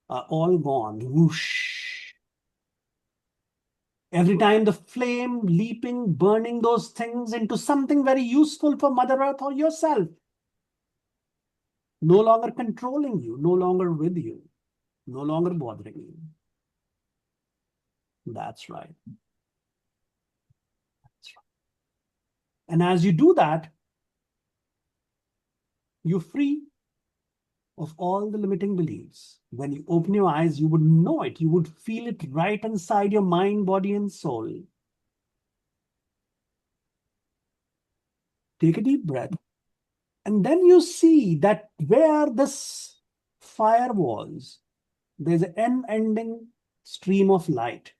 are all gone. Whoosh. Every time the flame leaping, burning those things into something very useful for Mother Earth or yourself. No longer controlling you, no longer with you, no longer bothering you. That's right. That's right. And as you do that, you're free of all the limiting beliefs. When you open your eyes, you would know it. You would feel it right inside your mind, body, and soul. Take a deep breath. And then you see that where this fire was, there's an unending stream of light.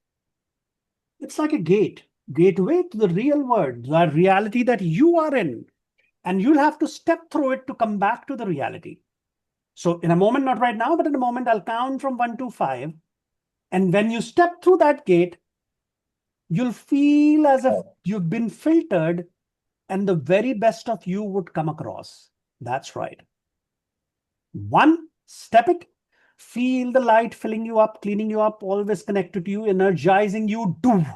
It's like a gateway to the real world, the reality that you are in. And you'll have to step through it to come back to the reality. So in a moment, not right now, but in a moment, I'll count from 1 to 5. And when you step through that gate, you'll feel as if you've been filtered and the very best of you would come across. That's right. 1, step it. Feel the light filling you up, cleaning you up, always connected to you, energizing you. Doosh.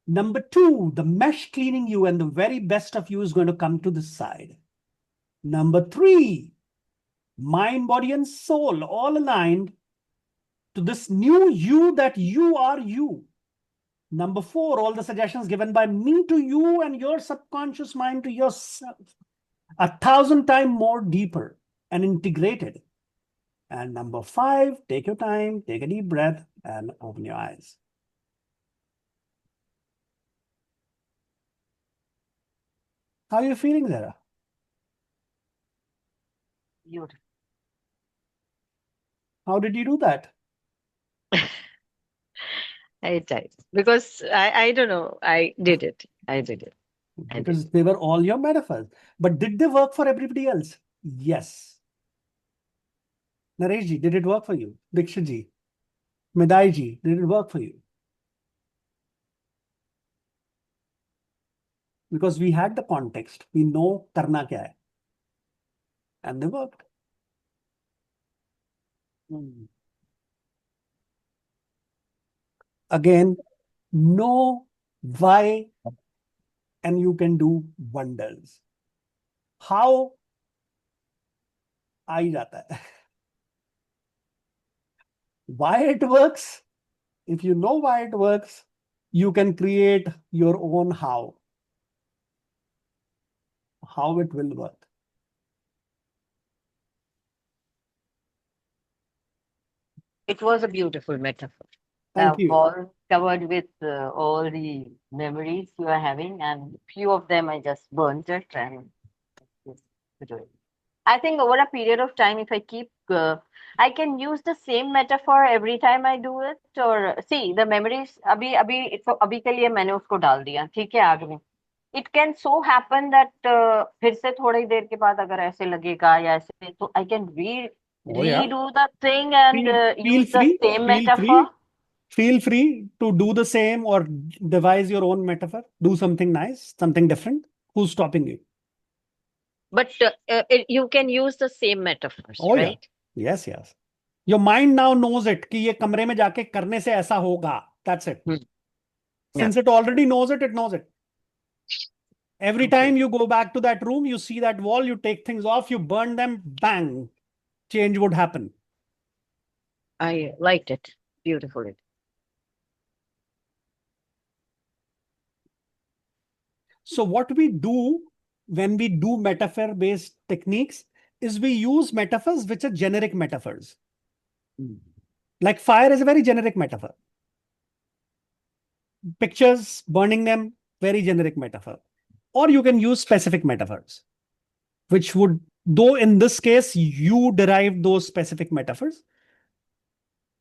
Number 2, the mesh cleaning you, and the very best of you is going to come to this side. Number 3, mind, body, and soul all aligned to this new you that you are you. Number 4, all the suggestions given by me to you and your subconscious mind to yourself, 1,000 times more deeper and integrated. And number 5, take your time, take a deep breath, and open your eyes. How are you feeling, Zara? Beautiful. How did you do that? I tried because I don't know. I did it. Because they were all your metaphors. But did they work for everybody else? Yes. Naresh ji, did it work for you? Dikshit ji, Midai ji, did it work for you? Because we had the context, we know karna kya hai, and they worked. Again, know why, and you can do wonders. How? आ ही जाता है. Why it works? If you know why it works, you can create your own how. How it will work. It was a beautiful metaphor. Thank you. All covered with all the memories you are having, and few of them I just burnt it and just do it. I think over a period of time, if I keep, I can use the same metaphor every time I do it. Or see the memories. अभी के लिए मैंने उसको डाल दिया, ठीक है आगे में. It can so happen that फिर से थोड़ी देर के बाद अगर ऐसे लगेगा या ऐसे, तो I can redo the thing and use the same metaphor. Feel free to do the same or devise your own metaphor. Do something nice, something different. Who's stopping you? But you can use the same metaphors, right? Yeah. Yes. Your mind now knows it कि ये कमरे में जाके करने से ऐसा होगा. That's it. Since it already knows it, it knows it. Every time you go back to that room, you see that wall, you take things off, you burn them, bang, change would happen. I liked it. Beautiful. So what we do when we do metaphor-based techniques is we use metaphors which are generic metaphors. Like fire is a very generic metaphor. Pictures, burning them, very generic metaphor. Or you can use specific metaphors, which would, though in this case, you derived those specific metaphors,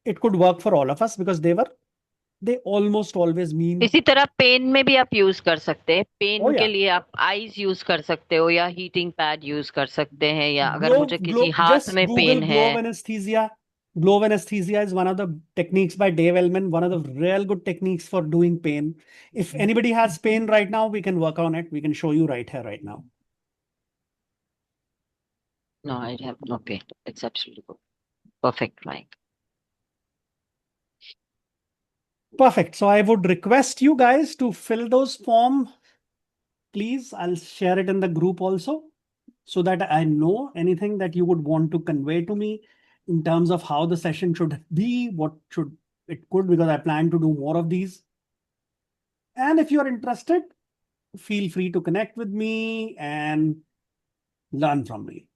it could work for all of us because they almost always mean. इसी तरह pen में भी आप use कर सकते हैं. Pen के लिए आप आइज यूज कर सकते हो या हीटिंग पैड यूज कर सकते हैं, या अगर मुझे किसी हाथ में पेन है. Glow anesthesia is one of the techniques by Dave Ellman, one of the real good techniques for doing pain. If anybody has pain right now, we can work on it. We can show you right here, right now. No, I have no pain. It's absolutely good. Perfect, Mike. Perfect. So I would request you guys to fill those forms. Please, I'll share it in the group also so that I know anything that you would want to convey to me in terms of how the session should be, what should it could, because I plan to do more of these. And if you're interested, feel free to connect with me and learn from me.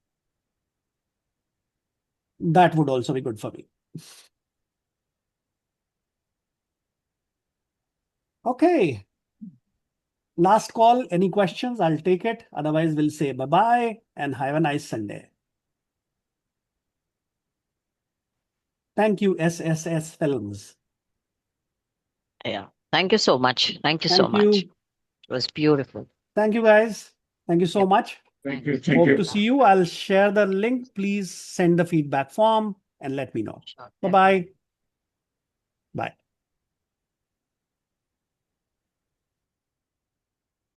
That would also be good for me. Okay. Last call. Any questions? I'll take it. Otherwise, we'll say bye-bye and have a nice Sunday. Thank you, SSS Films. Yeah. Thank you so much. Thank you so much. It was beautiful. Thank you, guys. Thank you so much. Thank you. Hope to see you. I'll share the link. Please send the feedback form and let me know. Sure. Bye-bye. Bye.